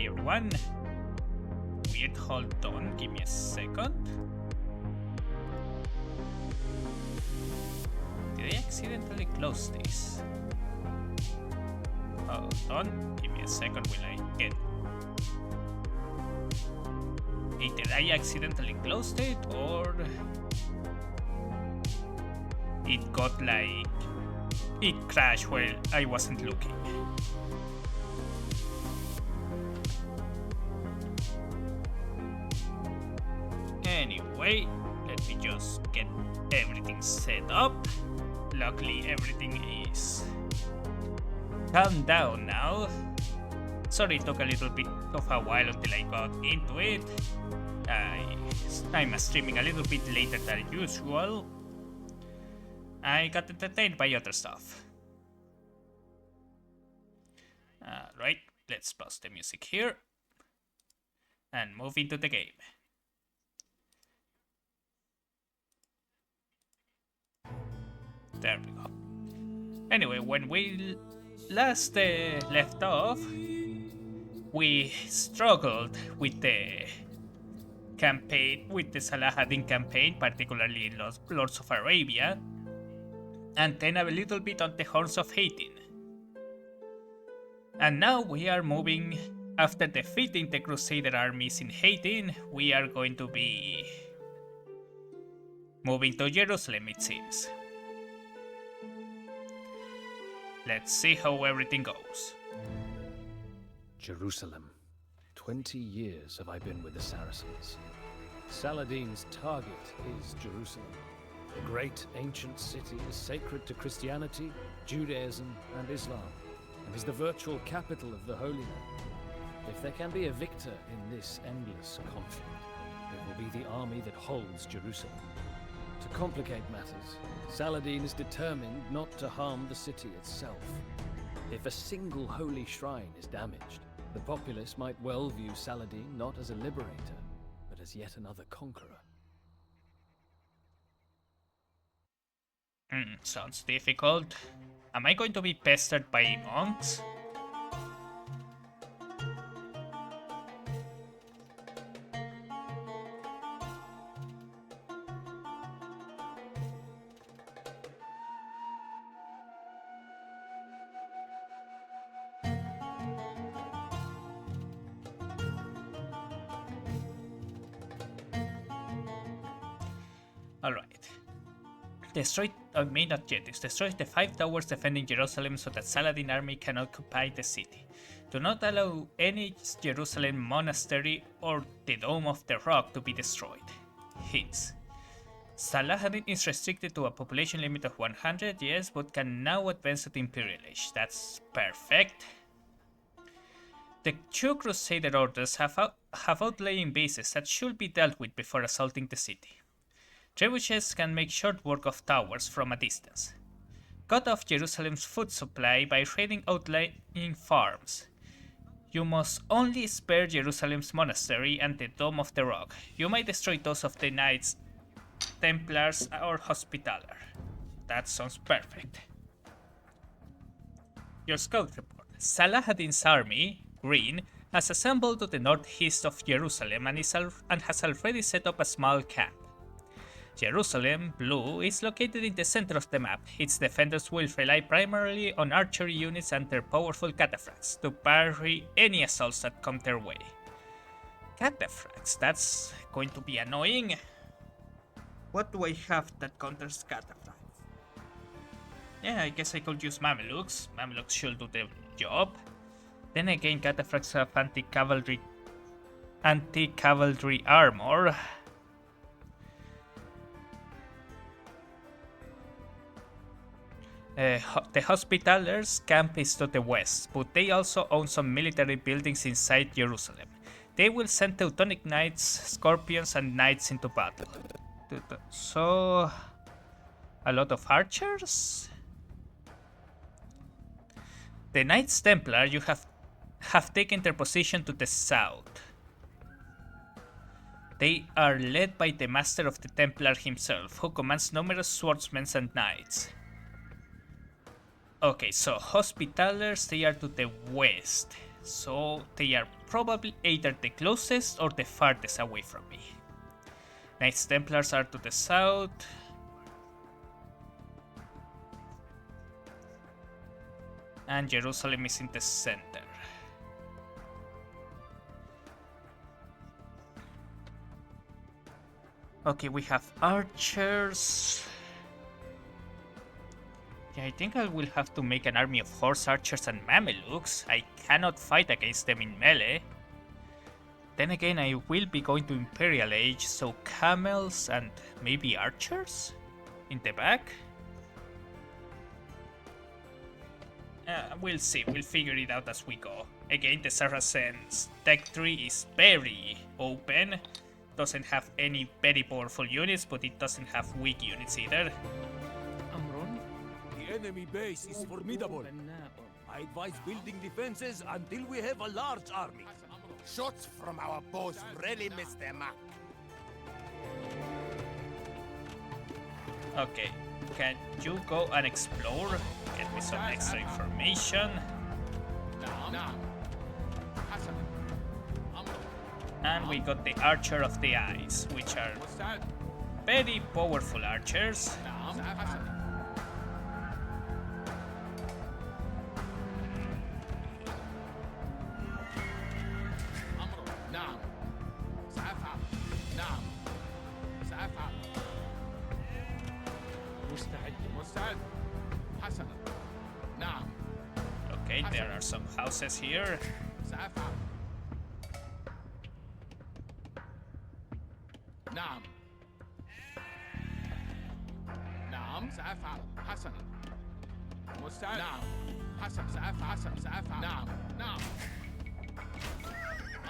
weird one. Weird, hold on, give me a second. Did I accidentally close this? Hold on, give me a second, will I get... Hey, did I accidentally close it, or... It got like... It crashed while I wasn't looking. Anyway, let me just get everything set up. Luckily, everything is calmed down now. Sorry it took a little bit of a while until I got into it. I'm streaming a little bit later than usual. I got entertained by other stuff. Alright, let's pause the music here and move into the game. There we go. Anyway, when we last left off, we struggled with the campaign, with the Saladin campaign, particularly in Lords of Arabia, and then a little bit on the Horns of Hating. And now we are moving, after defeating the Crusader armies in Hating, we are going to be moving to Jerusalem, it seems. Let's see how everything goes. Jerusalem. 20 years have I been with the Saracens. Saladin's target is Jerusalem. The great ancient city is sacred to Christianity, Judaism, and Islam, and is the virtual capital of the Holy Land. If there can be a victor in this endless conflict, it will be the army that holds Jerusalem. To complicate matters, Saladin is determined not to harm the city itself. If a single holy shrine is damaged, the populace might well view Saladin not as a liberator, but as yet another conqueror. Sounds difficult. Am I going to be pestered by monks? Alright. Destroy, may not yet, destroy the 5 towers defending Jerusalem so that Saladin army can occupy the city. Do not allow any Jerusalem monastery or the Dome of the Rock to be destroyed. Hints. Saladin is restricted to a population limit of 100, yes, but can now advance to the Imperial Age. That's perfect. The 2 Crusader orders have outlying bases that should be dealt with before assaulting the city. Trebuchets can make short work of towers from a distance. Cut off Jerusalem's food supply by raiding outlying farms. You must only spare Jerusalem's monastery and the Dome of the Rock. You may destroy those of the Knights, Templars, or Hospitaller. That sounds perfect. Your scout report. Saladin's army, green, has assembled to the northeast of Jerusalem and has already set up a small camp. Jerusalem, blue, is located in the center of the map. Its defenders will rely primarily on archery units and their powerful cataphracts to parry any assaults that come their way. Cataphracts, that's going to be annoying. What do I have that counters cataphracts? Yeah, I guess I could use Mamelukes. Mamelukes should do the job. Then again, cataphracts have anti-cavalry armor. The Hospitallers' camp is to the west, but they also own some military buildings inside Jerusalem. They will send Teutonic Knights, Scorpions, and Knights into battle. So, a lot of archers? The Knights Templar you have taken their position to the south. They are led by the Master of the Templar himself, who commands numerous swordsmen and knights. Okay, so Hospitallers, they are to the west. so they are probably either the closest or the farthest away from me. Knights Templars are to the south. And Jerusalem is in the center. Okay, we have archers. Yeah, I think I will have to make an army of horse archers and Mamelukes. I cannot fight against them in melee. Then again, I will be going to Imperial Age, so camels and maybe archers in the back. We'll see, we'll figure it out as we go. Again, the Saracens tech tree is very open. Doesn't have any very powerful units, but it doesn't have weak units either. The enemy base is formidable. I advise building defenses until we have a large army. Shots from our bows really miss their mark. Okay, can you go and explore? Get me some extra information. And we got the Archer of the Eyes, which are very powerful archers. Okay, there are some houses here. نعم سأفعل حسنا مستعد نعم حسن سأفعل نعم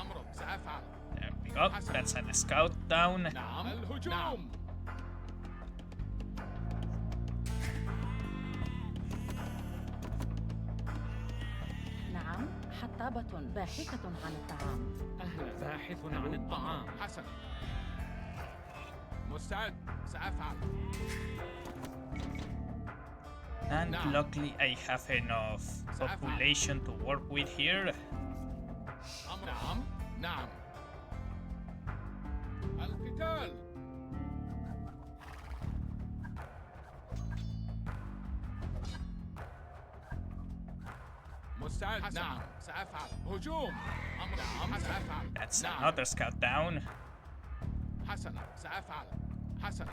أمرك سأفعل There we go. That's a scout down. نعم الهجوم نعم حطابة باحثة عن الطعام. باحث عن الطعام حسنا مستعد سأفعل And luckily I have enough population to work with here. نعم القتال مستعد نعم سأفعل هجوم نعم سأفعل That's another scout down. حسنا سأفعل حسنا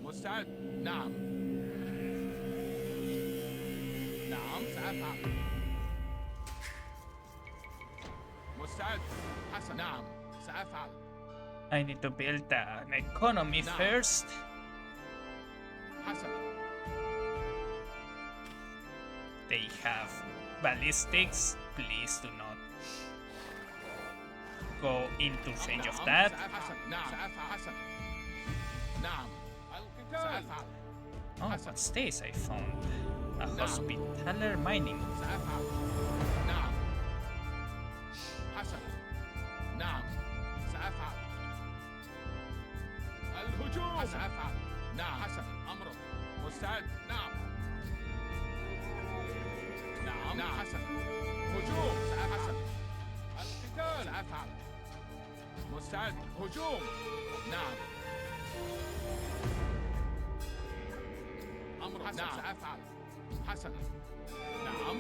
مستعد نعم سأفعل مستعد حسن نعم سأفعل I need to build an economy first. حسن They have ballistics. Please do not go into range of that. نعم سأفعل حسن نعم القتال سأفعل Oh, what's this I found? A hospitaller mining. سأفعل نعم حسن نعم سأفعل الهجوم سأفعل نعم حسن أمرك مستعد نعم حسن هجوم سأفعل القتال سأفعل مستعد هجوم نعم أمر حسن سأفعل حسنا نعم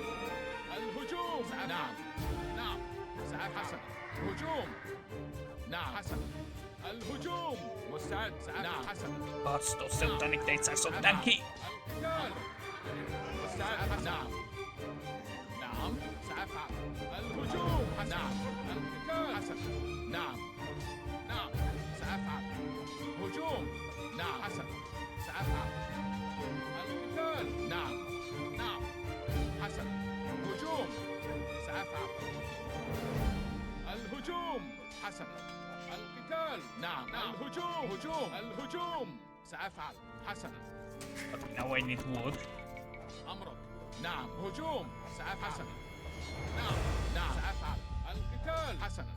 الهجوم نعم سأفعل حسنا هجوم نعم حسنا الهجوم مستعد نعم حسنا Gods, those Teutonic dates are so tanky. القتال مستعد نعم سأفعل الهجوم نعم القتال حسنا نعم سأفعل هجوم نعم حسنا سأفعل القتال نعم حسنا هجوم سأفعل الهجوم حسنا القتال نعم الهجوم سأفعل حسنا Okay, now I need wood. أمرك نعم هجوم سأفعل حسنا نعم سأفعل القتال حسنا.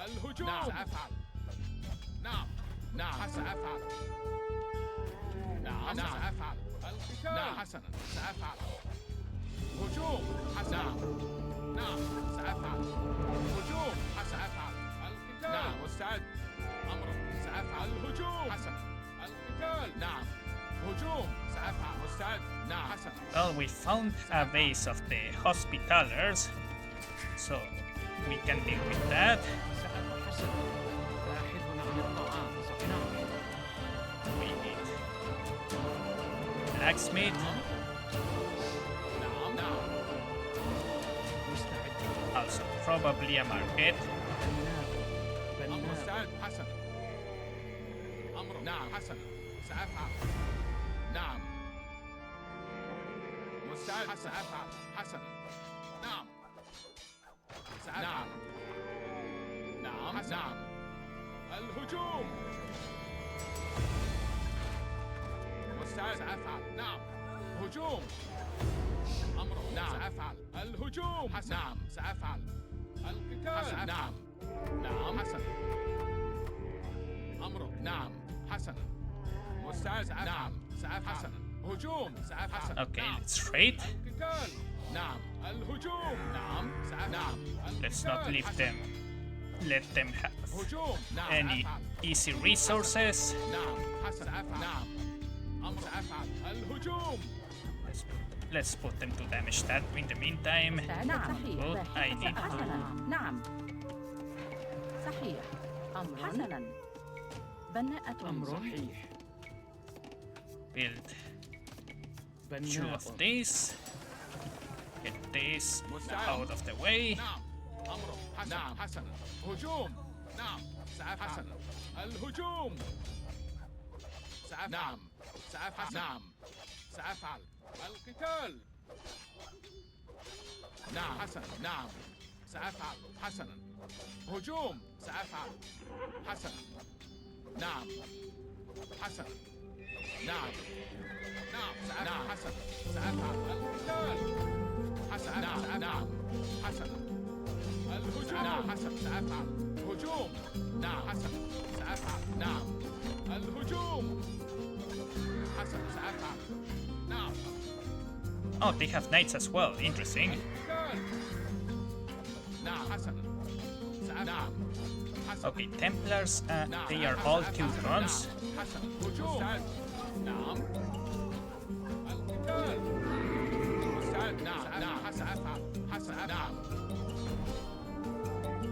الهجوم. نعم سأفعل. نعم. نعم سأفعل. نعم سأفعل. القتال. نعم حسنا سأفعل. هجوم حسنا. نعم سأفعل. هجوم سأفعل. القتال. نعم مستعد. أمر سأفعل. الهجوم حسنا. القتال. نعم. هجوم سأفعل. مستعد. نعم حسنا. Well, we found a base of the Hospitallers, so we can deal with that. سأتحسن. باحث عن الطعام. نعم. We need blacksmith, نعم. نعم. مستعد. also probably a market. أمر مستعد. حسنا. أمر. نعم حسنا سأفعل. نعم. مستعد. سأفعل. حسنا. نعم. نعم. نعم. نعم. الهجوم. مستعد. سأفعل. نعم. هجوم. أمر. نعم. سأفعل. الهجوم. نعم. سأفعل. القتال. نعم. نعم. حسن. أمر. نعم. حسن. مستعد. نعم. سأفعل. حسن. هجوم. سأفعل. حسن. Okay, نعم. let's trade. القتال. نعم. الهجوم. نعم. سأفعل. نعم. Let's not القتال. leave حسن. them. Let them have هجوم. نعم. any سأفعل. easy resources. نعم. حسن. سأفعل. نعم. أمر. سأفعل. الهجوم. Let's put them to damage that in the meantime. نعم صحيح. Good, I need to حسنا. نعم صحيح. أمر حسنا. بناءة. أمر صحيح. build two بناء. of these. Get this مستعد. out of the way. نعم. أمر. حسن. نعم. حسن. هجوم. نعم. سأفعل. حسن. الهجوم. سأفعل. نعم. سأفعل. نعم. سأفعل. القتال. نعم. حسن. نعم. سأفعل. حسنا. هجوم. سأفعل. حسنا. نعم. حسنا. نعم. نعم. نعم. حسنا. سأفعل. القتال. حسنا. نعم. نعم. حسنا. الهجوم. نعم. حسن. سأفعل. هجوم. نعم. حسن. سأفعل. نعم. الهجوم. حسن. سأفعل. نعم. Oh, they have knights as well. Interesting. القتال. نعم. حسنا. نعم. حسنا. Okay, Templars, نعم. they are حسنا. all أفعل. Teutons. نعم. حسنا. هجوم. مستعد. نعم. القتال. مستعد. نعم. نعم. حسنا. أفعل. حسنا. نعم.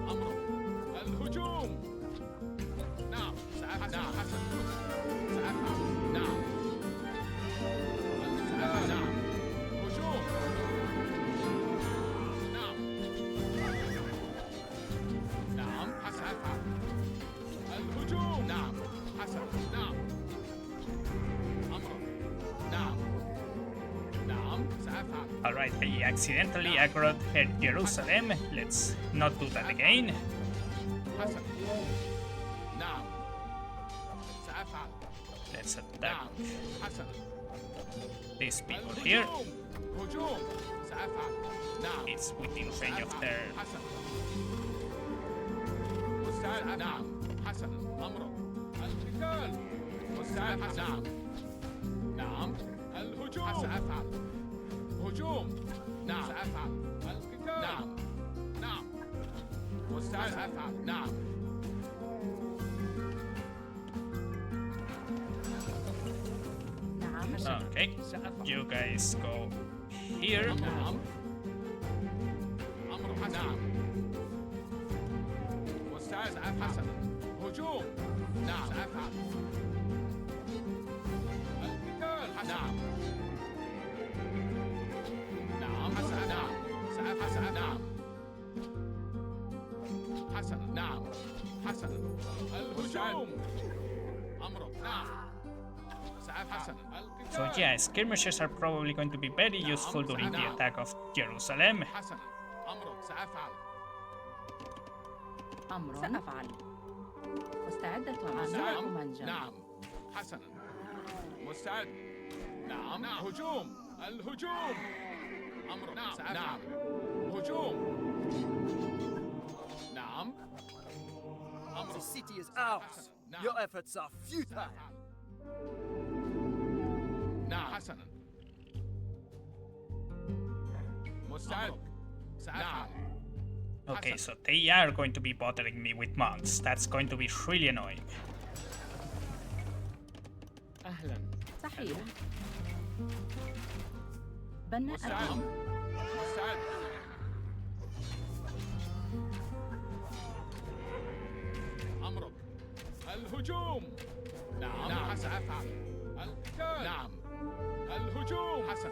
أمر. الهجوم. نعم. سأفعل. نعم. حسن. سأفعل. نعم. القتال. نعم. هجوم. نعم. نعم. حسن. أفعل. الهجوم. نعم. حسن. نعم. أمر. نعم. نعم. سأفعل. Alright, I accidentally aggroed Jerusalem. Let's not do that again. حسن. نعم. سأفعل. Let's attack نعم. حسن. these people here. الهجوم. هجوم. سأفعل. نعم. It's within range of their... حسن. مستعد. نعم. حسن. أمر. القتال. مستعد. نعم. نعم. الهجوم. سأفعل. هجوم. نعم. سأفعل. القتال. نعم. نعم. مستعد. سأفعل. نعم. نعم Okay, you guys go here. نعم. أمر. نعم. مستعد. سأفعل. حسن. هجوم. نعم. سأفعل. القتال. نعم. نعم. حسن. نعم. سأفعل. نعم. حسن. نعم. حسن. الهجوم. أمر. نعم. سأفعل. حسن. So yeah, skirmishes are probably going to be very useful during the attack of Jerusalem. حسن. أمر. سأفعل. أمر سأفعل. مستعدة عاملة نعم. منجم. نعم. حسنا. مستعد. نعم. هجوم. الهجوم. أمر. نعم. نعم. هجوم. نعم. The city is ours. Your efforts are futile. نعم حسنا مستعد نعم Okay, so they are going to be bothering me with monks. That's going to be really annoying. أهلا. صحيح. بناءة مستعد مستعد أمرك الهجوم نعم نعم سأفعل القتال نعم الهجوم حسن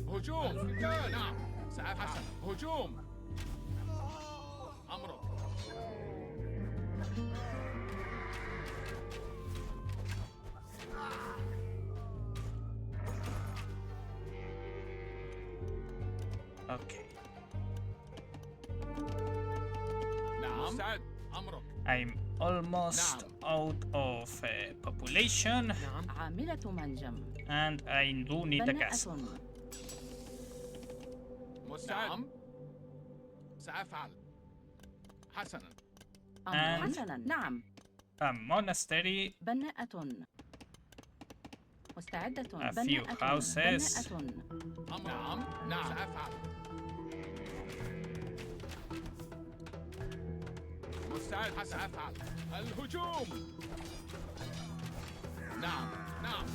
هجوم القتال نعم سأفعل حسن هجوم أمرك Okay. نعم مستعد أمرك I'm almost out of population, عاملة منجم. and I do need a بناءة castle. مستعد نعم سأفعل حسنا أمر And- حسنا. نعم. A monastery, بناءة. مستعدة. A few بناءة. houses. بناءة. نعم نعم سأفعل مستعد سأفعل الهجوم نعم نعم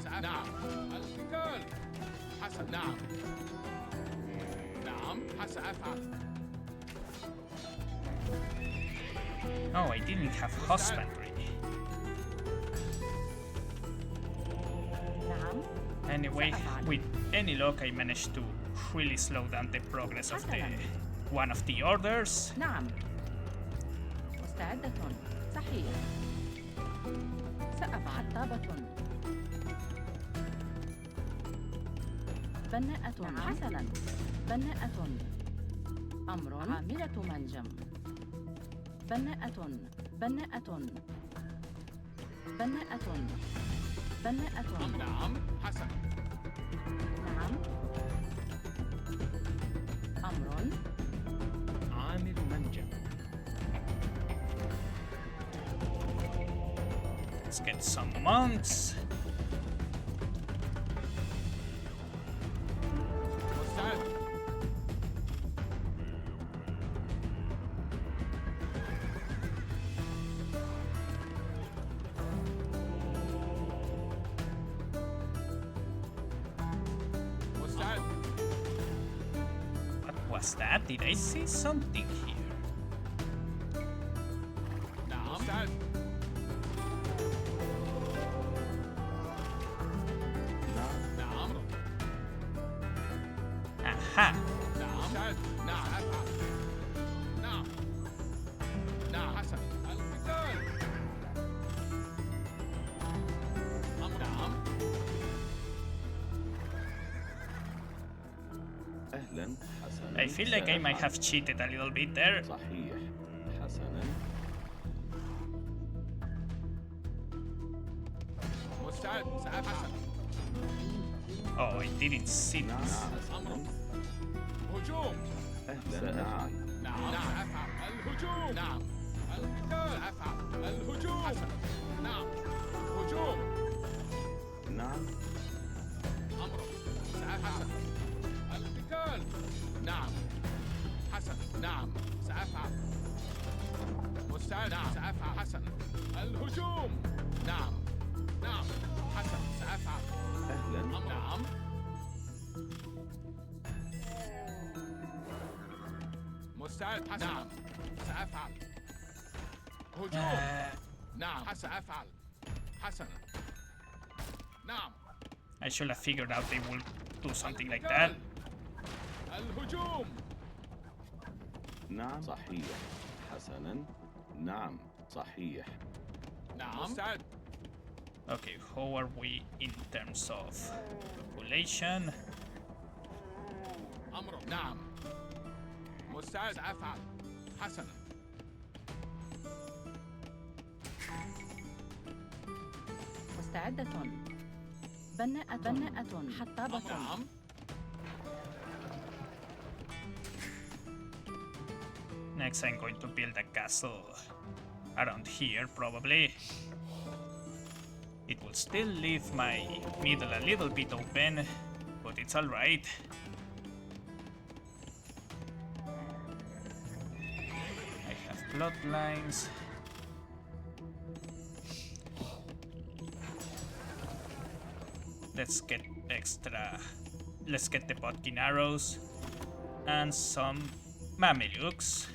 سأفعل نعم القتال حسن نعم نعم سأفعل oh, I didn't have husbandry. نعم. Anyway, with any luck, I managed to really slow down the progress of one of the orders. نعم. مستعدة. صحيح. سأفعل. حطابة. بناءة. حسنا. بناءة. أمر. عاملة منجم. بناءة. بناءة. بناءة. بناءة. نعم حسن نعم. أمر. عامل منجم. Let's get some monks. مستعد مستعد What was that? Did I see something here? نعم مستعد نعم Aha! نعم مستعد نعم أفعل نعم نعم حسن القتال نعم أهلا حسنا I feel like I might have cheated a little bit there. صحيح حسنا مستعد سأفعل Oh, I didn't see نعم this. حسنا هجوم أهلا نعم نعم نعم أفعل الهجوم نعم القتال أفعل الهجوم حسن نعم هجوم نعم أمرك سأفعل القتال نعم حسن نعم سأفعل مستعد نعم سأفعل حسن الهجوم نعم نعم حسن سأفعل أهلا نعم مستعد حسن نعم سأفعل هجوم نعم سأفعل حسنا نعم I should have figured out they will do something like that. الهجوم نعم صحيح حسنا نعم صحيح نعم مستعد Okay, how are we in terms of population? أمر نعم مستعد سأفعل حسنا مستعدة. بناءة. بناءة. حطابة. نعم Next, I'm going to build a castle around here, probably. It will still leave my middle a little bit open, but it's alright. I have bloodlines. Let's get extra. Let's get the Bodkin arrows and some Mamelukes.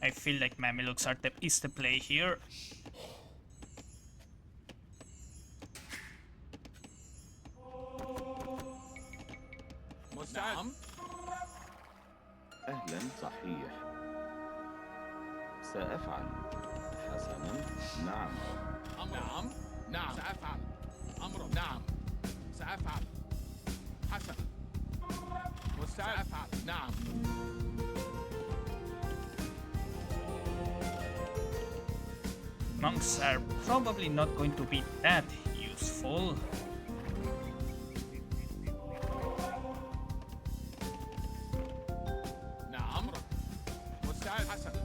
I feel like Mamelukes is the play here. نعم أهلا صحيح. سأفعل. حسنا. نعم. نعم نعم سأفعل أمر نعم سأفعل حسنا مستعد سأفعل نعم Monks are probably not going to be that useful. نعم مستعد حسنا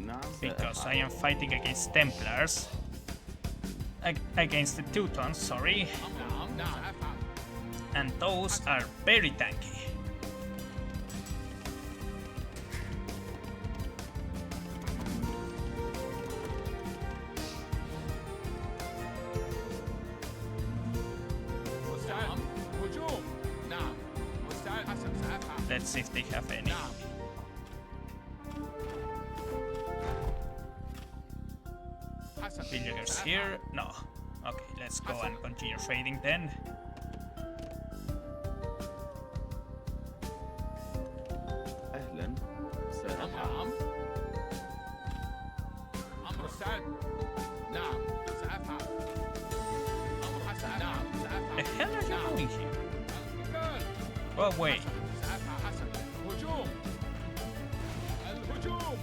نعم. Because I سأفعل. am fighting against Templars. Against the Teutons, sorry. نعم نعم سأفعل And those are very tanky. مستعد هجوم نعم مستعد حسنا سأفعل Let's see if they have any. نعم حسنا Villagers سأفعل. here? No. Okay, let's go and continue trading then. أهلا. سأفعل. نعم أمر مستعد نعم سأفعل أمر حسن نعم The سأفعل hell are you نعم. doing here? القتال Go away. سأفعل حسن هجوم الهجوم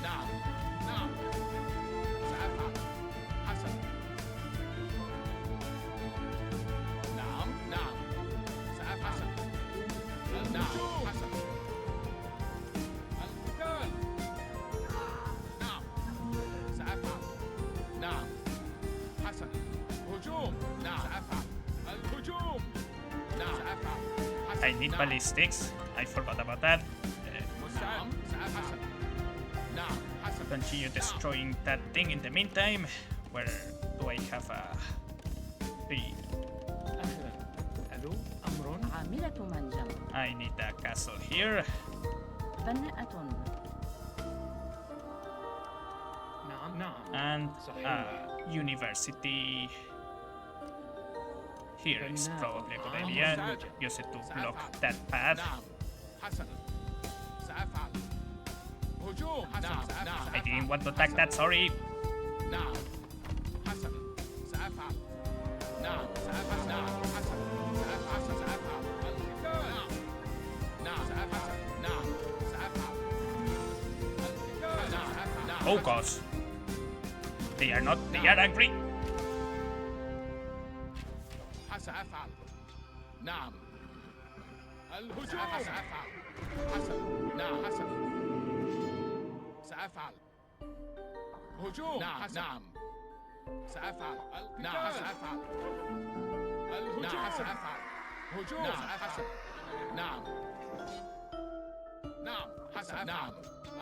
نعم نعم سأفعل حسن نعم نعم سأفعل نعم حسن القتال نعم سأفعل نعم حسن هجوم نعم سأفعل الهجوم نعم سأفعل حسن I need ballistics. I forgot about that. نعم سأفعل نعم حسن Continue destroying that thing in the meantime. Where do I have a... Three. أهلا. ألو أمر. عاملة منجم I need a castle here. بناءة نعم نعم. And صحيح. a university here is Banana. probably a good idea. Use it to block that path. نعم حسن سأفعل هجوم نعم نعم I didn't want to attack that, sorry. نعم حسن سأفعل نعم سأفعل نعم حسن سأفعل سأفعل القتال نعم نعم سأفعل نعم سأفعل القتال نعم سأفعل نعم Oh gosh. They are not, they are angry. سأفعل نعم الهجوم سأفعل حسن نعم حسن سأفعل هجوم نعم نعم سأفعل نعم سأفعل الهجوم سأفعل هجوم حسن نعم نعم حسن نعم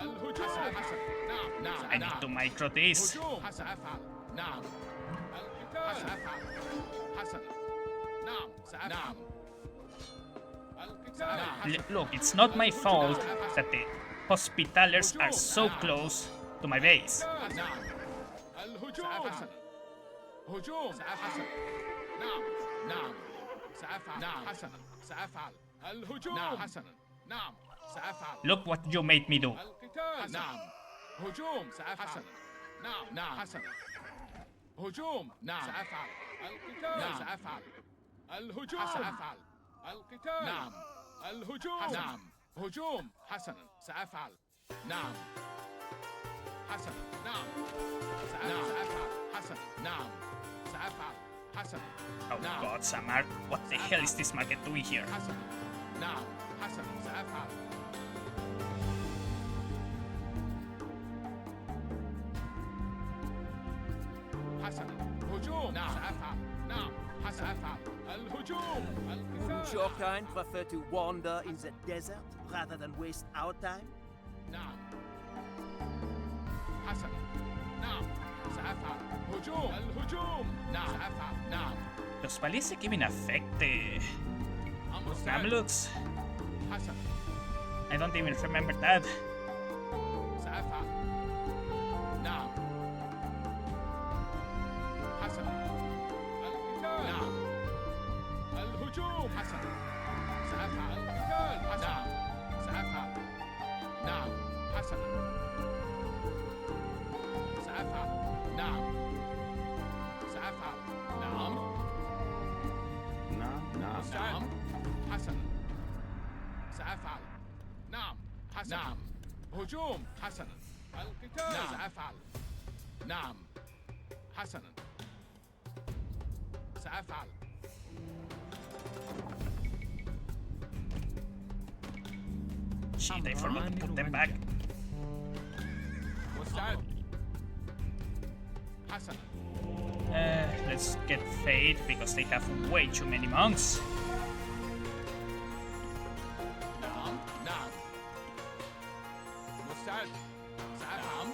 الهجوم حسن نعم نعم I need to micro this. هجوم سأفعل نعم القتال سأفعل حسن نعم سأفعل نعم القتال Look, it's not my fault that the Hospitalers are so close to my base. نعم الهجوم هجوم حسن نعم نعم سأفعل نعم حسنا سأفعل الهجوم نعم حسنا نعم سأفعل Look what you made me do. القتال نعم هجوم سأفعل نعم نعم حسنا هجوم نعم سأفعل القتال نعم سأفعل الهجوم سأفعل القتال نعم الهجوم نعم هجوم حسنا سأفعل نعم حسنا نعم سأفعل حسنا نعم سأفعل حسنا Oh god, Samar, what the hell is this market doing here? حسنا نعم حسنا سأفعل. حسنا هجوم. نعم سأفعل. نعم سأفعل. الهجوم. Wouldn't القتال. your kind prefer to wander in the desert rather than waste our time? نعم. حسنا. نعم سأفعل. هجوم. الهجوم. نعم سأفعل. نعم. Los parece que me afecte أمر los سعد. Mamelukes. حسنا I don't even remember that. سأفعل. نعم. حسنا. القتال. نعم. الهجوم. حسنا. سأفعل. القتال. حسنا. نعم. سأفعل. نعم. حسنا. سأفعل. نعم. سأفعل. نعم. نعم نعم نعم. حسنا. سأفعل. نعم. حسنا. نعم. هجوم. حسنا. القتال. نعم. سأفعل. نعم. حسنا. سأفعل. Shit, I forgot to put them back. مستعد. حسنا. Let's get Fade because they have way too many monks. نعم. نعم. مستعد. سأفعل.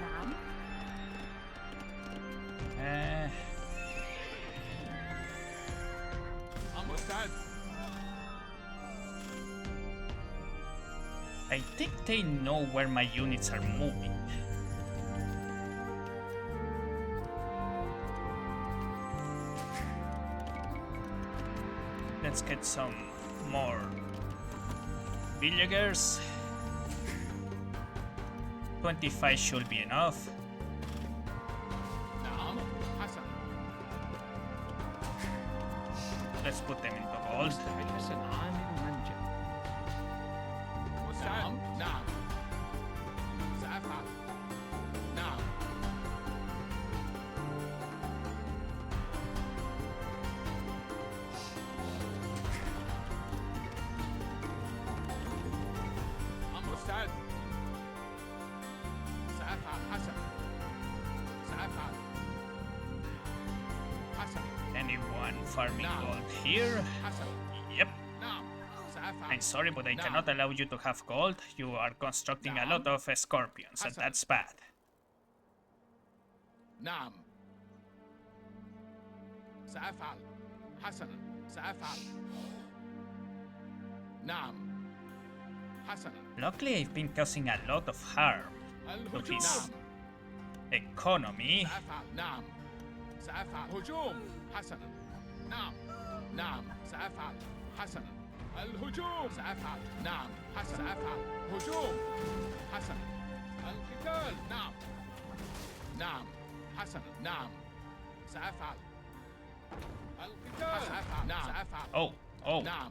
نعم. Uh, مستعد. I think they know where my units are moving. Let's get some more villagers. 25 should be enough. نعم. حسنا. Let's put them into gold. مستعد. نعم. سأفعل. نعم. مستعد. سأفعل. حسن. سأفعل. حسن. Anyone farming Now. gold here? حسن. Yep. نعم. سأفعل. I'm sorry, but I Now. cannot allow you to have gold. You are constructing a Now. lot of scorpions, and Hassan. that's bad. نعم. سأفعل. حسنا. سأفعل. نعم. حسنا. Luckily, I've been causing a lot of harm to الهجوم. his نعم. economy. سأفعل. نعم. سأفعل. هجوم. حسنا. نعم. نعم. سأفعل. حسنا. الهجوم. سأفعل. نعم. حسنا. سأفعل. هجوم. حسنا. القتال. نعم. نعم. حسنا. نعم. سأفعل. القتال. سأفعل. نعم. سأفعل. Oh, نعم.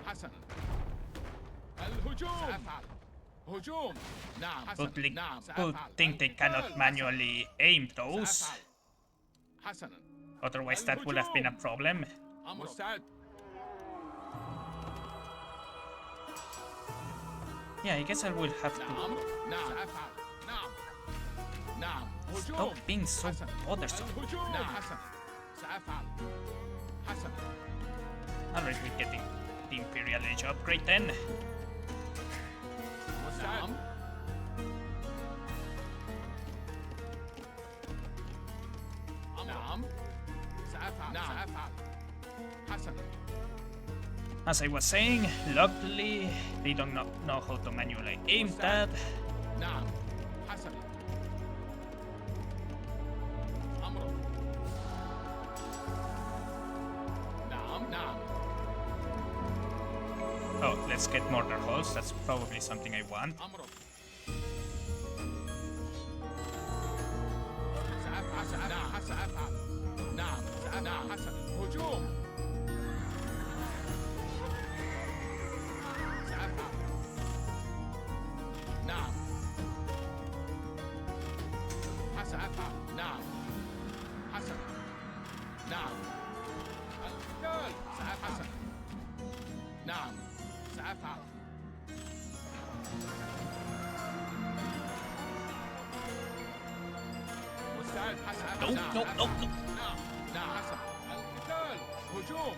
حسنا. الهجوم. سأفعل. هجوم. نعم. حسنا. نعم. good سأفعل. thing they cannot القتال. manually aim those. سأفعل. حسنا. Otherwise, that would have been a problem. مستعد. Yeah, I guess I will have to نعم. نعم. سأفعل. نعم. نعم. هجوم. stop being so حسنا. bothersome. الهجوم. نعم. حسنا. سأفعل. حسنا. Alright, we're getting the Imperial Age upgrade then. مستعد. نعم. سأفعل. نعم. سأفعل. حسنا. As I was saying, luckily they don't know how to manually aim that. نعم. حسنا. أمرك. نعم. نعم. Oh, let's get mortar holes. That's probably something I want. أمرك. سأفعل. نعم. سأفعل. نعم. نعم. حسنا. هجوم. سأفعل. نعم. سأفعل. نعم. حسنا. نعم سأفعل. مستعد حسن. No, نعم no, no, أفعل. no. نعم نعم حسن. القتال. هجوم.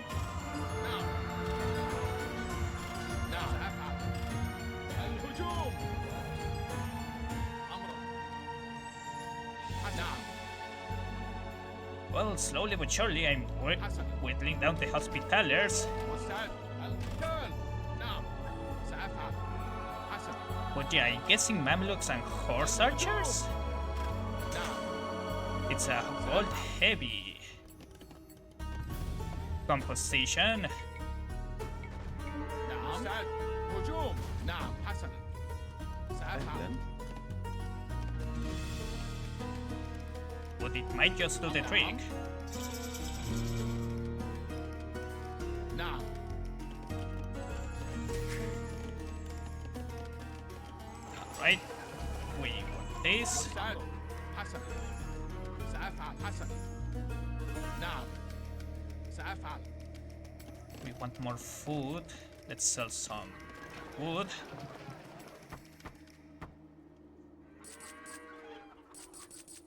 نعم نعم سأفعل. الهجوم. أمر. نعم. Well, slowly but surely, I'm حسن. whittling down the hospitallers. مستعد. القتال. نعم سأفعل. حسن. But yeah, I'm guessing Mamelukes and horse archers? نعم It's a gold heavy composition. نعم مستعد. هجوم. نعم حسنا سأفعل. أهلا. But it might just do the trick. نعم Right? We want this. مستعد. حسنا سأفعل. حسنا نعم سأفعل. We want more food. Let's sell some wood.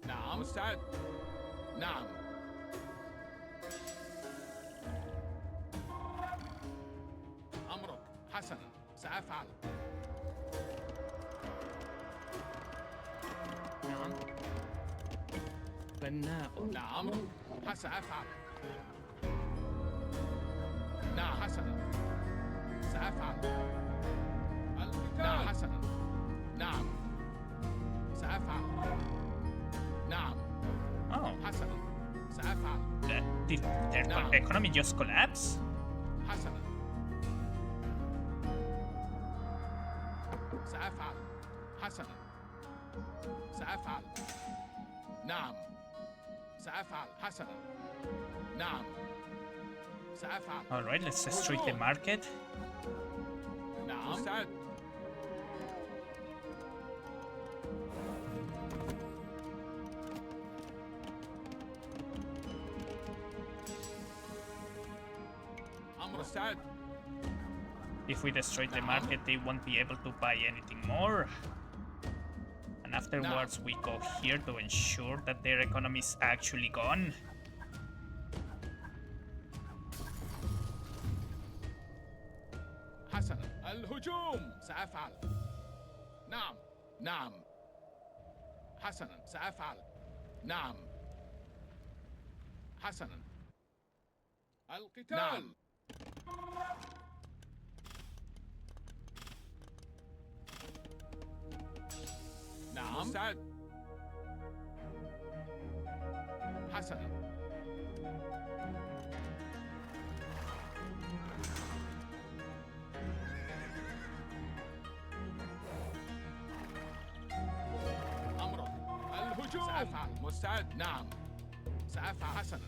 نعم مستعد. نعم أمرك. حسنا سأفعل. بناء. نعم سأفعل. نعم حسنا سأفعل. نعم حسنا نعم سأفعل. نعم Oh, حسنا سأفعل. did their No. economy just collapse? حسنا سأفعل. حسنا سأفعل. نعم سأفعل. حسنا نعم سأفعل. Alright, let's destroy the market. نعم مستعد. أمر مستعد. If we destroy the market, they won't be able to buy anything more. And afterwards, we go here to ensure that their economy is actually gone. حسنا الهجوم سأفعل. نعم نعم حسنا سأفعل. نعم حسنا القتال. نعم نعم مستعد. حسنا أمرك. الهجوم. سأفعل. مستعد. نعم سأفعل. حسنا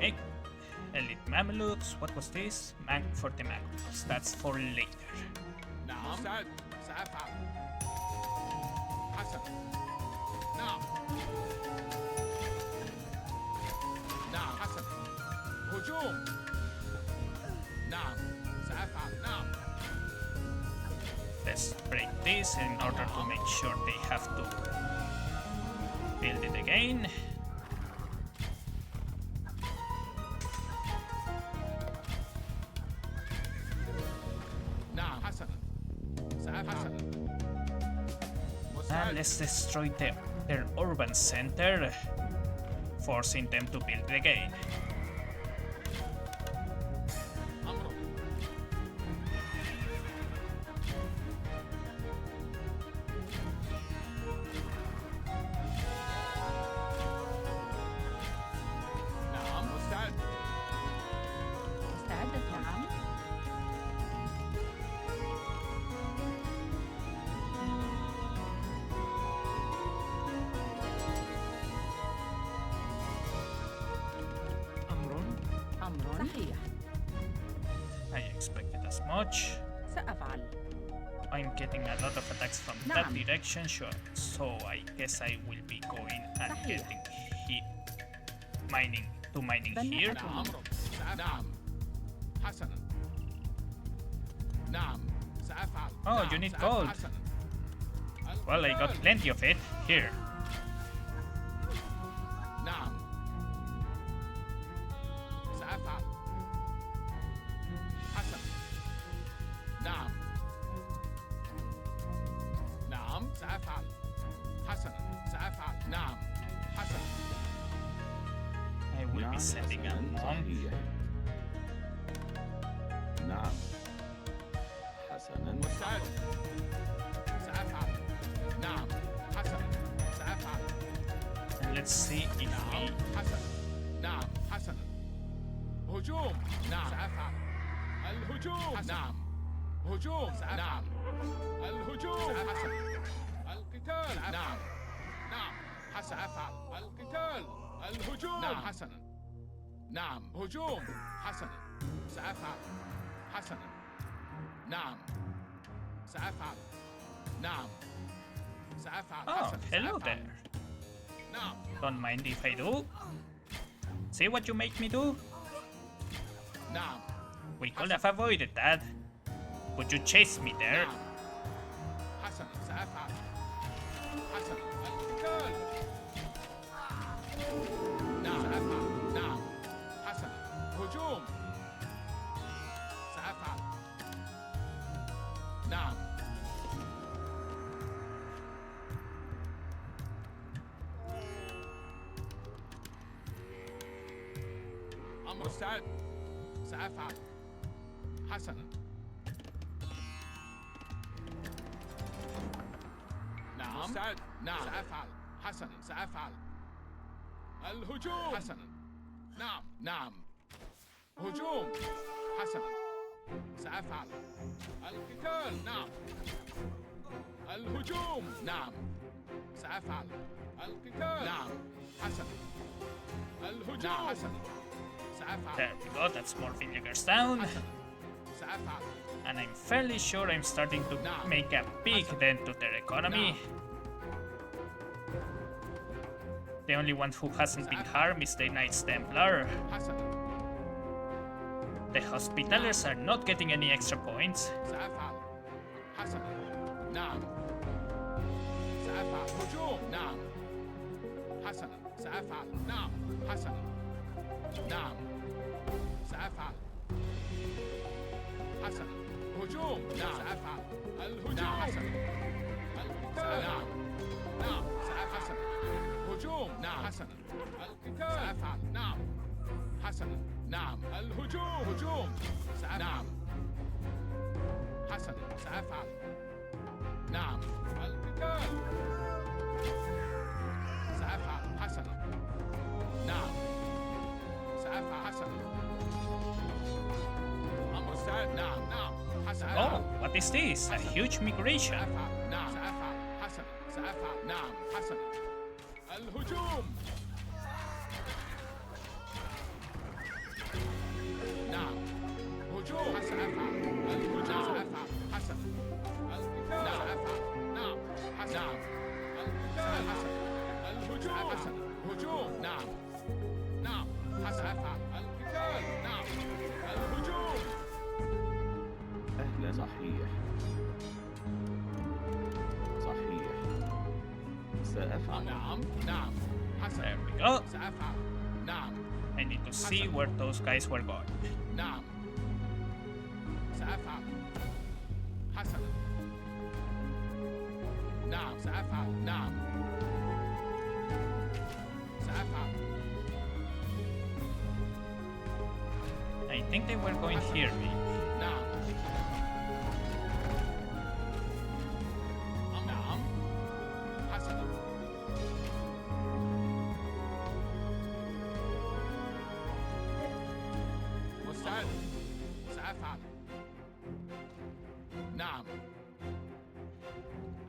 Hey, elite Mamelukes. What was this? For the Mamelukes. That's for later. نعم مستعد. سأفعل. حسنا نعم نعم حسنا هجوم. نعم سأفعل. نعم Let's break this in order to make sure they have to build it again. نعم حسنا سأفعل. حسنا And مستعد. let's destroy their urban center, forcing them to build it again. أمرك. نعم مستعد. استعدت نعم. أمر صحيح. I expected as much. سأفعل. I'm getting a lot of attacks from Naam. that direction, sure. So I guess I will be going and صحيح. getting hit, mining Do mining بناء here. نعم نعم حسنا نعم سأفعل Oh, نعم. you need سأفعل. gold. حسنا Well, I got القتال. plenty of it. Here. نعم سأفعل حسنا نعم نعم سأفعل حسنا سأفعل نعم حسنا I will be نعم sending a حسنا monk. صحيح نعم حسنا مستعد سأفعل نعم حسنا سأفعل And let's see if نعم we... حسنا نعم حسنا هجوم نعم سأفعل الهجوم نعم هجوم سأفعل نعم الهجوم حسنا القتال نعم نعم سأفعل القتال الهجوم نعم حسنا نعم هجوم حسنا سأفعل حسنا نعم سأفعل نعم سأفعل Oh, حسنا hello سأفعل. there. نعم Don't mind if I do. See what you make me do? نعم We could have avoided that. But you chased me there. نعم حسنا سأفعل حسنا القتال نعم سأفعل نعم حسنا هجوم سأفعل نعم أمر مستعد سأفعل حسنا نعم مستعد نعم سأفعل حسنا سأفعل الهجوم حسنا نعم نعم هجوم حسنا سأفعل القتال نعم الهجوم نعم سأفعل القتال نعم حسنا الهجوم حسنا سأفعل There we go, that's more villagers down. حسنا سأفعل And I'm fairly sure I'm starting to make a big dent to their economy. The only one who hasn't been harmed is the Knights Templar. حسنا The Hospitallers are not getting any extra points. سأفعل حسنا نعم سأفعل هجوم نعم حسنا سأفعل نعم حسنا نعم سأفعل حسنا هجوم نعم سأفعل الهجوم حسنا القتال نعم نعم سأفعل حسنا هجوم نعم حسنا القتال سأفعل نعم حسنا نعم الهجوم هجوم سأفعل نعم حسنا سأفعل نعم القتال سأفعل حسنا نعم سأفعل حسنا أمر مستعد نعم نعم حسنا Oh, what is this? A huge migration. سأفعل نعم سأفعل حسنا سأفعل نعم حسنا الهجوم نعم هجوم سأفعل الهجوم سأفعل حسنا القتال سأفعل نعم حسنا القتال حسنا الهجوم حسنا هجوم نعم نعم سأفعل القتال نعم الهجوم أهلا صحيح صحيح سأفعل نعم نعم حسنا There we go. سأفعل نعم I need to see where those guys were going. نعم سأفعل حسنا نعم سأفعل نعم سأفعل I think they were going here, maybe. نعم نعم حسنا مستعد سأفعل نعم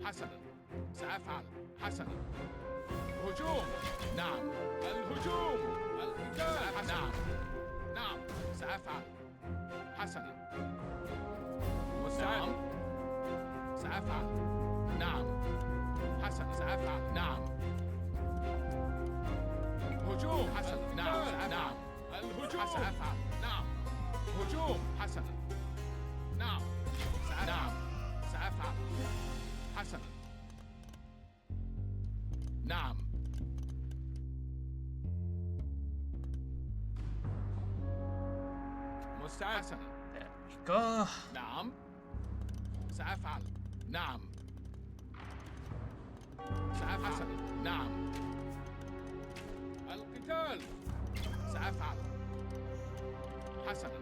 حسنا سأفعل حسنا هجوم نعم الهجوم القتال نعم نعم سأفعل حسنا مستعد سأفعل نعم حسنا سأفعل نعم هجوم حسنا نعم نعم. الهجوم. سأفعل. نعم. هجوم. حسنا. نعم. نعم. سأفعل. حسنا. نعم. مستعد. حسنا. There we go. نعم. سأفعل. نعم. سأفعل. حسنا. نعم. القتال. سأفعل. حسنا.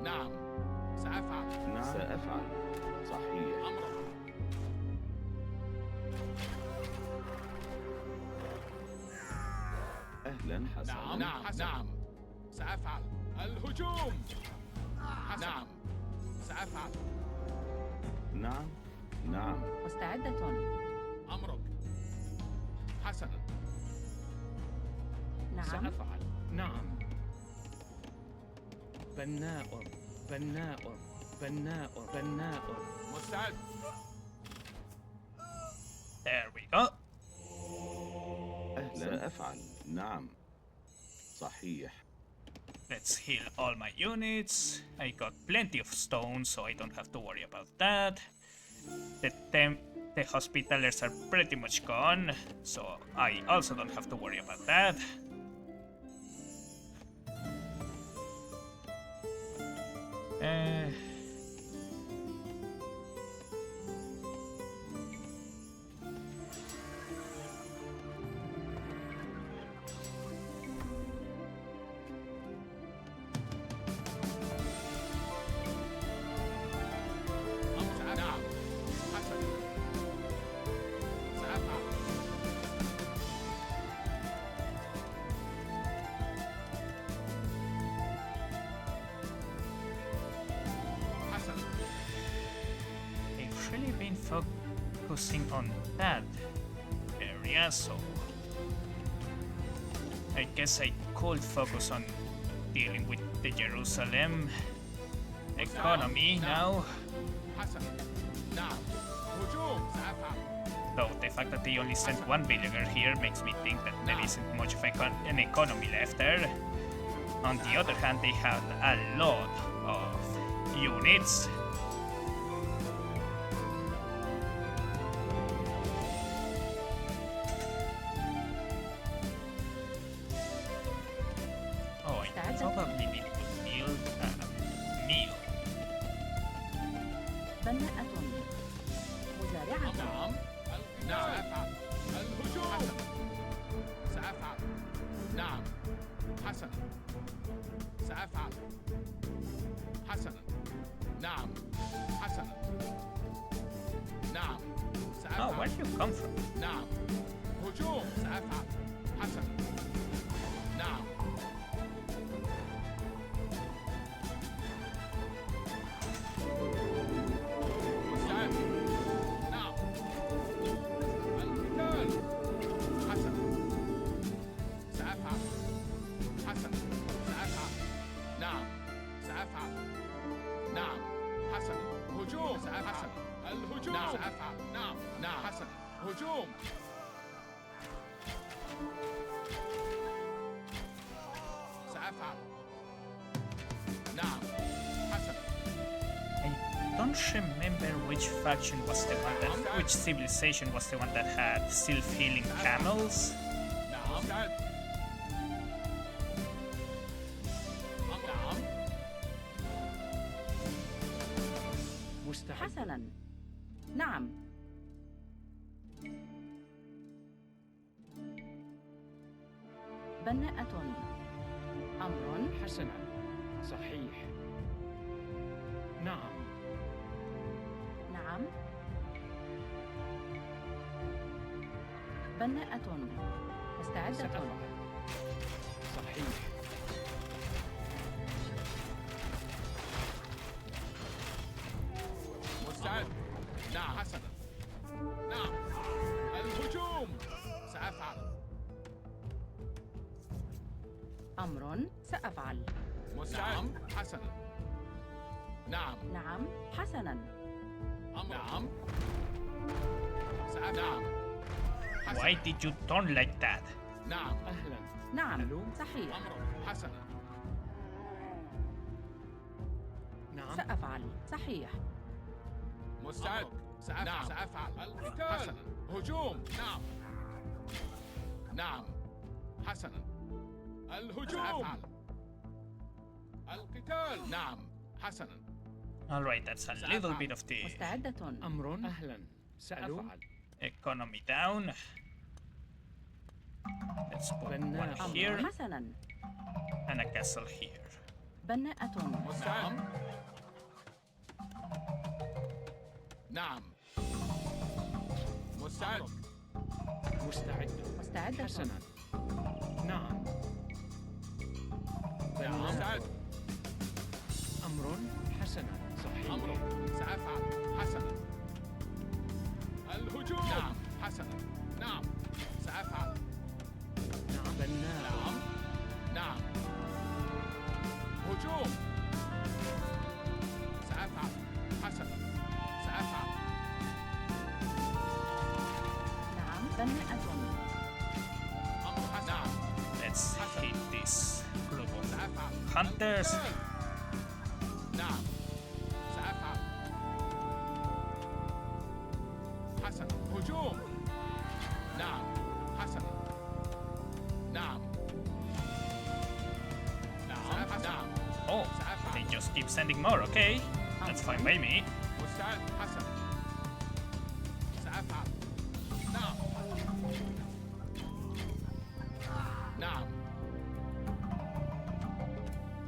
نعم. سأفعل. نعم سأفعل. صحيح. أمرك. أهلا حسنا. نعم. نعم. نعم. سأفعل. الهجوم. نعم. سأفعل. نعم. نعم. مستعدة. أمرك. حسنا. نعم. سأفعل. نعم. بناء بناء بناء بناء. مستعد. There we go. أهلا. سأفعل. نعم. صحيح. Let's heal all my units. I got plenty of stones, so I don't have to worry about that. The hospitalers are pretty much gone, so I also don't have to worry about that. Uh, نعم. حسنا. سأفعل. حسنا. I've really been focusing on that area, so I guess I could focus on dealing with the Jerusalem economy now. حسنا. نعم. هجوم. سأفعل. Though the fact that they only sent one villager here makes me think that there isn't much of an economy left there. On the other hand, they have a lot of units. Oh, I probably need to build a mill. بناءة. مزارعة. نعم. نعم. سأفعل. الهجوم. سأفعل. نعم. حسنا. سأفعل. حسنا. نعم. حسنا. نعم. Oh, سأفعل. where'd you come from? نعم. هجوم. سأفعل. حسنا. نعم. مستعد. نعم. القتال. حسنا. سأفعل. حسنا. سأفعل. نعم. سأفعل. نعم. حسنا. هجوم. سأفعل. الهجوم. نعم. سأفعل. نعم. نعم. حسنا. هجوم. سأفعل. نعم. حسنا. I don't remember which faction was the one that, which civilization was the one that had self-healing camels. نعم. مستعد. نعم. مستعد. حسنا. نعم. بناءة. أمر. حسنا. صحيح. نعم. نعم. بناءة. مستعدة. سأفعل. صحيح. مستعد. نعم. حسنا. نعم. الهجوم. سأفعل. أمر. سأفعل. مستعد. حسنا. نعم. نعم. حسنا. أمر. نعم. سأفعل. نعم. Why did you turn like that? نعم. أهلا. نعم ألو؟ صحيح. أمر حسنا. نعم. سأفعل. صحيح. مستعد. نعم. سأفعل. القتال. حسنا. هجوم. نعم. نعم. حسنا. الهجوم. سأفعل. القتال. نعم. حسنا. Alright, that's a little bit of the مستعدة. أمر. أهلا. سأفعل. economy down. Let's put one بناء. here أمر حسنا. and a castle here. بناءة. مستعد. نعم. مستعد. مستعد. مستعدة. حسنا. نعم. بناء. مستعد. أمر. حسنا. صحيح. أمر. سأفعل. حسنا. الهجوم. نعم. حسنا. نعم. سأفعل. نعم. بناء. نعم. نعم. هجوم. سأفعل. حسنا. سأفعل. نعم بناءة. أمر حسنا. نعم. Let's hit this group of سأفعل. hunters. القتال. نعم. سأفعل. حسنا. هجوم. نعم. حسنا. نعم. نعم. نعم. Oh, they just keep sending more. Okay, that's fine by me. مستعد. حسنا. سأفعل. نعم. نعم.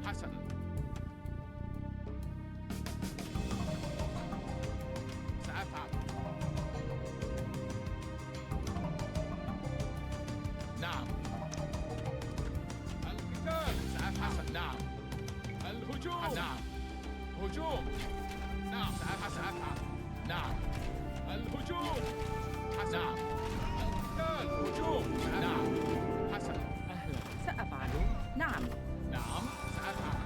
حسنا. سأفعل. نعم. القتال. سأفعل. نعم. الهجوم. نعم. هجوم. نعم. سأفعل. نعم. الهجوم. نعم. القتال. هجوم. نعم. حسنا. أهلا. سأفعل. نعم. نعم. سأفعل.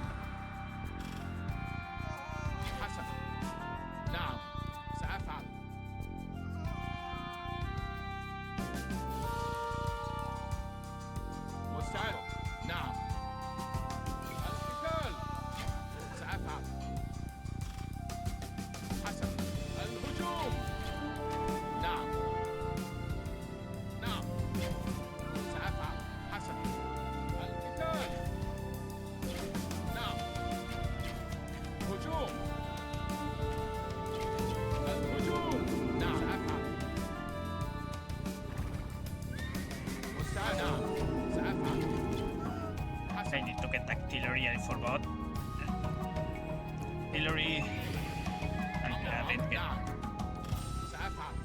حسنا. نعم. سأفعل. مستعد. نعم. القتال. سأفعل. حسنا. الهجوم. نعم. نعم. سأفعل. حسنا. القتال. نعم. هجوم. الهجوم. نعم. سأفعل. مستعد. نعم. سأفعل. I حسنا. need to get artillery. I forgot. Artillery and grab it. نعم. سأفعل.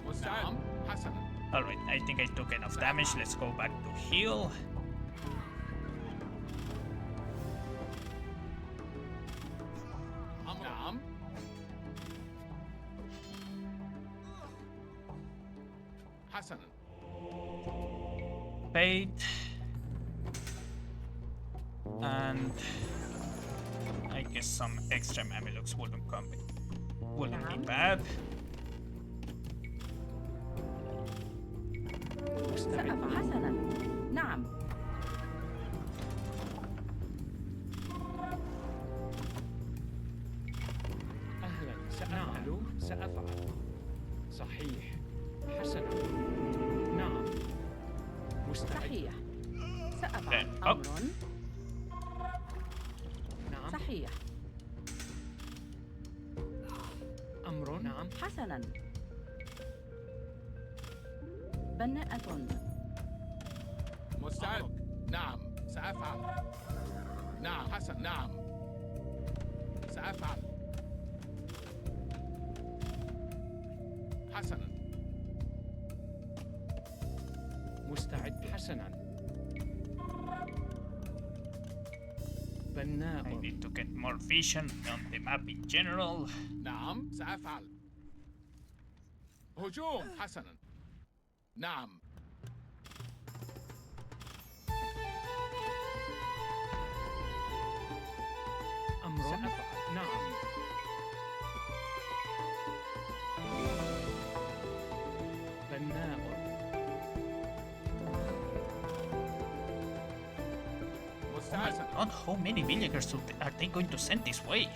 مستعد. حسنا. Alright, I think I took enough damage. Let's go back to heal. نعم. حسنا. Fate. And I guess some extra Mamelukes wouldn't be bad. سأفعل. حسنا. نعم. أهلا. سأفعل. سأفعل. صحيح. حسنا. نعم. مستعد. صحيح. سأفعل. Then up. أمر. نعم. صحيح. أمر. نعم. حسنا. بناءة. مستعد. نعم. سأفعل. نعم. حسن. نعم. سأفعل. حسنا. مستعد. حسنا. I بناء. need to get more vision on the map in general. نعم. سأفعل. هجوم. حسنا. نعم. أمر. سأفعل. نعم. بناء. God, how many villagers are they going to send this way?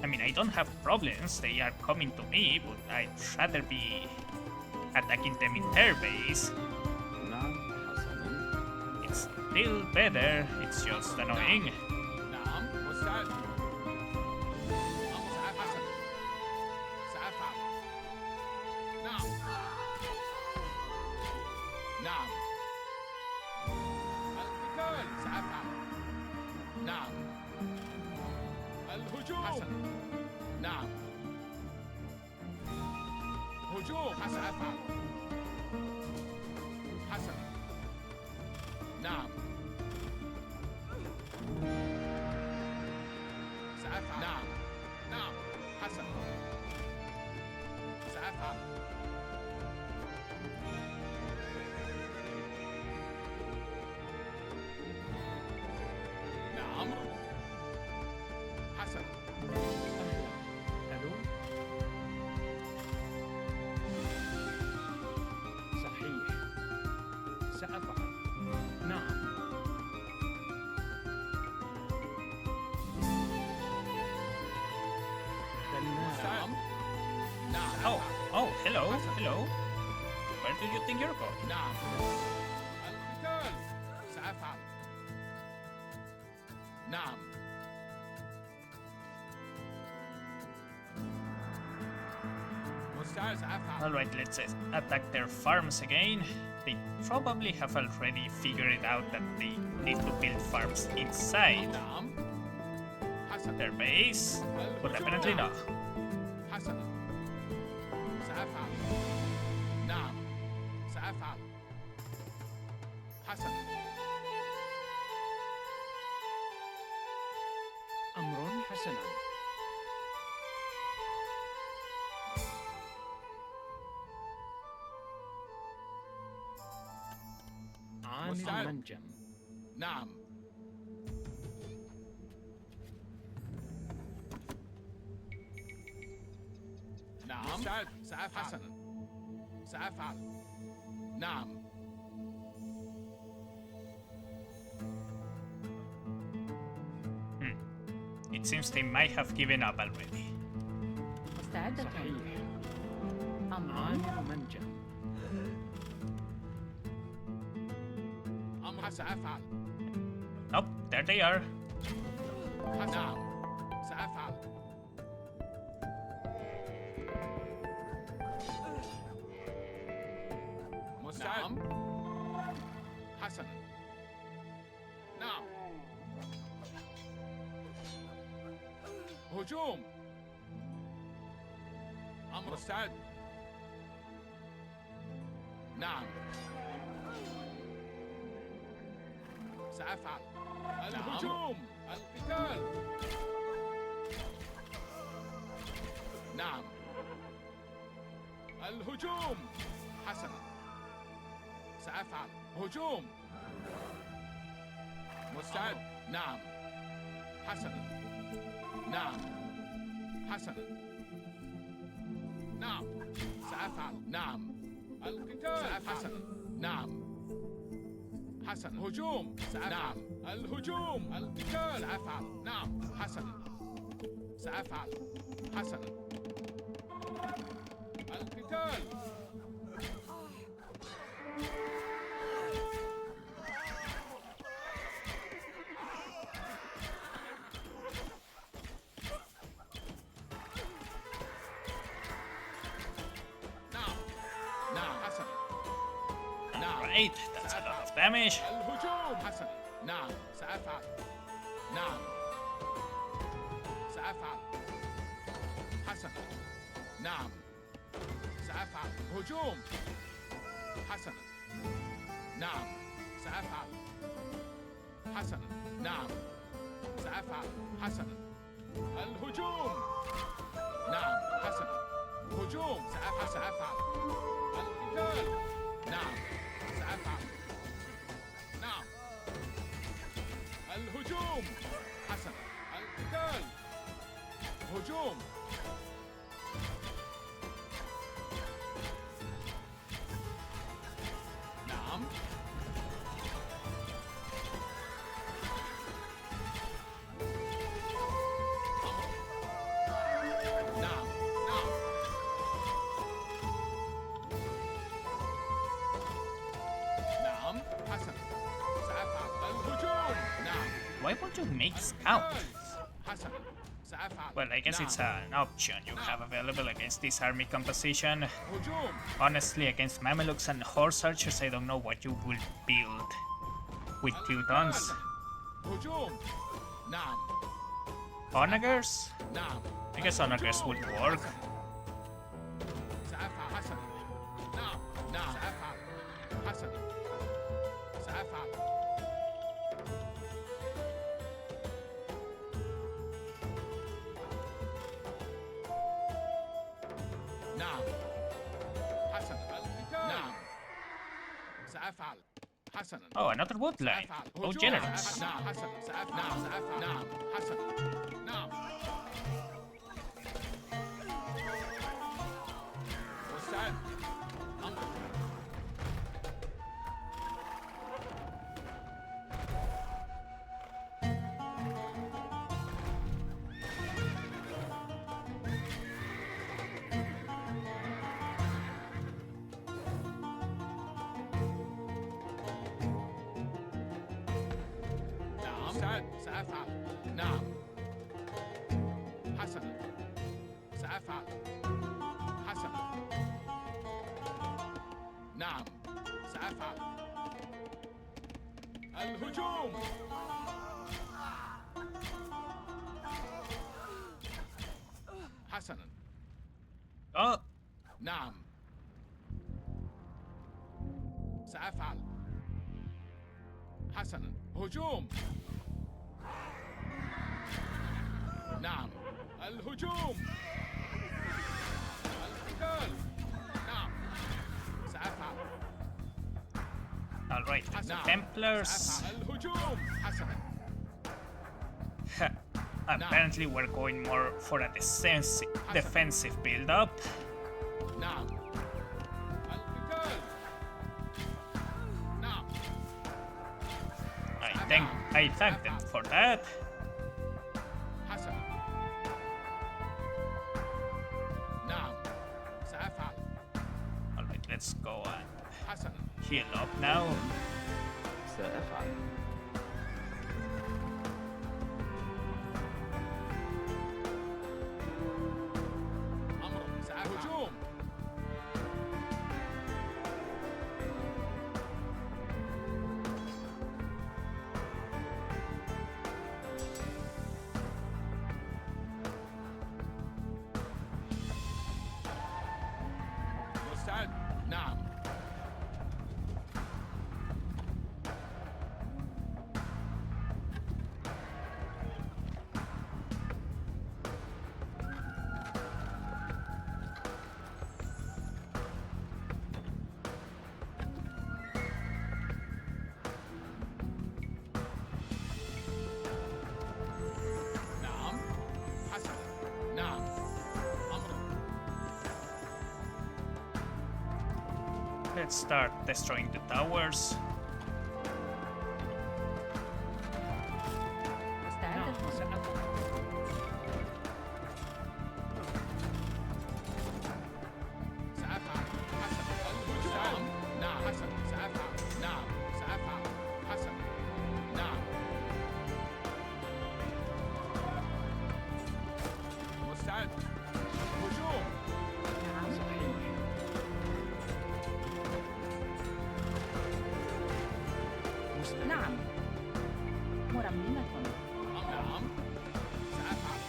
I mean, I don't have problems, they are coming to me, but I'd rather be attacking them in their base. نعم حسنا. It's still better, it's just annoying. نعم مستعد. أمر حسنا. سأفعل. نعم. نعم. القتال سأفعل. نعم. الهجوم. حسنا. نعم. هجوم. سأفعل. حسنا. نعم. سأفعل. نعم. نعم. حسنا. سأفعل. نعم. حسنا. أهلا. ألو. صحيح. سأفعل. نعم. بناء. نعم. Oh, hello, hello. Where do you think you're going? نعم. القتال سأفعل. نعم. مستعد سأفعل. Alright, let's attack their farms again. They probably have already figured out that they need to build farms inside نعم. حسنا. their base, but apparently not. حسنا. سأفعل. نعم. سأفعل. حسنا. أمر حسنا. عامل مستعد. منجم. نعم. نعم. مستعد. سأفعل. حسنا. سأفعل. نعم. It seems they might have given up already. مستعدة. صحيح. أمر. عامل منجم. أمر سأفعل. Nope, there they are. نعم. سأفعل. مستعد. نعم. حسنا. نعم. هجوم. أمر مستعد. نعم. سأفعل. الهجوم. القتال. نعم. الهجوم. حسنا. سأفعل. هجوم. مستعد. نعم. حسنا. نعم. حسنا. نعم. سأفعل. نعم. القتال. حسنا. نعم. حسنا. هجوم. نعم. الهجوم. القتال. سأفعل. نعم. حسنا. سأفعل. حسنا. القتال. نعم. نعم. حسنا. نعم. Right, that's a lot of damage. الهجوم. حسنا. نعم. سأفعل. نعم. سأفعل. حسنا. نعم. سأفعل. هجوم. حسنا. نعم. سأفعل. حسنا. نعم. سأفعل. حسنا. الهجوم. نعم. حسنا. هجوم. سأفعل. القتال. نعم. سأفعل. نعم. الهجوم. حسنا. القتال. هجوم. نعم. Why won't you make scout? حسنا سأفعل. Well, I guess it's an option you have available against this army composition. هجوم. Honestly, against Mamelukes and horse archers, I don't know what you will build with Teutons. هجوم. نعم. Onagers? نعم. I guess Onagers would work. سأفعل. حسنا. نعم. نعم. سأفعل. حسنا. سأفعل. نعم. حسنا. نعم. سأفعل. حسنا. Oh, another woodline. سأفعل. Oh, هجوم. generous. نعم. حسنا. سأفعل. نعم. سأفعل. نعم. حسنا. نعم. مستعد. أمر. نعم. مستعد. سأفعل. نعم. حسنا. سأفعل. حسنا. نعم. سأفعل. الهجوم. حسنا. Oh, نعم. سأفعل. حسنا. هجوم. نعم. الهجوم. القتال. نعم. سأفعل. alright. نعم. Templars. سأفعل. الهجوم. حسنا. Apparently, we're going more for a defensive build-up. نعم. القتال. نعم. I thank them for that. حسنا. نعم. سأفعل. Alright, let's go and حسنا. heal up now. سأفعل. أمر. سأفعل. هجوم. مستعد. نعم. نعم. حسنا. نعم. أمر. Let's start destroying the towers. مستعد نعم الخروج. سأفعل. سأفعل. حسنا. الهجوم. نعم. حسنا. سأفعل. نعم. سأفعل. حسنا. نعم. مستعد. هجوم. نعم. صحيح. مستعد. نعم. مرممة. نعم. سأفعل.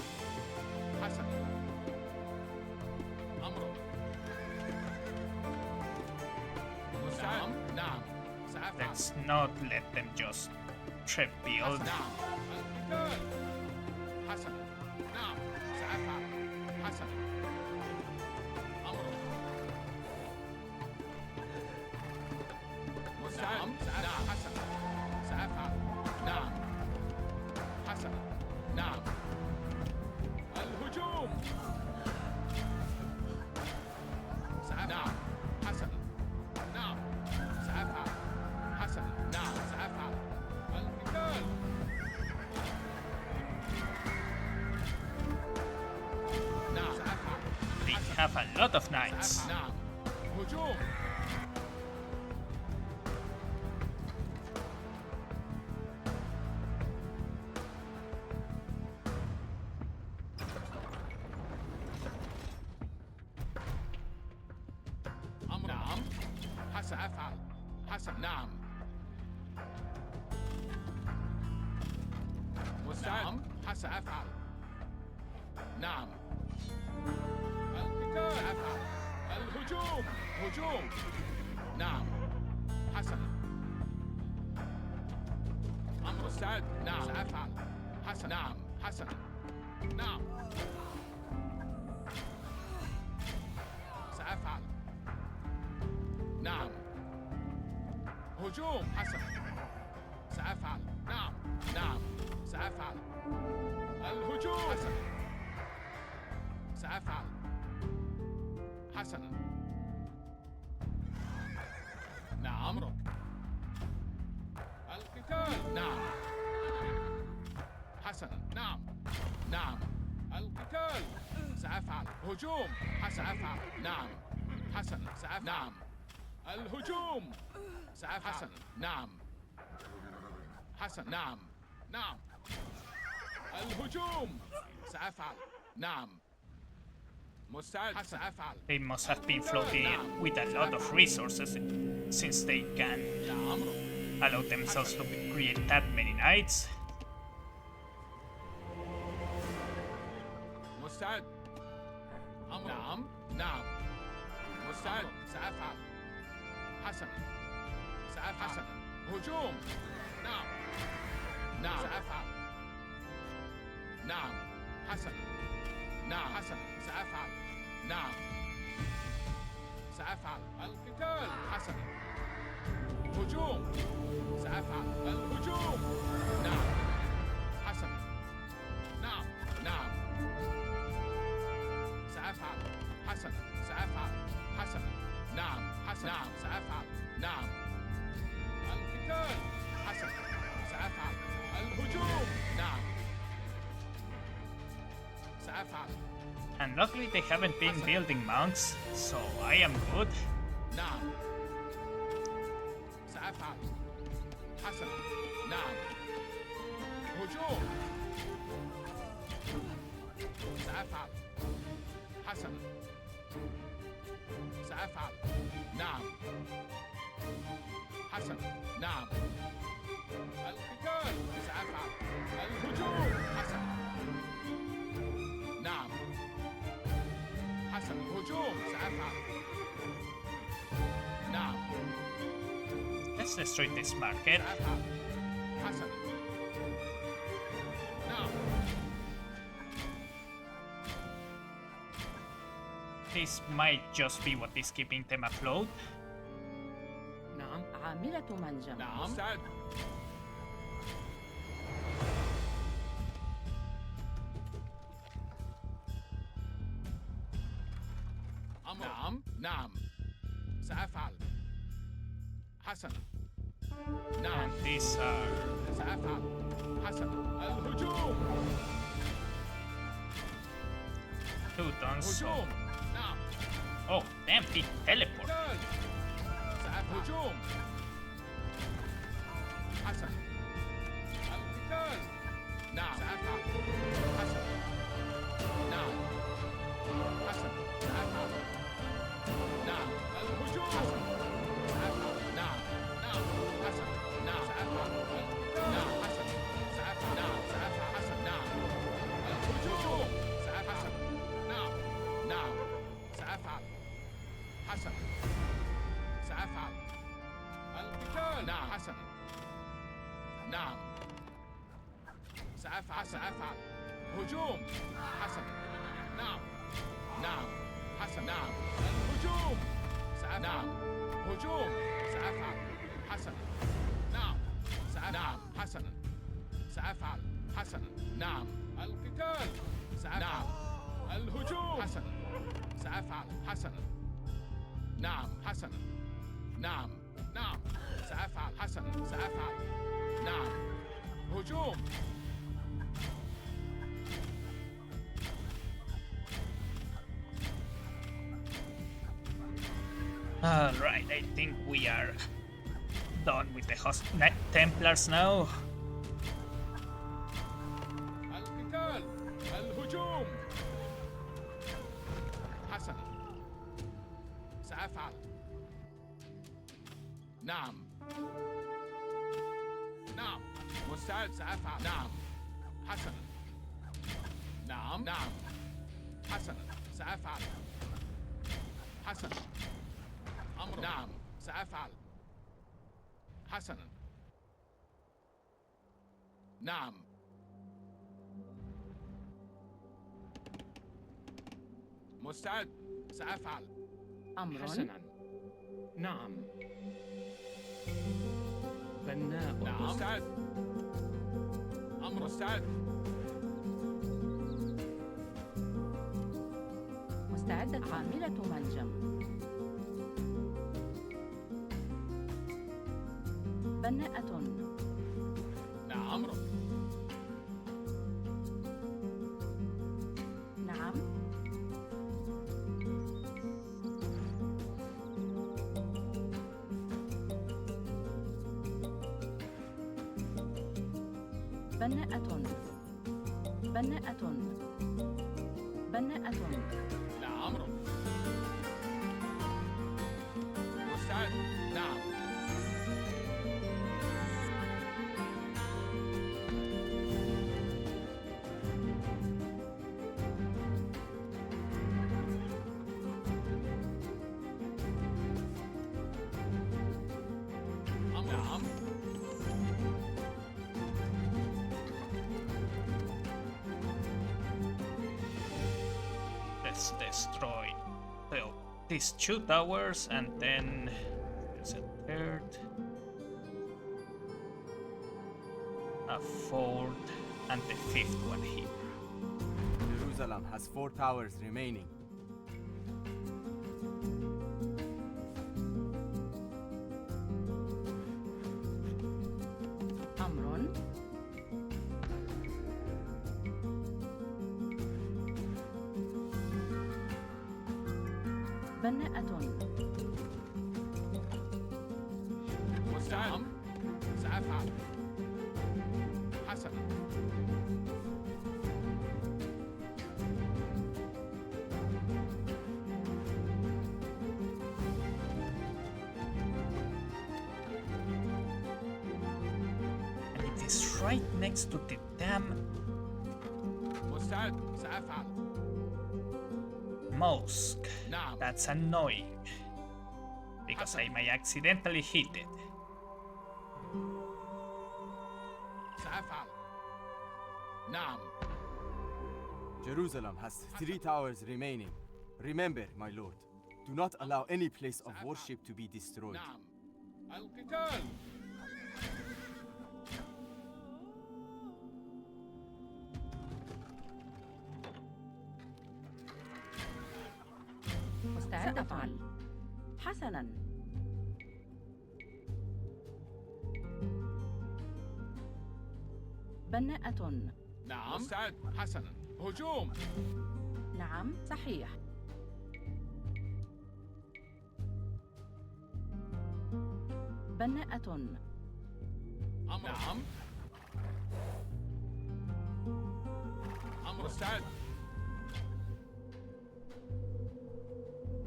حسنا. أمر. مستعد. نعم. سأفعل. Let's not let them just trap build. نعم. القتال. حسنا. نعم. سأفعل. حسنا. أمر. مستعد. نعم. حسنا. سأفعل. نعم. حسنا. نعم. الهجوم. نعم. حسنا. نعم. سأفعل. حسنا. نعم. سأفعل. القتال. نعم. سأفعل. They have a lot of knights. نعم. هجوم. حسن نعم مستعد نعم حسن سأفعل نعم القتال سأفعل الهجوم هجوم نعم حسن أمر مستعد نعم سأفعل حسن نعم حسن نعم سأفعل نعم هجوم حسن سأفعل نعم نعم سأفعل الهجوم حسن سأفعل حسنا نعم أمرك القتال نعم حسنا نعم نعم القتال سأفعل هجوم سأفعل نعم حسنا سأفعل نعم الهجوم سأفعل حسنا نعم حسن نعم نعم الهجوم سأفعل نعم مستعد سأفعل They must have been floating with a lot of resources since they can allow themselves to create that many knights. مستعد نعم نعم مستعد سأفعل حسنا سأفعل حسنا هجوم نعم نعم سأفعل نعم حسنا نعم حسنا سأفعل نعم سأفعل القتال حسنا هجوم سأفعل الهجوم نعم حسنا نعم نعم سأفعل حسنا سأفعل حسنا نعم حسنا نعم سأفعل نعم القتال حسنا سأفعل الهجوم نعم سأفعل And luckily they haven't been building monks, so I am good. نعم سأفعل حسنا نعم هجوم سأفعل حسنا سأفعل نعم حسنا نعم القتال سأفعل الهجوم حسنا نعم حسن هجوم سأفعل نعم Let's destroy this market. سأفعل حسن نعم This might just be what is keeping them afloat. نعم عاملة منجم. نعم مستعد نعم نعم سأفعل حسنا نعم And these are سأفعل حسنا الهجوم Teutons. So... هجوم نعم Oh, damn, he teleported. قتال سأفعل هجوم حسنا القتال نعم سأفعل حسنا نعم حسنا سأفعل نعم الهجوم سأفعل نعم نعم حسنا نعم سأفعل نعم حسنا سأفعل نعم سأفعل حسنا نعم الهجوم سأفعل نعم نعم سأفعل حسنا سأفعل القتال نعم حسنا نعم سأفعل هجوم حسنا نعم نعم حسنا نعم الهجوم نعم هجوم سأفعل حسنا نعم نعم حسنا سأفعل حسنا نعم القتال نعم الهجوم حسنا سأفعل حسنا نعم حسنا نعم نعم سأفعل حسنا سأفعل نعم هجوم Alright, I think we are done with the Templars now. القتال الهجوم حسنا سأفعل نعم نعم مستعد سأفعل نعم حسنا نعم نعم حسنا سأفعل حسنا أمر نعم سأفعل حسنا نعم مستعد سأفعل أمر حسنا نعم بناء نعم مستعد أمر مستعد مستعدة عاملة منجم بناءة نعم أمر نعم بناءة بناءة بناءة نعم أمر مستعد نعم أمر نعم Let's destroy well, these 2 towers, and then there's a third, a fourth, and the 5th one here. Jerusalem has 4 towers remaining. أمر بناءة مستعد سأفعل حسنا And it is right next to the damn مستعد سأفعل mosque. نعم That's annoying. Because I may accidentally hit it. سأفعل نعم Jerusalem has 3 towers remaining. Remember, my lord, do not allow any place of worship to be destroyed. نعم القتال مستعدة أفعل حسنا بناءة نعم مستعد حسنا هجوم نعم صحيح بناءة أمر نعم أمر مستعد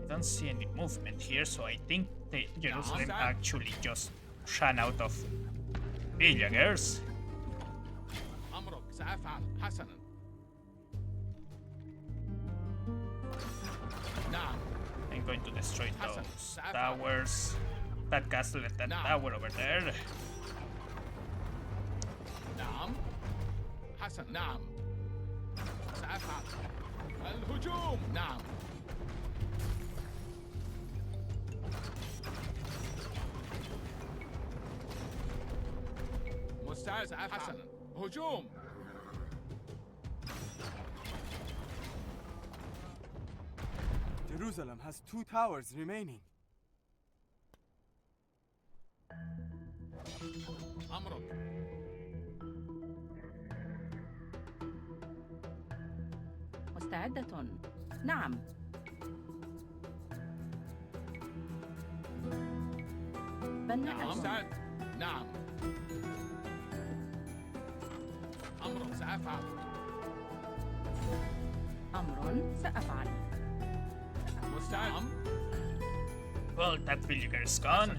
I don't see any movement here, so I think the Jerusalem sir. actually just ran out of villagers. أمرك سأفعل حسنا نعم I'm going to destroy Hassan, those Safar. towers. That castle and that Now. tower over there. نعم حسن نعم سأفعل الهجوم نعم مستعد سأفعل حسنا هجوم Jerusalem has 2 towers remaining. أمرك مستعدة نعم نعم بناءة مستعد نعم أمرك سأفعل أمر سأفعل مستعد نعم Well, that villager is gone.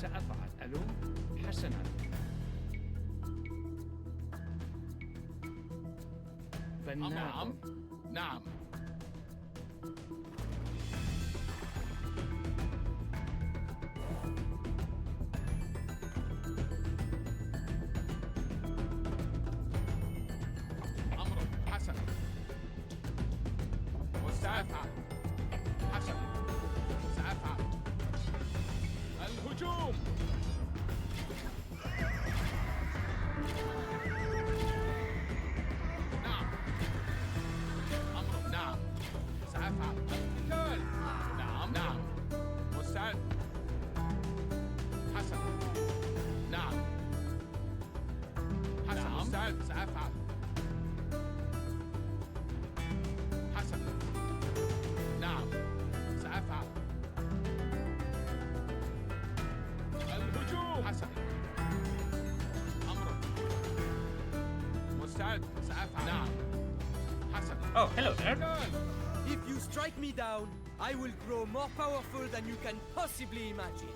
سأفعل. ألو. حسنا. بناء. نعم. نعم. أمر حسن. وسأفعل. حسن. سأفعل. الهجوم. نعم. أمر. نعم. سأفعل. القتال. نعم. نعم. مستعد. حسن. نعم. حسن. نعم. مستعد. سأفعل. حسن. نعم. سأفعل. الهجوم. حسن. أمر. مستعد. سأفعل. نعم. حسن. Oh, hello there. القتال. If you strike me down, I will grow more powerful than you can possibly imagine.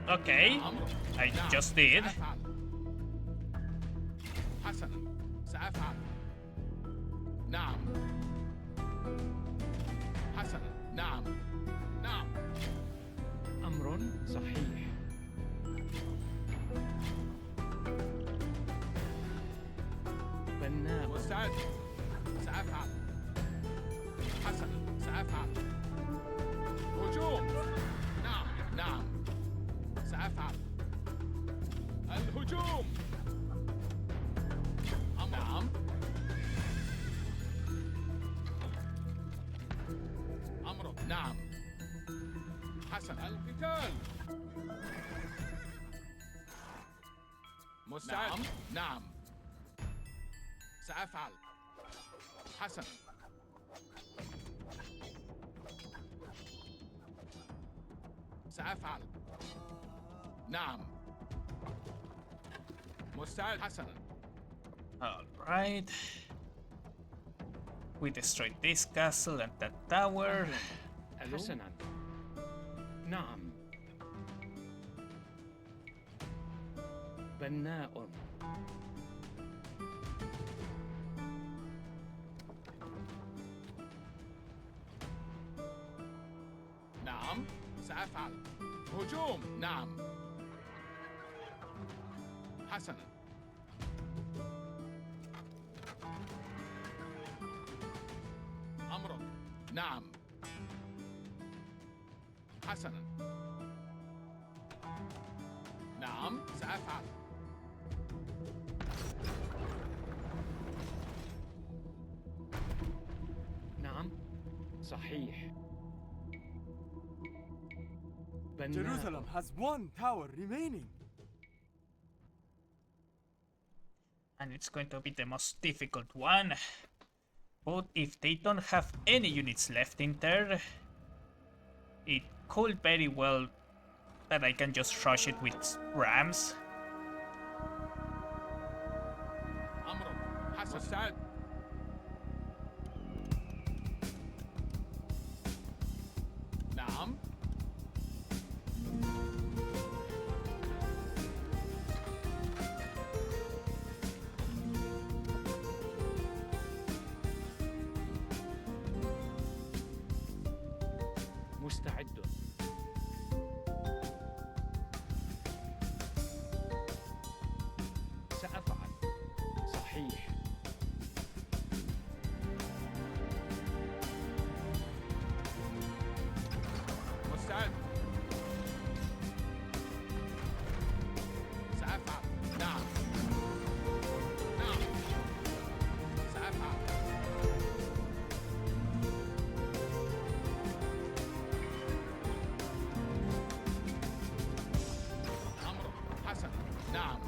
Okay, أمر. I نعم. just did. سأفعل. حسنا. سأفعل. نعم. حسنا. نعم. نعم. أمر صحيح. بناء. مستعد. سأفعل. حسنا. سأفعل. هجوم. نعم. نعم. سأفعل. الهجوم. نعم. أمر. نعم. حسن. القتال. مستعد. نعم. نعم. سأفعل. حسن. سأفعل. نعم. مستعد. حسنا. Alright. We destroyed this castle and that tower. ألو. حسنا. نعم. بناء. نعم. سأفعل. هجوم. نعم. حسنا. أمر. نعم. حسنا. نعم. سأفعل. نعم. صحيح. بناء. Jerusalem has one tower remaining. And it's going to be the most difficult one. But if they don't have any units left in there, it could very well that I can just rush it with rams. أمر. حسن. مستعد. نعم. مستعد. سأفعل. صحيح. مستعد. سأفعل. نعم. نعم. سأفعل. أمر. حسن. نعم.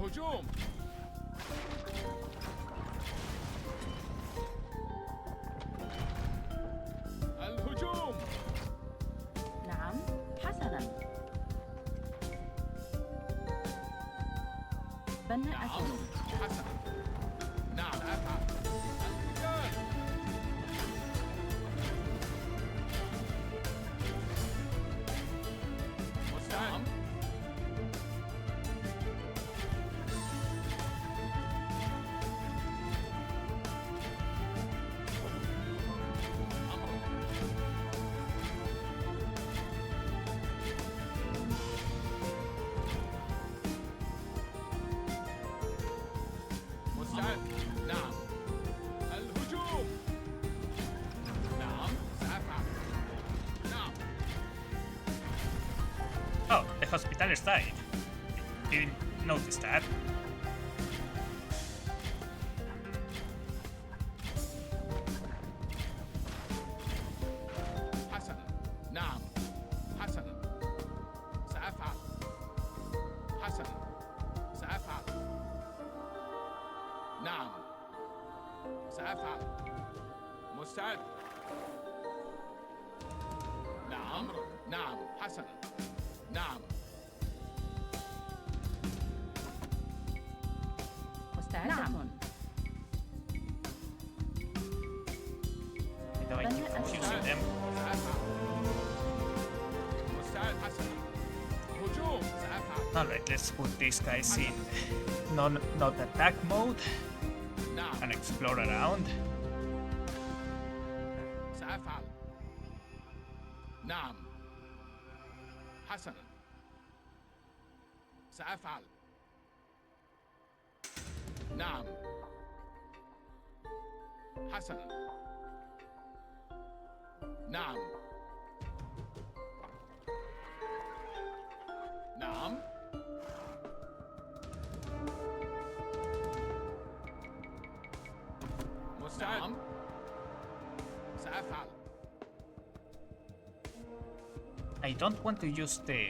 هجوم. الهجوم. نعم. حسنا. بناءة. نعم. حسن. نعم. أفعل. القتال. Hospitallers died. Didn't notice that. حسنا نعم حسنا سأفعل حسنا سأفعل نعم سأفعل مستعد نعم نعم حسنا نعم مستعدة. I know I keep confusing them. سأفعل مستعد حسنا هجوم سأفعل Alright, let's put these guys in not attack mode نعم and explore around. سأفعل نعم حسنا سأفعل نعم حسنا نعم نعم مستعد نعم. سأفعل I don't want to use the...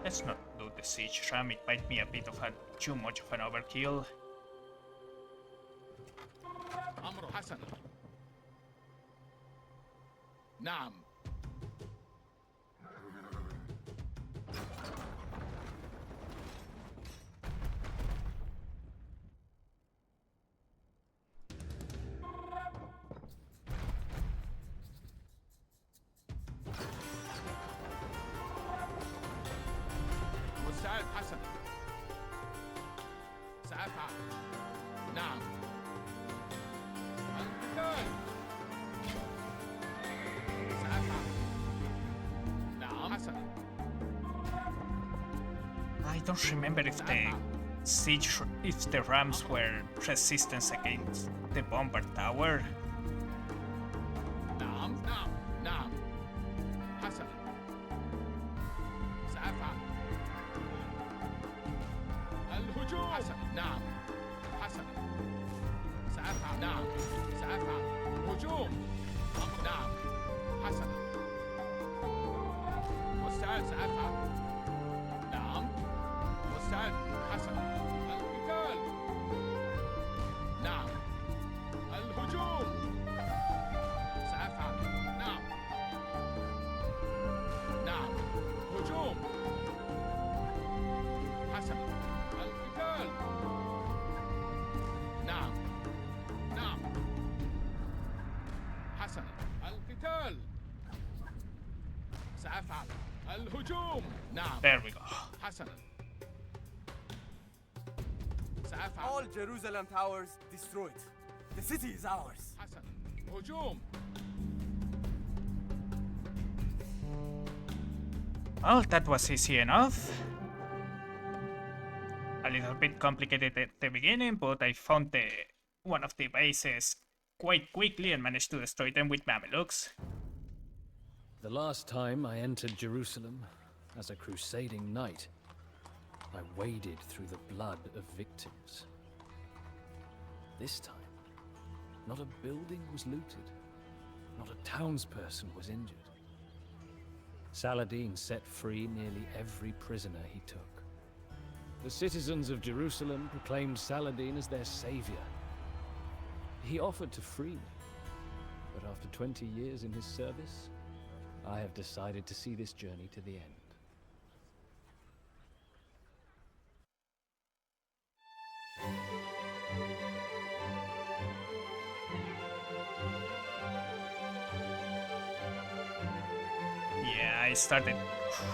Let's not do the siege ram, it might be a bit of a too much of an overkill. أمر حسن نعم مستعد حسن سأفعل نعم القتال سأفعل نعم حسن I don't remember if the siege, if the rams were resistance against the bomber tower. نعم نعم نعم حسن سأفعل الهجوم حسن نعم حسن سأفعل نعم سأفعل هجوم نعم حسن مستعد سأفعل نعم مستعد حسن القتال نعم الهجوم سأفعل نعم نعم هجوم حسن القتال نعم نعم حسن القتال سأفعل الهجوم نعم There we go. حسنا سأفعل All Jerusalem towers destroyed. The city is ours. حسنا هجوم Well, that was easy enough. A little bit complicated at the beginning, but I found one of the bases quite quickly and managed to destroy them with Mamelukes. The last time I entered Jerusalem as a crusading knight, I waded through the blood of victims. This time, not a building was looted, not a townsperson was injured. Saladin set free nearly every prisoner he took. The citizens of Jerusalem proclaimed Saladin as their savior. He offered to free me, but after 20 years in his service, I have decided to see this journey to the end. Yeah, I started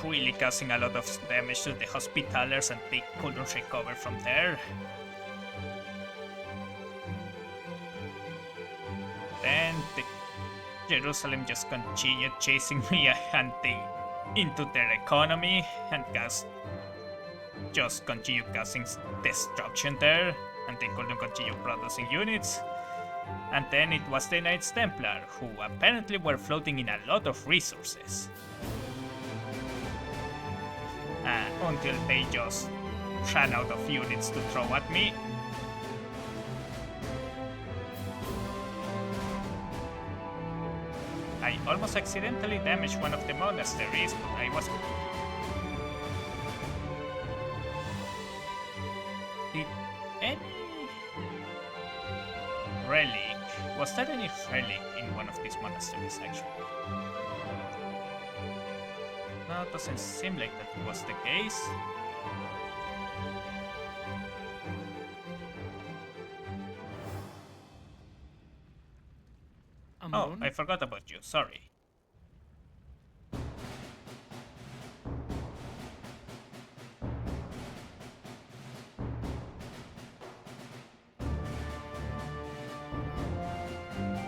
really causing a lot of damage to the Hospitallers and they couldn't recover from there. Then the Jerusalem just continued chasing me and they into their economy and just continued causing destruction there and they couldn't continue producing units. And then it was the Knights Templar, who apparently were floating in a lot of resources. Until they just ran out of units to throw at me. I almost accidentally damaged one of the monasteries, but I was... Did any relic... Was there any relic in one of these monasteries, actually? No, it doesn't seem like that was the case. Oh, I forgot about you, sorry.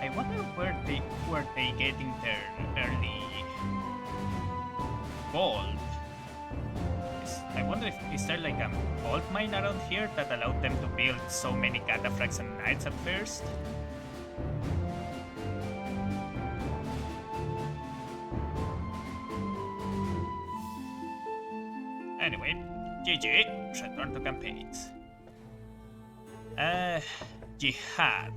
I wonder where they getting their early gold. I wonder if is there like a gold mine around here that allowed them to build so many cataphracts and knights at first? Anyway, GG, return to campaigns. Jihad.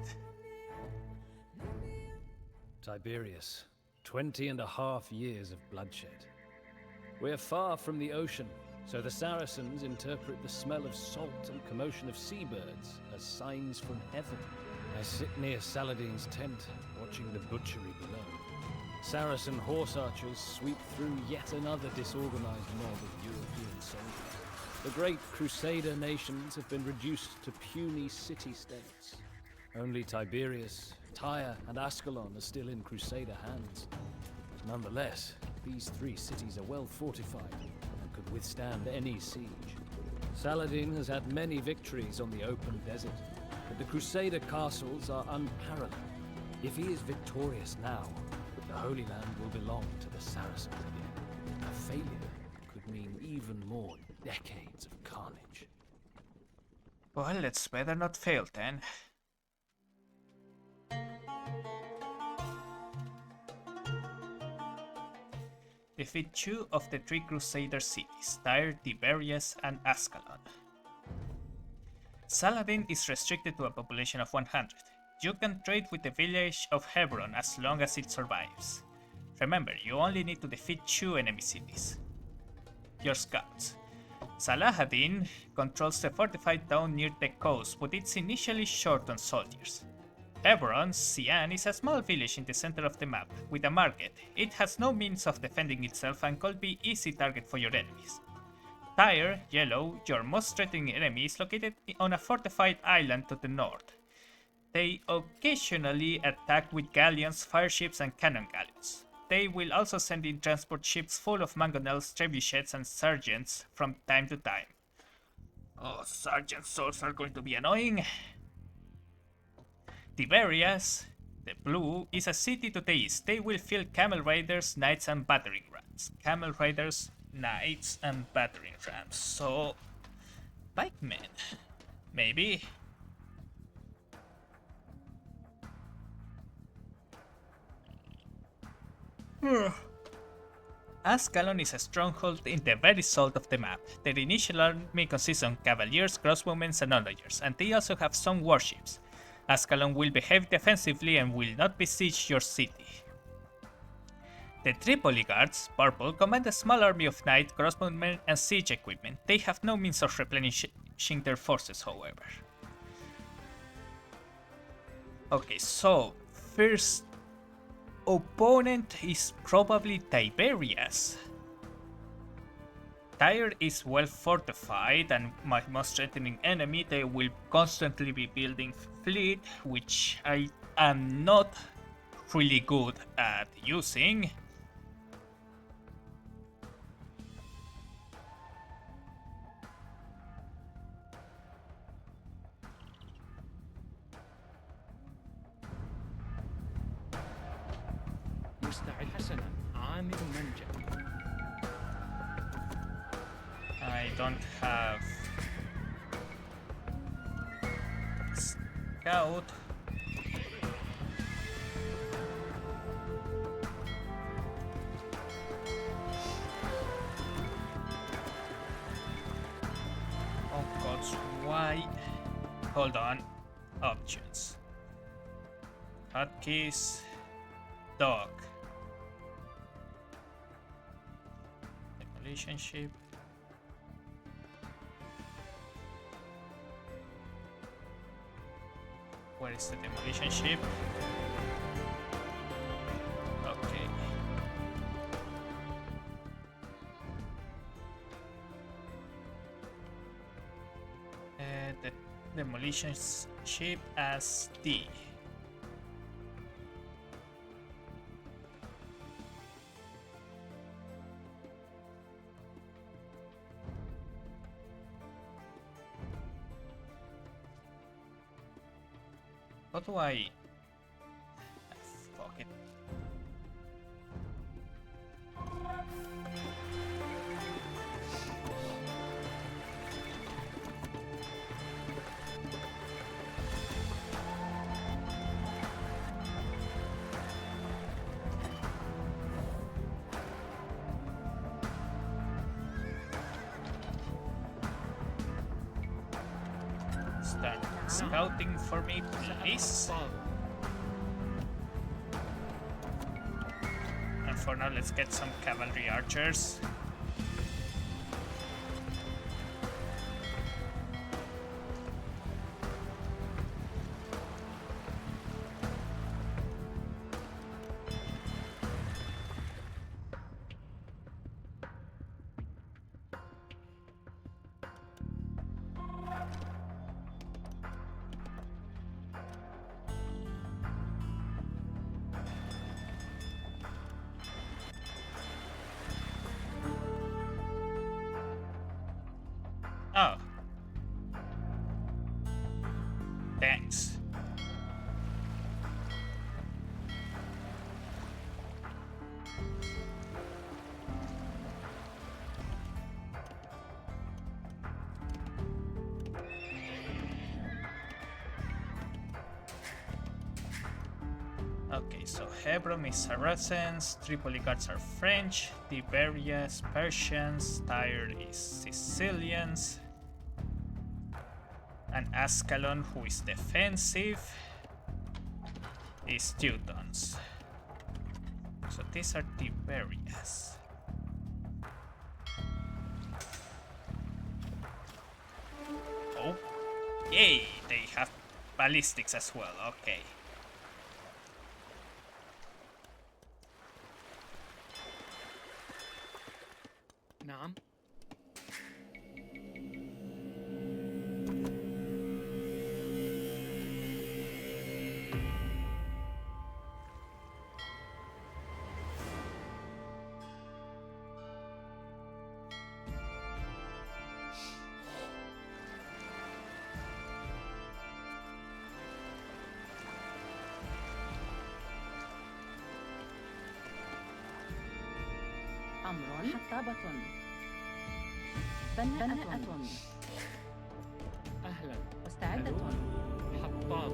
Tiberius, 20.5 years of bloodshed. We're far from the ocean, so the Saracens interpret the smell of salt and commotion of seabirds as signs from heaven. I sit near Saladin's tent, watching the butchery below. Saracen horse archers sweep through yet another disorganized mob of European soldiers. The great Crusader nations have been reduced to puny city-states. Only Tiberias, Tyre, and Ascalon are still in Crusader hands. Nonetheless, these three cities are well fortified and could withstand any siege. Saladin has had many victories on the open desert, but the Crusader castles are unparalleled. If he is victorious now, the Holy Land will belong to the Saracens again. A failure could mean even more decades of carnage. Well, let's better not fail then. Defeat 2 of the 3 Crusader cities, Tyre, Tiberias, and Ascalon. Saladin is restricted to a population of 100. You can trade with the village of Hebron as long as it survives. Remember, you only need to defeat 2 enemy cities. Your scouts. Saladin controls the fortified town near the coast, but it's initially short on soldiers. Hebron, Cyan, is a small village in the center of the map, with a market. It has no means of defending itself and could be easy target for your enemies. Tyre, Yellow, your most threatening enemy, is located on a fortified island to the north. They occasionally attack with galleons, fireships, and cannon galleons. They will also send in transport ships full of mangonels, trebuchets, and sergeants from time to time. Oh, sergeant souls are going to be annoying. Tiberias, the blue, is a city to the east. They will field camel riders, knights, and battering rams. Camel riders, knights, and battering rams. So, pikemen, maybe. Ascalon is a stronghold in the very south of the map. Their initial army consists of cavaliers, crossbowmen, and onlookers, and they also have some warships. Ascalon will behave defensively and will not besiege your city. The Tripoli Guards, purple, command a small army of knight, crossbowmen, and siege equipment. They have no means of replenishing their forces, however. Okay, so first opponent is probably Tiberias. Tyre is well fortified and my most threatening enemy. They will constantly be building fleet, which I am not really good at using. مستعد حسنا عامل منجا. I don't have scout. I... Hold on. Options. Hotkeys. Dog. Demolition ship. Where is the demolition ship? Okay. The demolition ship as D. What do I... Fuck it. Start scouting for me, please. And for now, let's get some cavalry archers. Oh. Thanks. Okay, so Hebron is Saracens, Tripoli guards are French, Tiberias Persians, Tyre is Sicilians, and Ascalon, who is defensive, is Teutons. So these are Tiberias. Oh, yay! They have ballistics as well. Okay. نعم. أمر حطابة بناءة أهلا. مستعدة ألو. حطاب.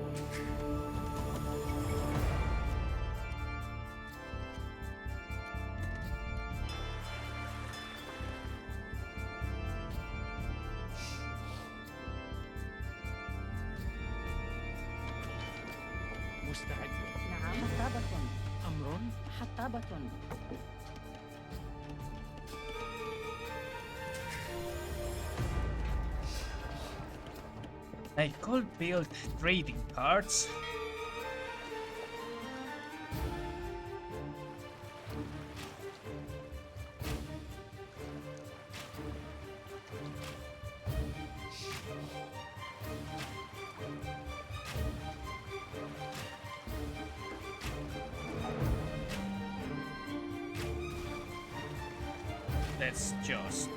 مستعد. نعم حطابة أمر. حطابة I could build trading cards. Let's just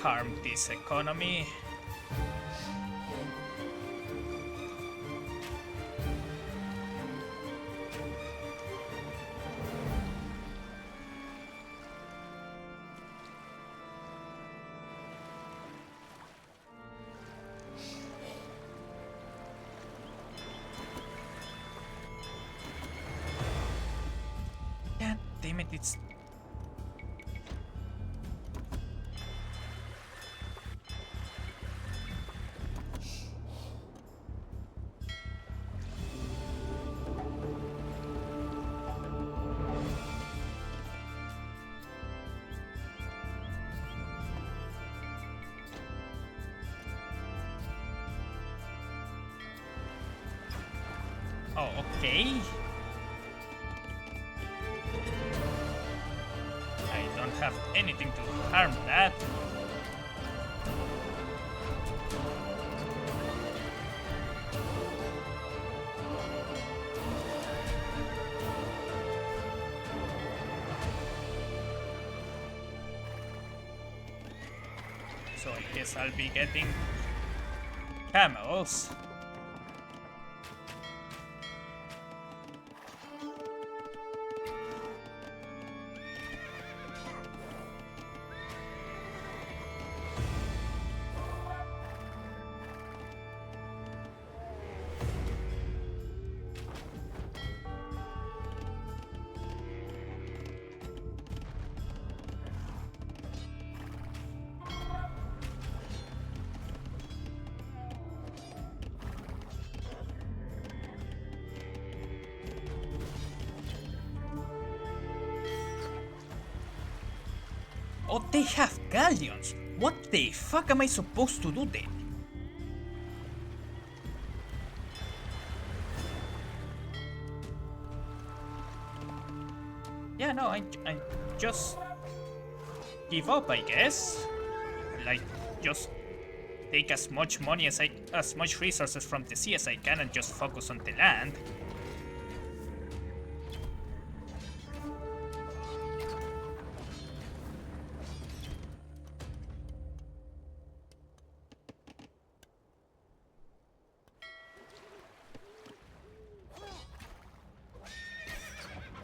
harm this economy. God damn it, it's... Oh, okay. I don't have anything to harm that. So I guess I'll be getting camels. Oh, they have galleons! What the fuck am I supposed to do then? Yeah, no, I just give up, I guess. Like, just take as much money as much resources from the sea as I can and just focus on the land.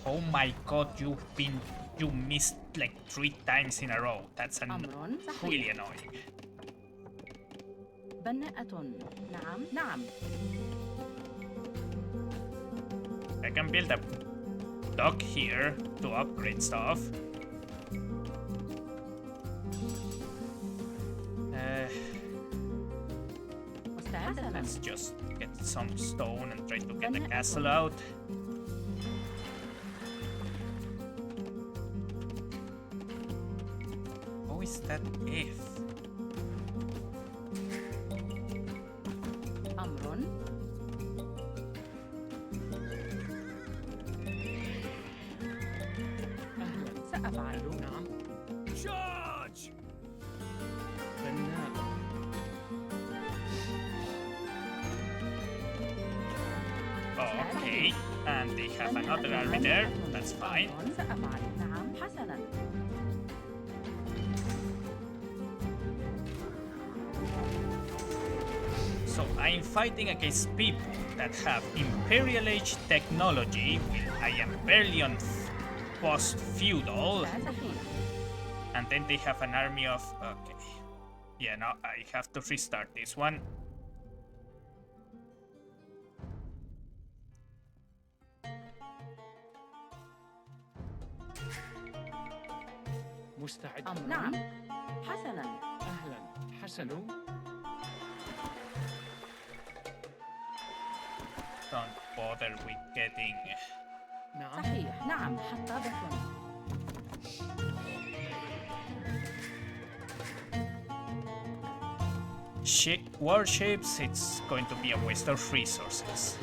Oh my god, you missed like 3 times in a row. That's أمر صحيح. really annoying. بناءة. نعم نعم. I can build a dock here to upgrade stuff. مستعدة. Let's just get some stone and try to get the castle out. How is that if? أمر. أهلا. سأفعل. نعم. Charge! بناء. Oh, okay. And they have another army there. That's fine. أمر سأفعل. نعم حسنا. So I'm fighting against people that have Imperial Age technology while I am barely on post-feudal. لا صحيح. And then they have an army of... Okay. Yeah, no, I have to restart this one. مستعد. أمر. نعم حسنا. أهلا. حسن. Don't bother with getting... نعم. صحيح. نعم حطابة. warships, it's going to be a waste of resources.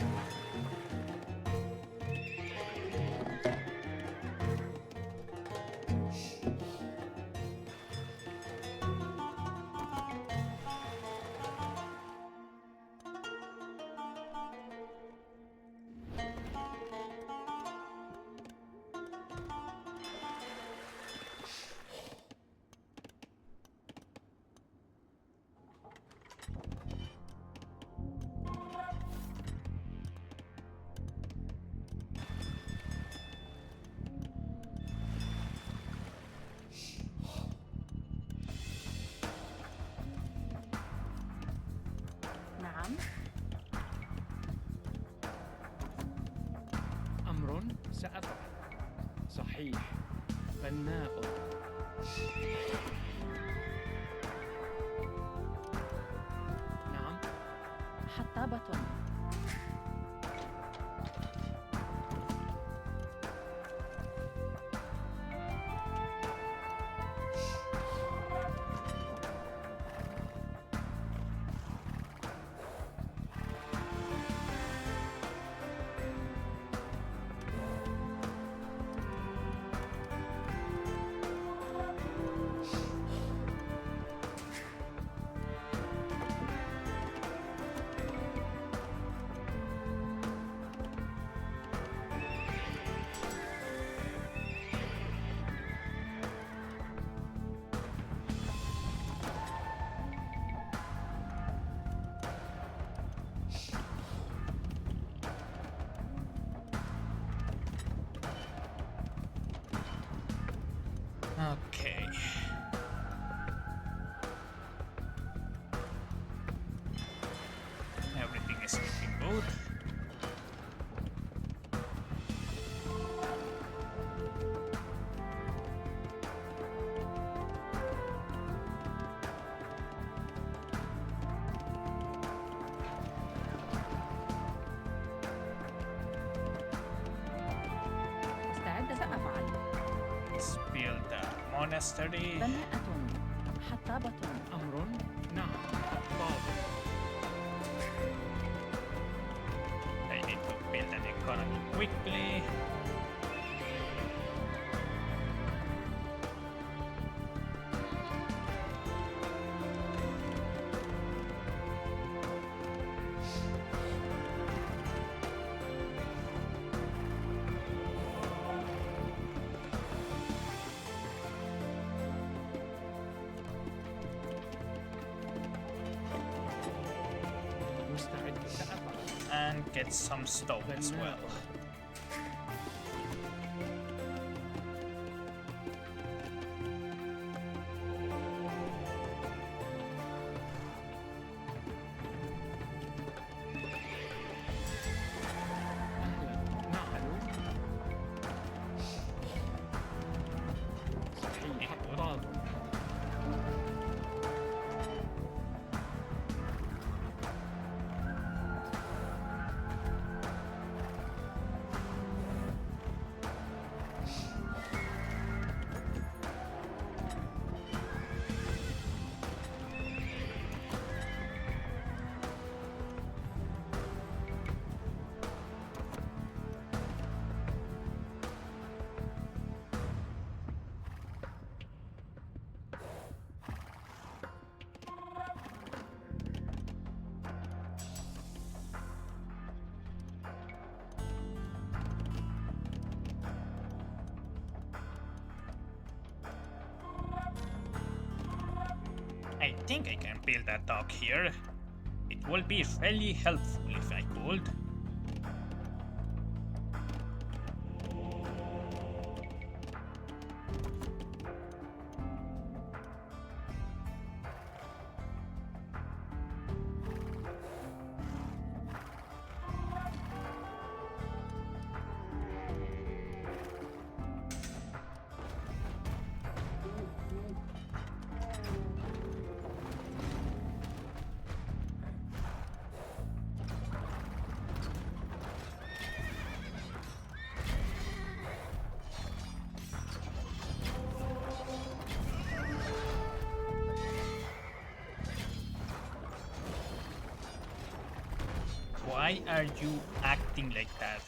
نعم. أمر سأفعل. صحيح. بناء. نعم. حطابة. Okay. Everything is looking good. استعد سأفعل. Let's build a monastery. بناءة. حطابة. أمر نعم حطاب. I need to build an economy quickly. مستعد سأفعل. And get some stone as well. أهلا نعم. صحيح حطاب. I think I can build a dock here. It will be really helpful if I could. Why are you acting like that?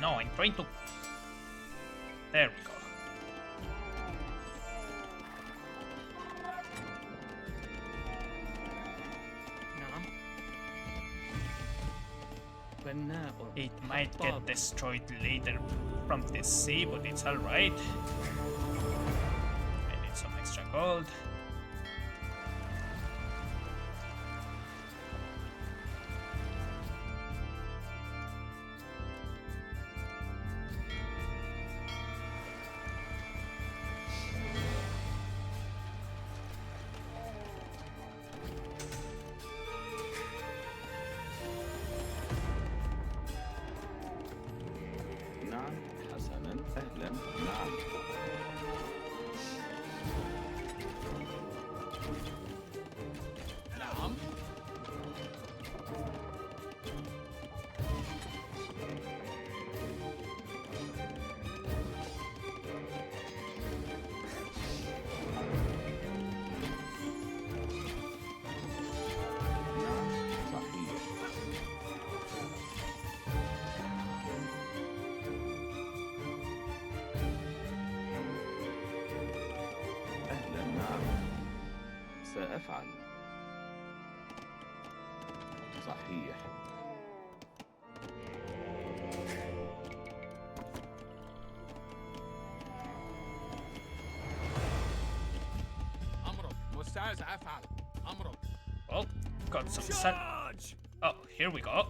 No, I'm trying to... There we go. نعم. بناء. It might حطاب. get destroyed later from the sea, but it's alright. I need some extra gold. نعم حسنا أهلا نعم. نعم. نعم صحيح. أهلا نعم. سأفعل. صحيح. أمرك مستعد سأفعل. أمرك. Oh, got some sun. Oh, here we go.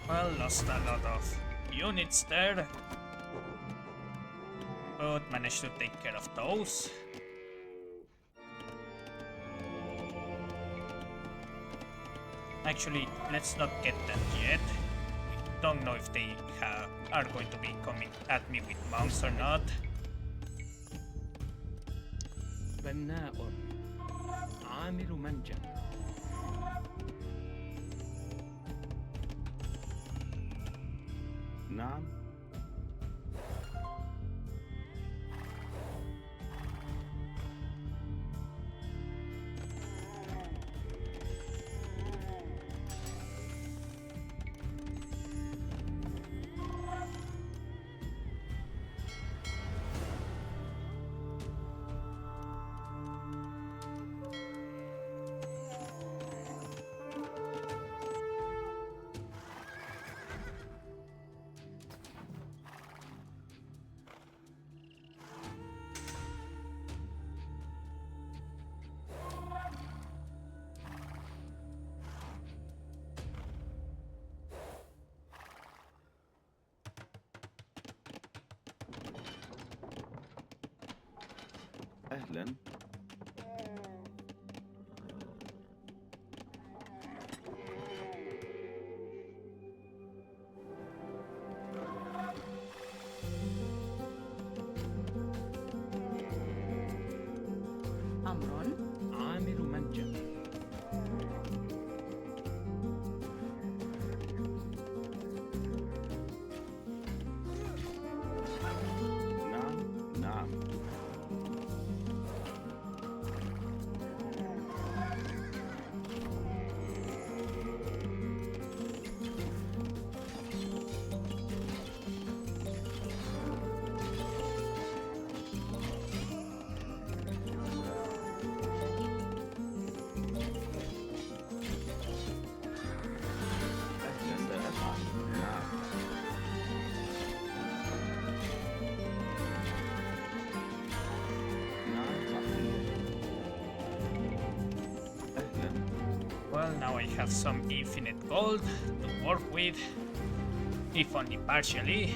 Well, lost a lot of units there, but managed to take care of those. Actually, let's not get that yet. We don't know if they are going to be coming at me with monks or not. بناء عامل منجم. نعم. أهلا. أمر عامل منجم. نعم. نعم. أهلا سأفعل. نعم. نعم صحيح. أهلا. Well, now I have some infinite gold to work with, if only partially.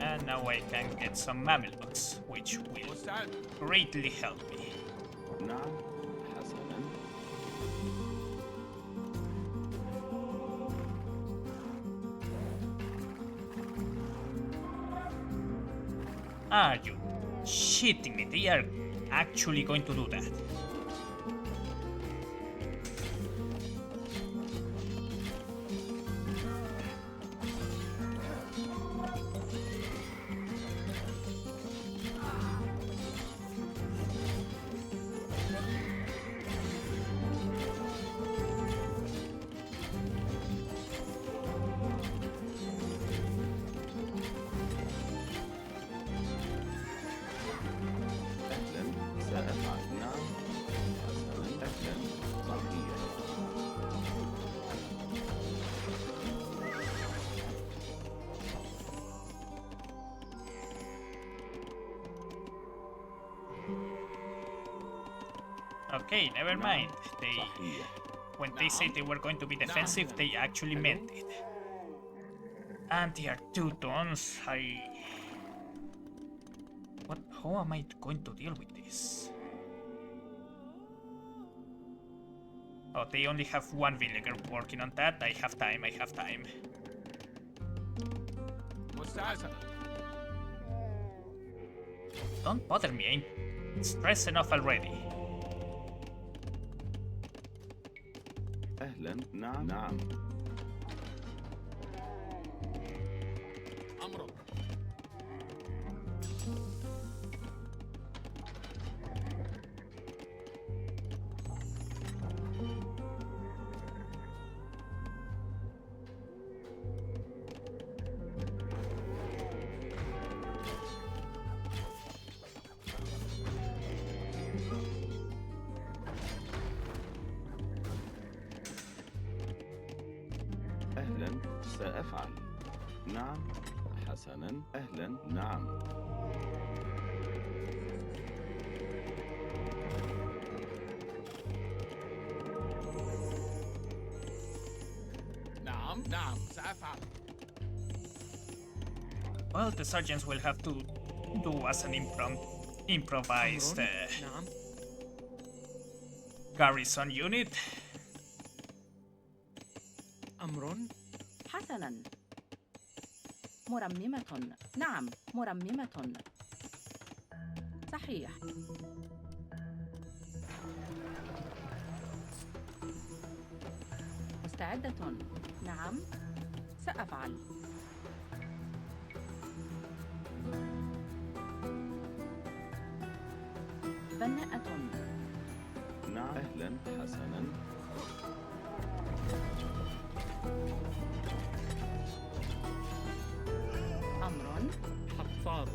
And now I can get some Mamelukes, which will مستعد. greatly help me. نعم. حسنا. Are you shitting me? They are actually going to do that. أهلا سأفعل. نعم. حسنا. أهلا صحيح. Okay, never mind. They, صحيح. when they said they were going to be defensive, they actually meant it. And tier 2 tons, What? How am I going to deal with this? Oh, they only have one villager working on that. I have time, I have time. مستعجل. Don't bother me, I'm stressed enough already. أهلا. نعم. نعم. أمرك. أهلا. سأفعل. نعم. حسنا. أهلا. نعم. نعم. نعم. سأفعل. Well, the sergeants will have to do as an improvised نعم. garrison unit. أمر. حسنا. مرممة. نعم، مرممة. صحيح. مستعدة. نعم، سأفعل. بناءة. نعم. أهلا. حسنا. أمر. حفاظ.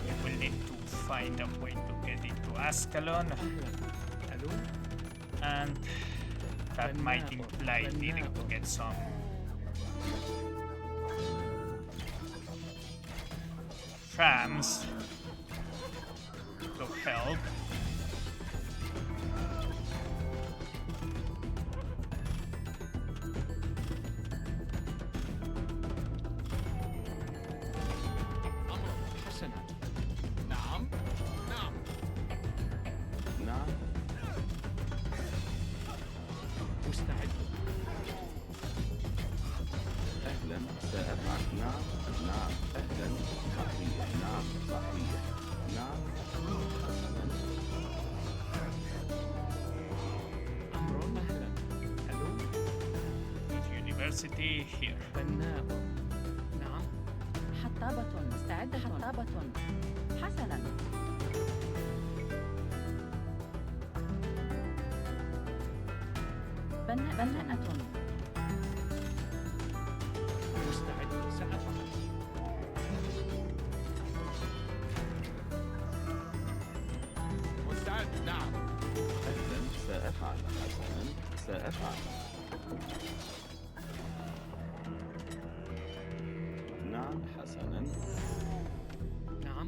We will need to find a way to get into Ascalon, أهلا. ألو. and that might imply needing to get some trams to help. أمرك. حسنا. نعم. نعم. نعم. مستعد. أهلا. سأفعل. نعم. نعم. أهلا. صحيح. نعم. صحيح. نعم. حسنا. أمر. أهلا. ألو. University here. بناء. نعم. حطابة. مستعدة. حطابة. حسنا. بناءة. مستعد. سأفعل. مستعد. نعم. أهلا. سأفعل. حسنا. سأفعل. نعم. حسنا. نعم.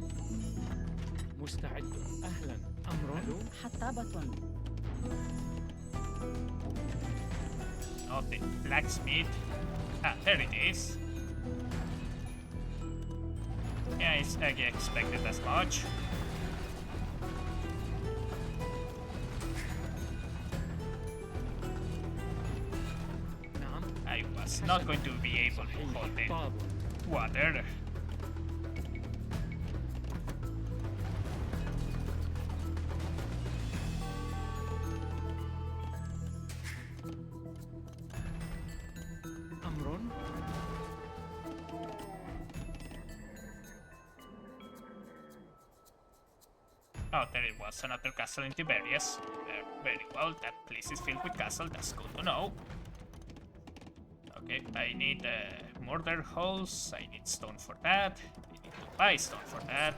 مستعد. أهلا. أمر. ألو. حطابة. Oh, the blacksmith. Ah, there it is. Yeah, I expected as much. نعم. I was not going to be able to hold the حفاظ. water. أمر. Oh, there it was, another castle in Tiberias. Very well, that place is filled with castle, that's good to know. Okay, I need mortar holes, I need stone for that, I need to buy stone for that.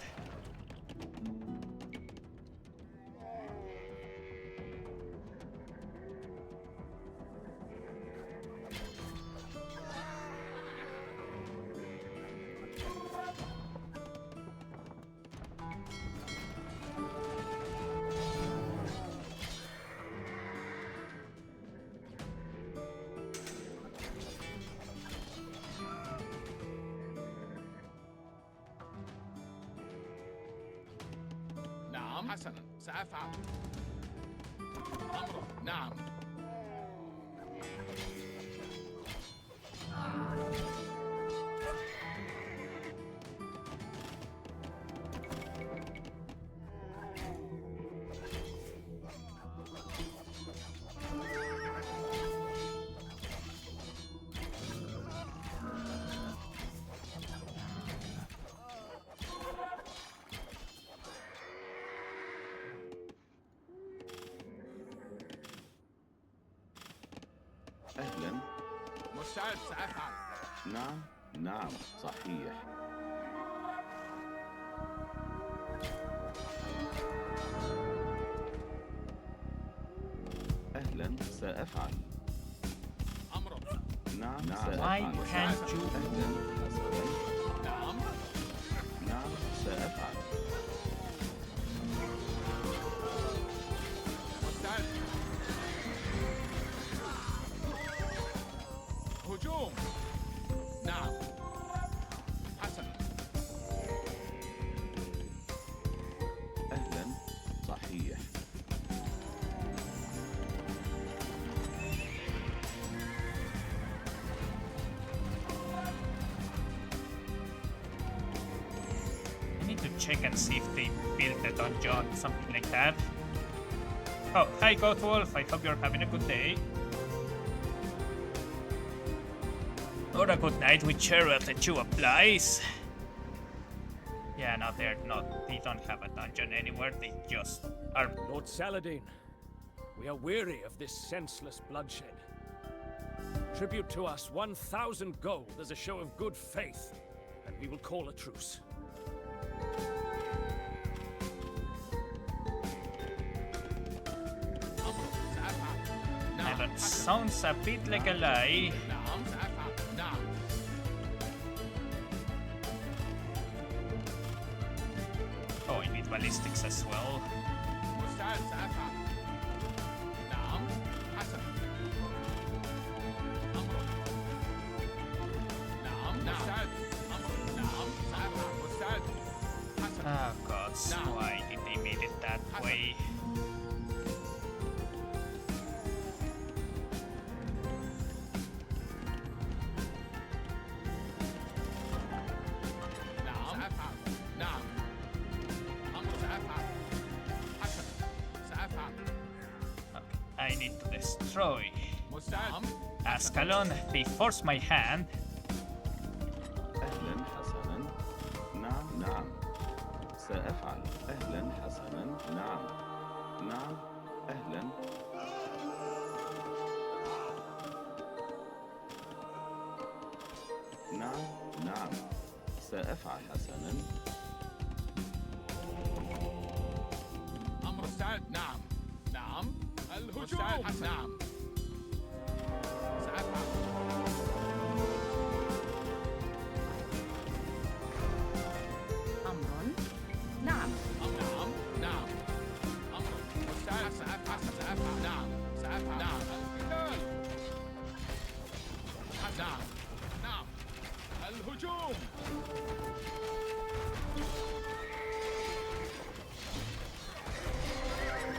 نعم حسنا سأفعل. أمر نعم. أهلا. مستعد سأفعل. نعم نعم صحيح. أهلا سأفعل. أمر نعم Why سأفعل. can't you... أهلا حسنا. نعم. نعم سأفعل. مستعد. هجوم. نعم حسنا. أهلا صحيح. I need to check and see if they built a dungeon, something like that. Oh, hi Gothwolf, I hope you're having a good day. Or a good night, whichever of the two applies. Yeah, no, they're not. They don't have a dungeon anywhere, they just are... Lord Saladin, we are weary of this senseless bloodshed. Tribute to us 1,000 gold as a show of good faith, and we will call a truce. أمر سأفعل. Now نعم that حسنا. sounds a bit like a lie. نعم سأفعل. نعم. Oh, I need ballistics as well. مستعد سأفعل. نعم حسنا. أمر نعم مستعد. أمر نعم سأفعل. مستعد حسنا. Oh gods, No. why did they made it that way? نعم سأفعل. نعم. أمر سأفعل. حسنا سأفعل. Okay, I need to destroy مستعد. Ascalon. They force my hand. أهلا حسنا. نعم نعم سأفعل. أهلا حسنا. نعم نعم أهلا. نعم نعم سأفعل حسنا. أمر مستعد. نعم. نعم. الهجوم. مستعد. حسنا. نعم. سأفعل. أمر نعم. نعم. نعم. أمر مستعد. سأفعل. سأفعل. نعم. سأفعل. نعم. القتال. نعم. نعم. الهجوم.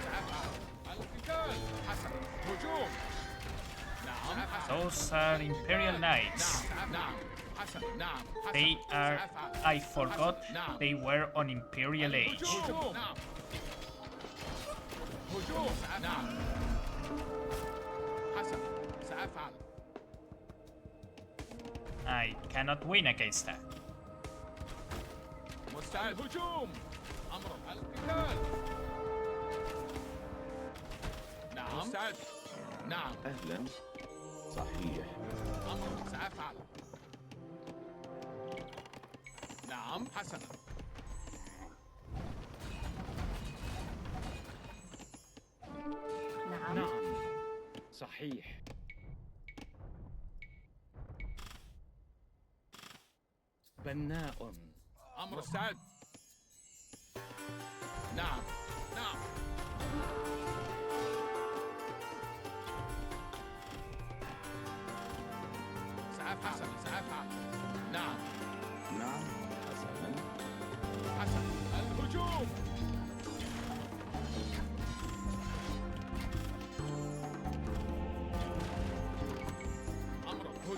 سأفعل. القتال. حسن. هجوم. نعم. Those are Imperial Knights. نعم. نعم. حسن. نعم. حسن. They are... سأفعل. I forgot نعم. they were on Imperial Age. هجوم. نعم. هجوم. نعم. حسن. سأفعل. I cannot win against that. مستعد. هجوم. أمر القتال. نعم. مستعد. نعم. أهلا صحيح. أمر سأفعل. نعم. حسنا. نعم. نعم صحيح. بناء. أمر مستعد. نعم. نعم. سأفعل. سأفعل. نعم. نعم حسنا. حسن. الهجوم.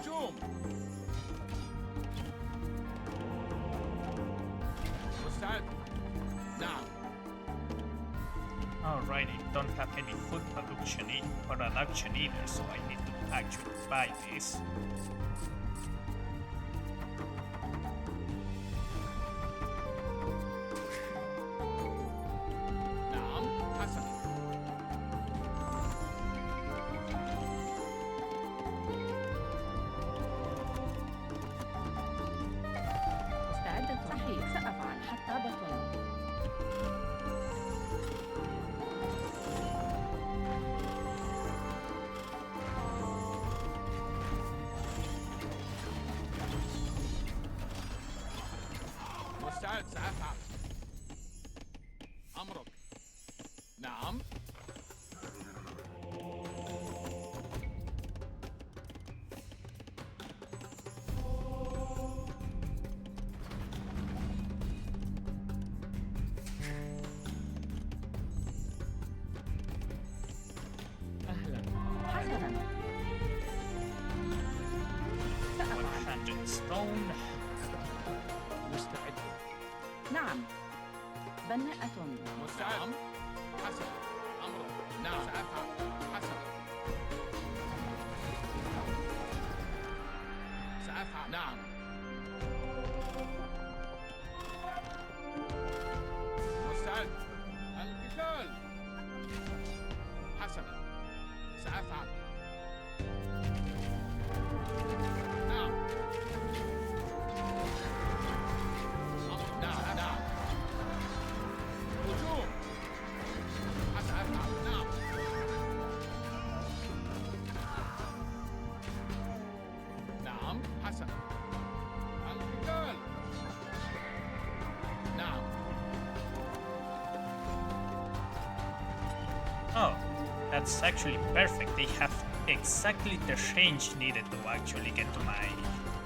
الهجوم مستعد نعم Alright, I don't have any food production either, so I need to actually buy this. نعم حسن مستعدة. صحيح، سأفعل. حطابة. مستعد سأفعل أمرك نعم أهلا. حسنا. سأفعل. 100 stone. مستعد. نعم. بناءة. مستعد نعم. حسن أمرك نعم سأفعل حسن سأفعل نعم مستعد القتال حسنا سأفعل نعم أمر نعم نعم هجوم سأفعل نعم نعم حسنا القتال نعم Oh, that's actually perfect. They have exactly the range needed to actually get to my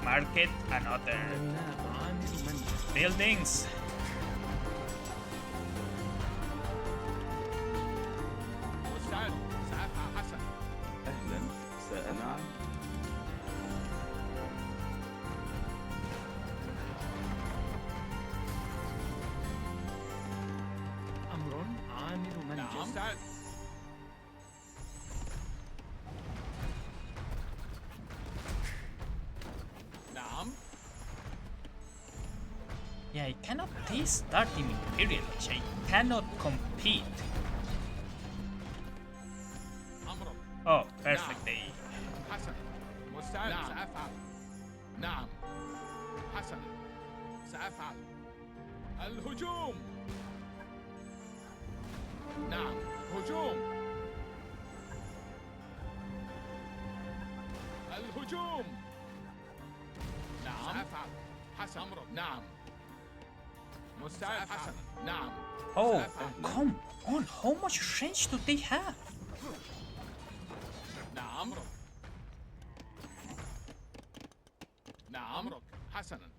market and other بناء عامل منزل. buildings. مستعد سأفعل حسنا أهلا نعم أمر عامل نعم منزل. مستعد نعم Yeah, I cannot start in Imperial Age. I cannot compete. أمرك Oh, perfect. They حسنا مستعد نعم. سأفعل نعم حسنا سأفعل الهجوم نعم هجوم الهجوم نعم سأفعل حسن أمرك نعم مستعد حسنا نعم Oh, سأفعل. come on. How much range do they have? نعم أمرك نعم أمرك حسنا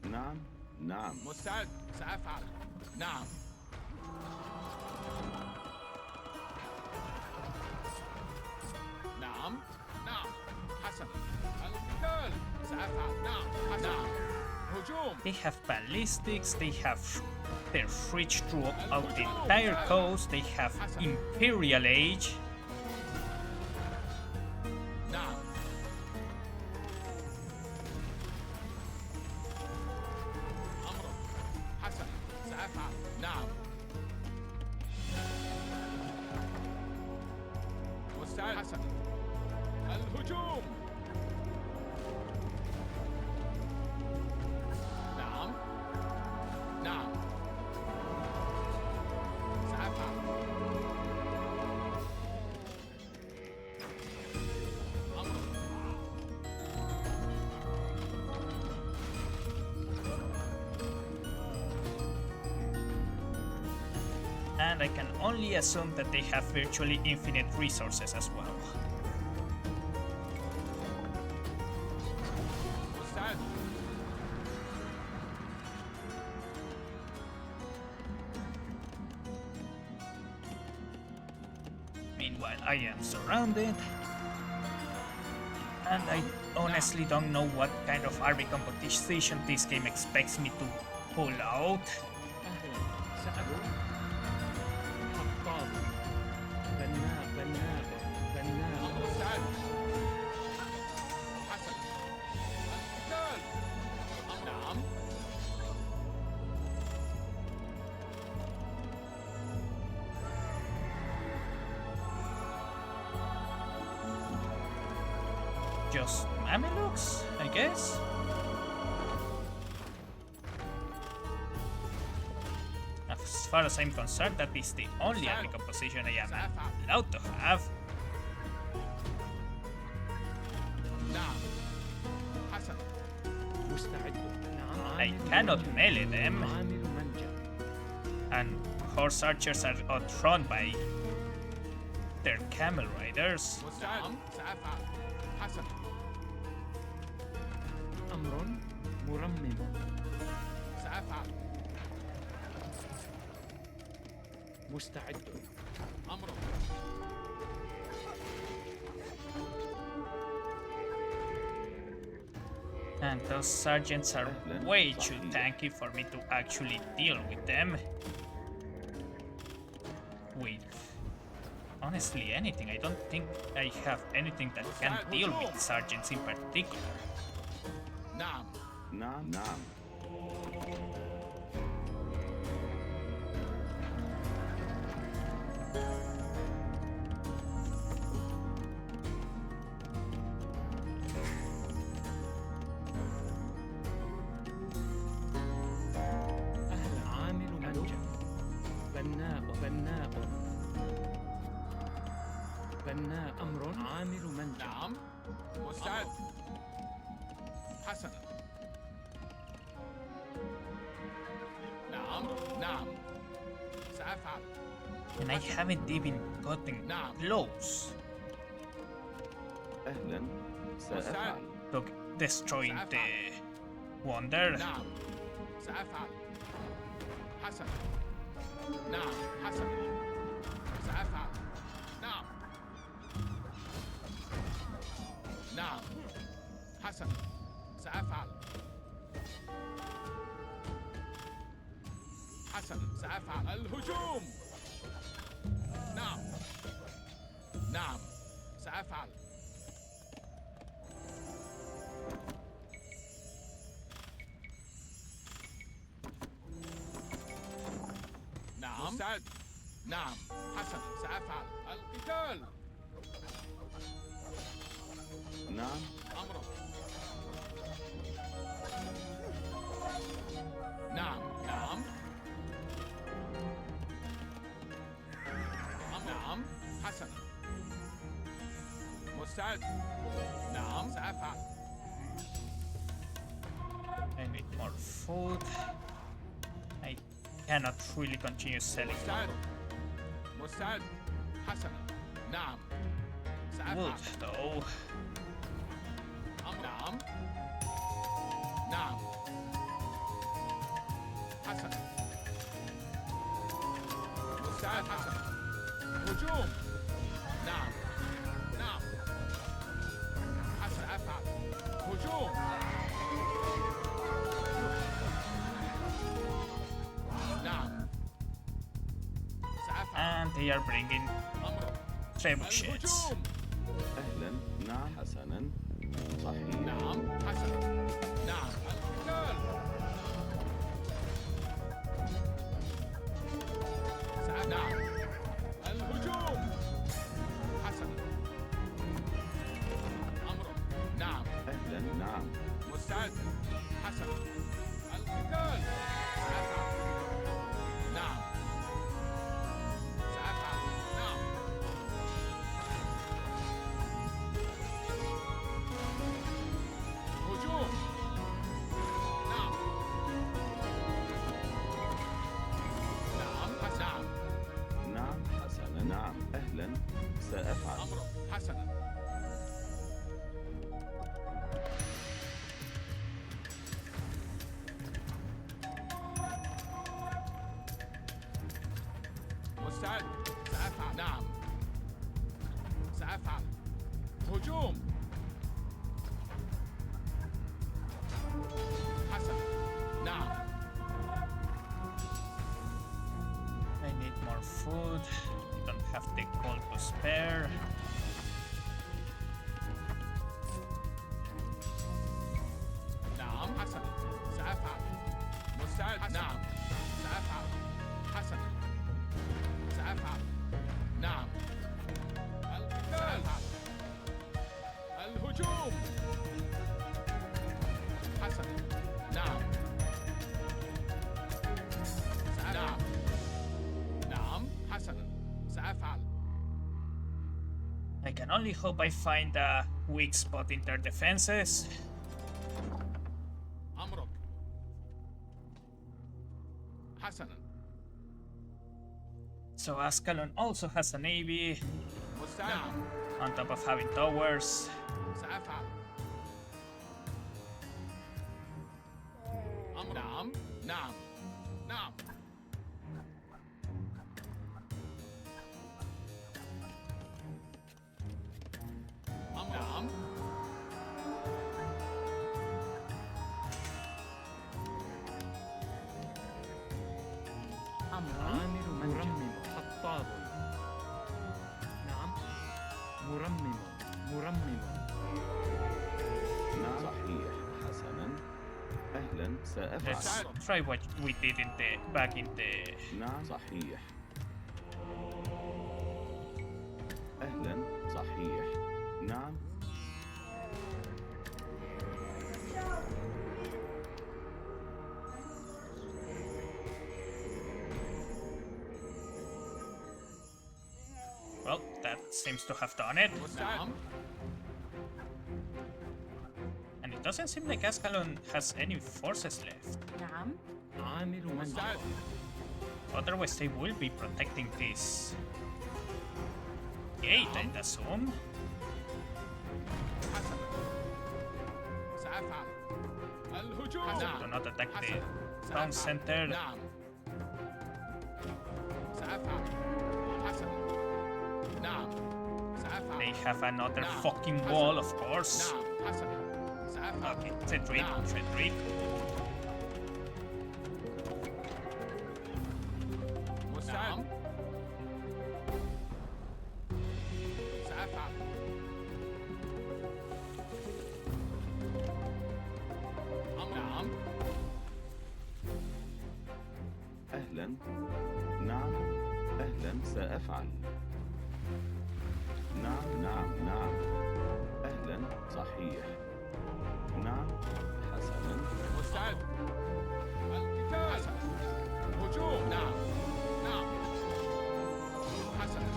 نعم نعم مستعد سأفعل نعم نعم نعم حسنا القتال سأفعل نعم حسنا نعم هجوم They have ballistics. They have their reach throughout the entire coast. They have Imperial Age. نعم أمرك حسنا سأفعل نعم مستعد حسنا الهجوم نعم نعم سأفعل أمرك And I can only assume that they have virtually infinite resources as well. مستعد Meanwhile, I am surrounded. And I honestly don't know what kind of army composition this game expects me to pull out. أهلا سألون حطاب بناء بناء بناء مستعد حسن القتال نعم Just Mamelukes, I guess? As far as I'm concerned, that is the only army composition I am allowed to have. نعم حسن مستعد نعم I cannot melee them, عامل منجا and horse archers are outrun by their camel riders. مستعد سأفعل حسن أمر مرمم سأفعل مستعد أمر And those sergeants are way too tanky for me to actually deal with them. With honestly anything. I don't think I have anything that can deal with sergeants in particular. نعم نعم نعم أهلا عامل منجا بناء بناء بناء أمر عامل منجا نعم مستعد حسنا نعم نعم سأفعل And I haven't even gotten close أهلا سأفعل to destroying the wonder. نعم سأفعل حسنا نعم حسنا سأفعل نعم نعم حسنا سأفعل حسنا سأفعل الهجوم نعم نعم سأفعل نعم مستعد نعم حسنا سأفعل القتال نعم أمرك نعم نعم نعم حسنا مستعد نعم سأفعل I need more food. I cannot really continue selling مستعد مستعد حسنا نعم wood سأفعل though. نعم نعم حسنا مستعد حسنا هجوم نعم نعم حسنا أفعل هجوم نعم سأفعل And they are bringing أمرك trebuchets. الهجوم أهلا نعم حسنا صحيح نعم حسنا نعم القتال نعم الهجوم حسنا أمرك نعم أهلا نعم مستعد حسنا القتال سأفعل نعم سأفعل نعم هجوم نعم نعم نعم نعم حسنا نعم أهلا سأفعل أمرك حسنا مستعد سأفعل نعم سأفعل هجوم I can only hope I find a weak spot in their defenses. أمرك. حسنا. So Ascalon also has a navy, مستعد. on top of having towers. سأفعل. نعم. نعم. نعم. نعم. أمر عامل مرمم حطاب. نعم. مرمم مرمم. نعم صحيح حسنا أهلا سأفعل. Let's try what we did in the back in the. نعم صحيح. أهلا صحيح. نعم. Well, that seems to have done it. نعم. And it doesn't seem like Ascalon has any forces left. نعم عامل مستعد. منزل. Otherwise, they will be protecting this gate, I'd assume. حسنا. سأفعل. الهجوم. Do not attack the حسنا. town سأفعل. center. نعم. سأفعل. حسنا. نعم. سأفعل. They have another نعم. fucking حسنا. wall, of course. نعم. حسنا. سأفعل. Okay, retreat, نعم. retreat. مستعد. سأفعل. نعم. أهلا. نعم. أهلا سأفعل. نعم نعم نعم. أهلا صحيح. نعم حسنا. مستعد. القتال. حسنا. هجوم. نعم. نعم. حسنا.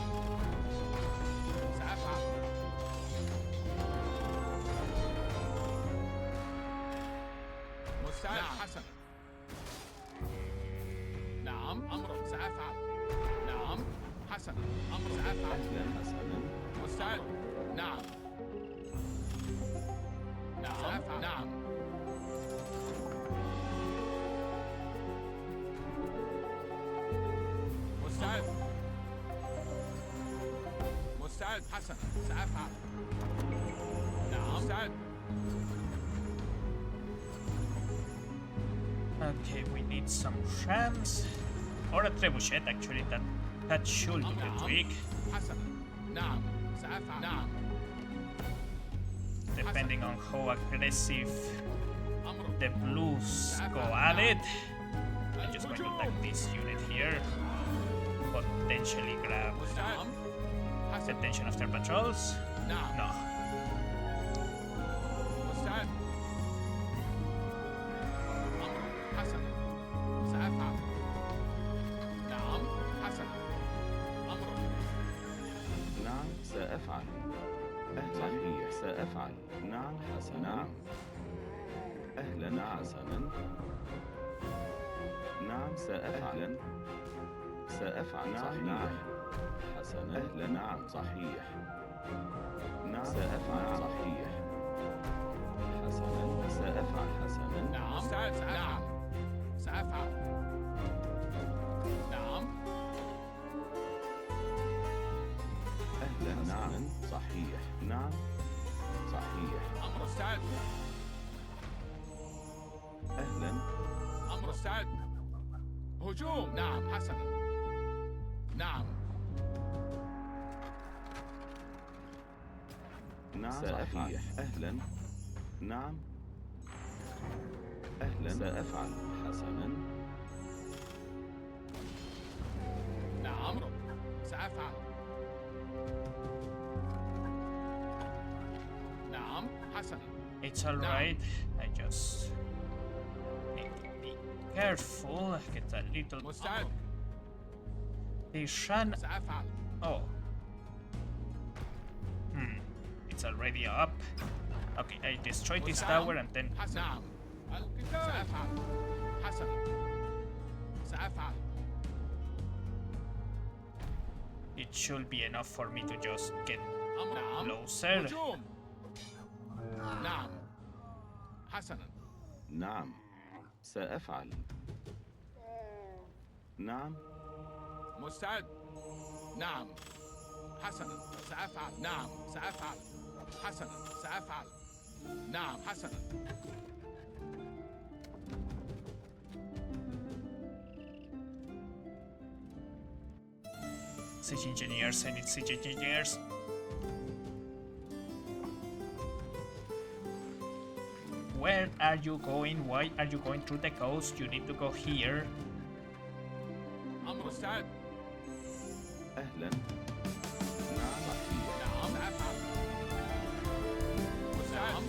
سأفعل. مستعد. نعم. حسنا. نعم. أمر. سأفعل. نعم. حسنا. أمر. سأفعل. أهلا حسنا. مستعد. نعم. نعم. سأفعل. نعم. مستعد. مستعد. حسنا. سأفعل. نعم. مستعد. Okay, we need some shams. Or a trebuchet, actually. That should do the نعم. trick. حسنا. نعم. سأفعل. نعم. Depending on how aggressive أمر. the blues go at it. I'm just going to attack this unit here. Potentially grab مستعد. the حسنا. attention of their patrols. نعم. No. مستعد. أمر. حسنا. سأفعل. نعم. حسنا. أمر. نعم سأفعل. صحيح سأفعل. نعم حسنا. نعم. أهلا حسنا. نعم سأفعل. سأفعل. صحيح. حسنا. أهلا. نعم صحيح. نعم سأفعل. صحيح. حسنا. سأفعل. حسنا. نعم. مستعد. نعم. سأفعل. نعم. أهلا. نعم صحيح. نعم صحيح. أمر. مستعد. أهلا. أمر. مستعد. هجوم. نعم. حسنا. نعم. نعم صحيح. أهلا. نعم. أهلا. سأفعل. حسنا. نعم. سأفعل. نعم. حسنا. It's alright. I just need to be careful. Get a little. مستعد. They ran. سأفعل. Oh. it's already up. Okay, I destroyed this tower and then... نعم. القتال. سأفعل. حسنا. سأفعل. It should be enough for me to just get نعم. closer. هجوم. نعم. حسنا. نعم، سأفعل. نعم. مستعد. نعم. حسنا. سأفعل. نعم. سأفعل. حسنا. سأفعل. نعم. حسنا. Siege engineers, I need siege engineers. Where are you going? Why are you going through the coast? You need to go here. أمر مستعد. أهلا. نعم. نعم. سأفعل. مستعد.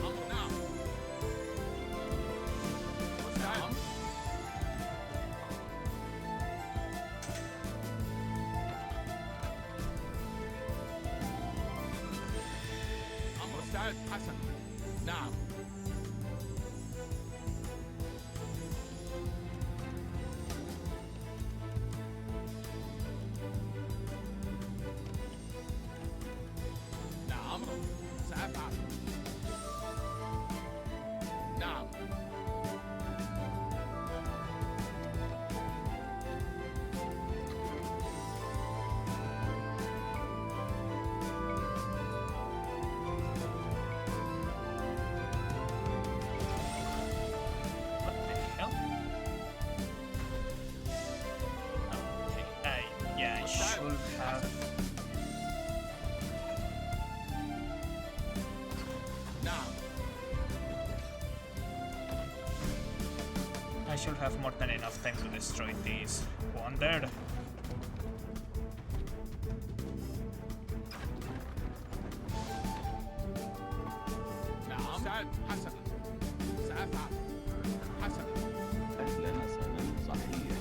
أمر. نعم. مستعد. أمر مستعد. حسن. نعم. نعم. سأفعل. نعم. What the hell? Okay, yeah, I should have... نعم. I should have more than enough time to destroy this wonder. نعم. مستعد. حسنا. سأفعل. حسنا. أهلا حسنا. صحيح.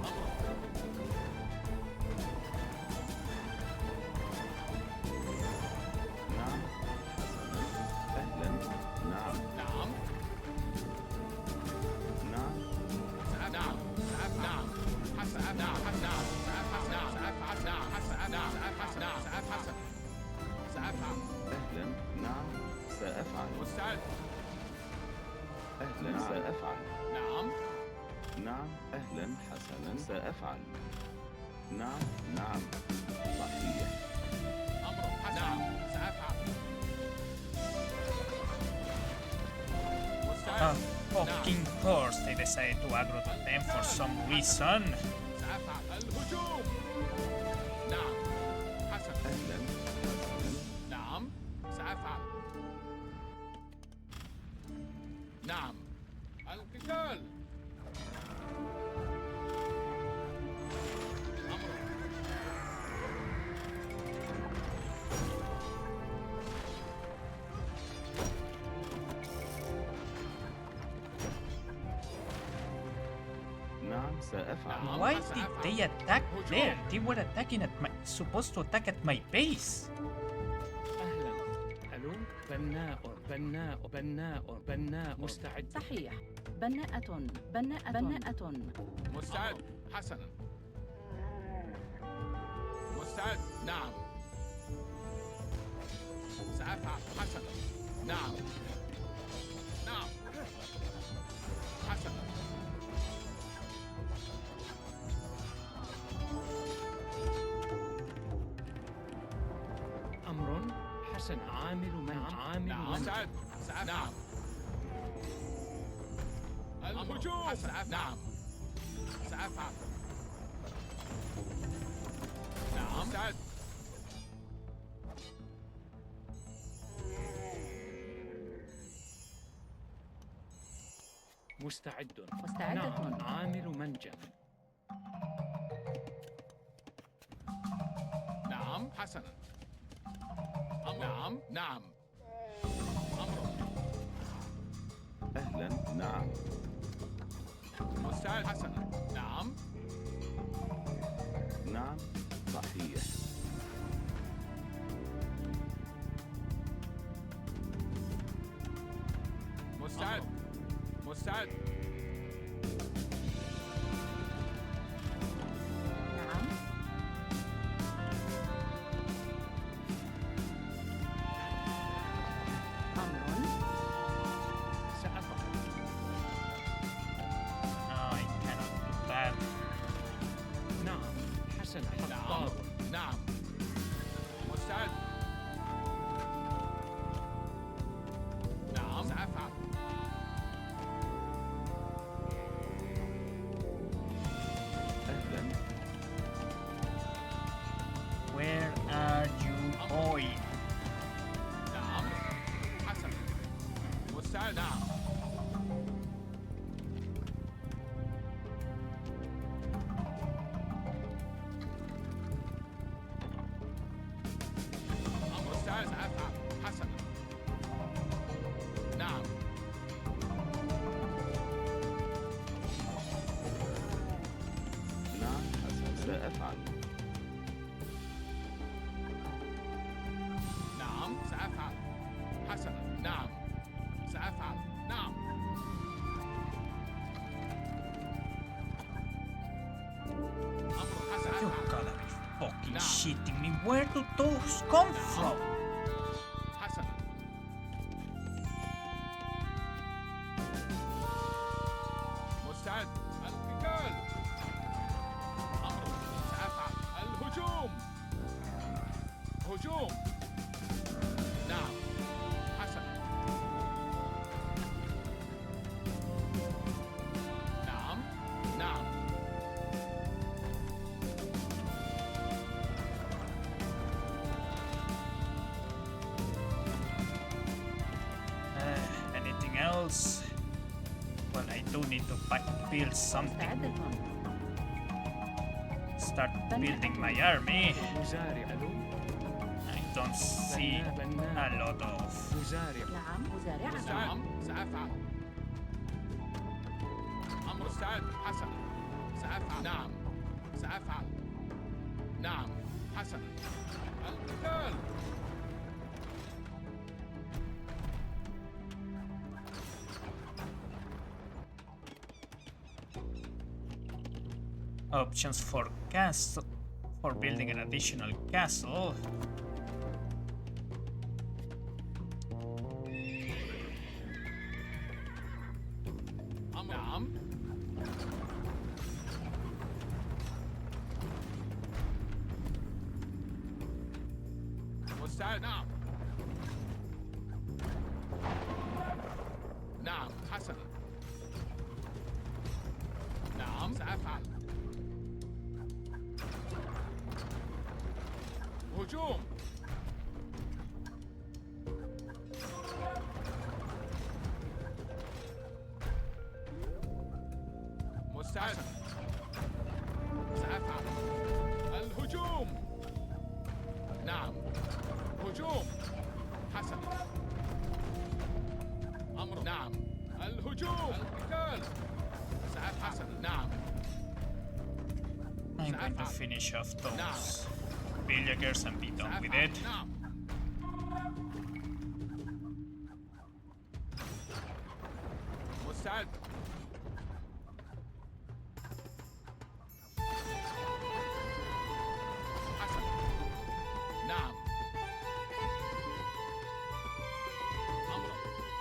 أمر. نعم. حسنا. أهلا. نعم. نعم. نعم. نعم. نعم. حسن. نعم. نعم. سأفعل. نعم. سأفعل. نعم. حسن. نعم. سأفعل. نعم. سأفعل. سأفعل. أهلا. نعم. سأفعل. مستعد. أهلا. سأفعل. نعم. نعم. أهلا. حسنا. سأفعل. نعم. نعم. صحيح. أمر. حسن. نعم. سأفعل. Ah, مستعد. fucking course they decided to aggro to them for some reason. سأفعل. الهجوم. نعم. حسن. أهلا. حسنا. نعم. سأفعل. نعم. القتال. أمر. نعم. سأفعل. نعم. Why did they attack there? They were attacking at my... supposed to attack at my base. أهلا. ألو. بناء بناء بناء بناء. مستعد. صحيح. بناءة. بناءة. مستعد. حسنا. مستعد. نعم. سأفعل. حسنا. نعم. نعم. حسنا. أمر. حسن. عامل من عامل نعم. من. مستعد. سأفعل. نعم. الهجوم. نعم. سأفعل. نعم. مستعد. مستعد. مستعدة. نعم. عامل منجم. نعم. حسنا. أمر. نعم. نعم. أمر. أهلا. نعم. مستعد. حسنا. نعم. نعم. صحيح. مستعد. نعم. أمر. سأفعل. No, I cannot do that. نعم حسنا نعم. حضار. نعم. مستعد. نعم سأفعل. أهلا. Where are you going? نعم. حسنا. مستعد. نعم. مستعد سأفعل. حسنا. نعم. نعم حسنا سأفعل. نعم سأفعل. حسنا. نعم. سأفعل. نعم. أمر حسن. You أفعل. gotta be fucking Nah. shitting me. Where do those come from? حسنا. مستعد. القتال. أمر. سأفعل. الهجوم. هجوم. نعم. حسنا. نعم. نعم. Anything else? Well, I do need to build something. مستعدة. Start building my army. مزارع. ألو. I don't see a lot of. مزارع. نعم مزارعة. نعم سأفعل. أمر مستعد. حسنا. سأفعل. نعم. سأفعل. نعم. حسنا. القتال. Options for castle, for building an additional castle. نعم. مستعد. نعم. نعم. حسنا. نعم سأفعل. هجوم. مستعد. سأفعل. الهجوم. نعم. هجوم. حسن. أمر. نعم. الهجوم. القتال. سأفعل. حسن. نعم. I'm going to finish off those villagers and be done with it. نعم. مستعد. حسن. نعم. أمر.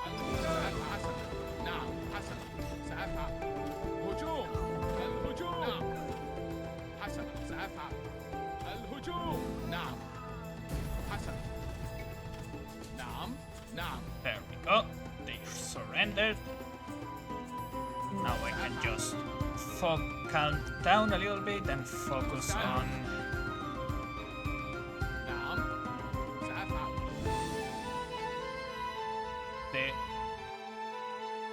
القتال. حسن. نعم. حسن. سأفعل. هجوم. الهجوم. نعم. حسن. سأفعل. الهجوم. نعم. حسن. نعم. نعم. There we go. They surrendered. Now I can just calm down a little bit and focus on نعم. سأفعل. the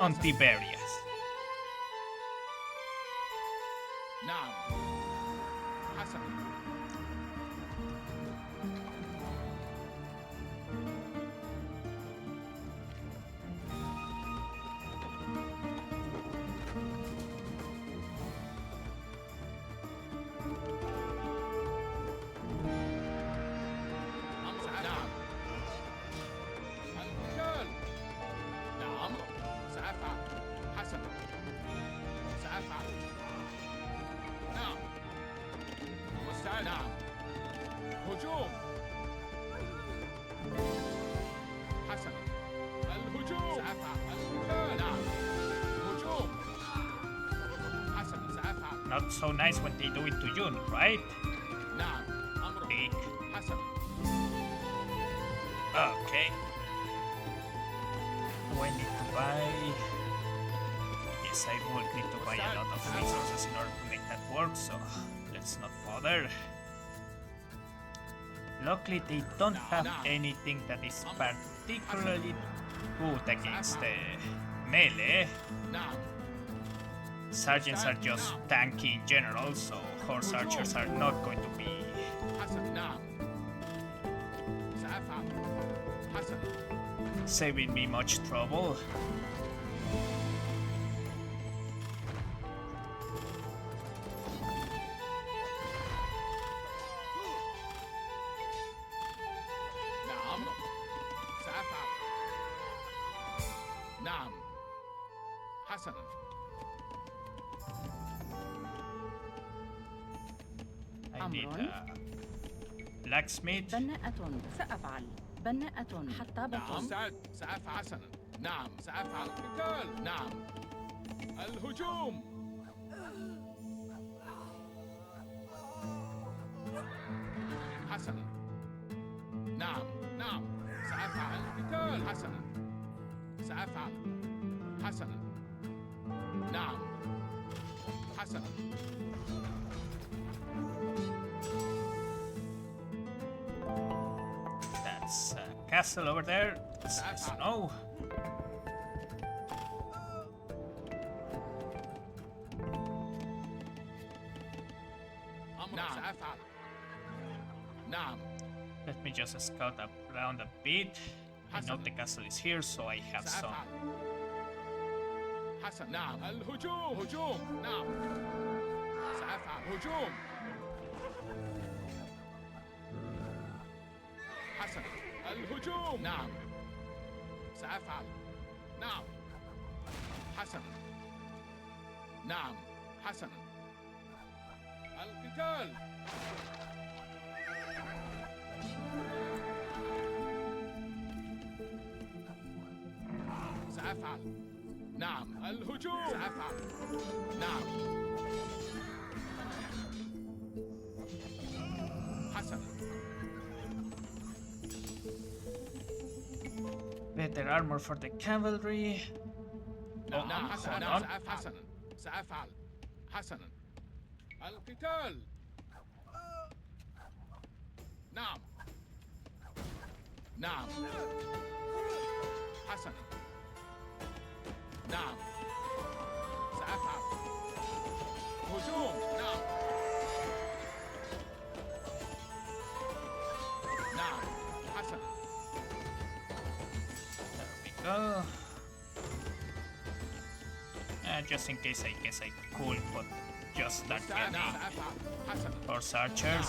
on Tiberias. نعم. حسن. نعم. القتال. نعم. سأفعل. نعم هجوم حسنا الهجوم سأفعل القتال نعم هجوم حسنا سأفعل Not so nice when they do it to you, right? نعم أمر Dick. حسنا Okay. Do I need to buy? Yes, I would need to buy a lot of resources in order to make that work, so let's not bother. Luckily, they don't have anything that is particularly good against the melee. نعم Sergeants are just tanky in general, so horse archers are not going to be حسنا نعم سأفعل حسنا saving me much trouble. نعم سأفعل نعم حسنا I need أمر. a blacksmith. بناءة سأفعل بناءة حتى نعم بطن مستعد سأفعل حسنا نعم سأفعل قتال نعم الهجوم حسنا نعم نعم سأفعل القتال حسنا سأفعل حسنا نعم حسنا That's a castle over there. It's snow. أمر نعم سأفعل نعم Let me just scout around a bit. I know the castle is here, so I have some. سأفعل حسن نعم الهجوم هجوم نعم سأفعل هجوم حسن الهجوم نعم سأفعل نعم حسن نعم حسنا القتال سأفعل نعم الهجوم سأفعل نعم حسنا Better armor for the cavalry. نعم نعم hold حسنا on. نعم حسنا سأفعل حسنا القتال نعم نعم حسنا نعم سأفعل هجوم نعم نعم حسنا There we go. Just in case, I guess I could, but just start نعم getting سأفعل حسنا horse archers.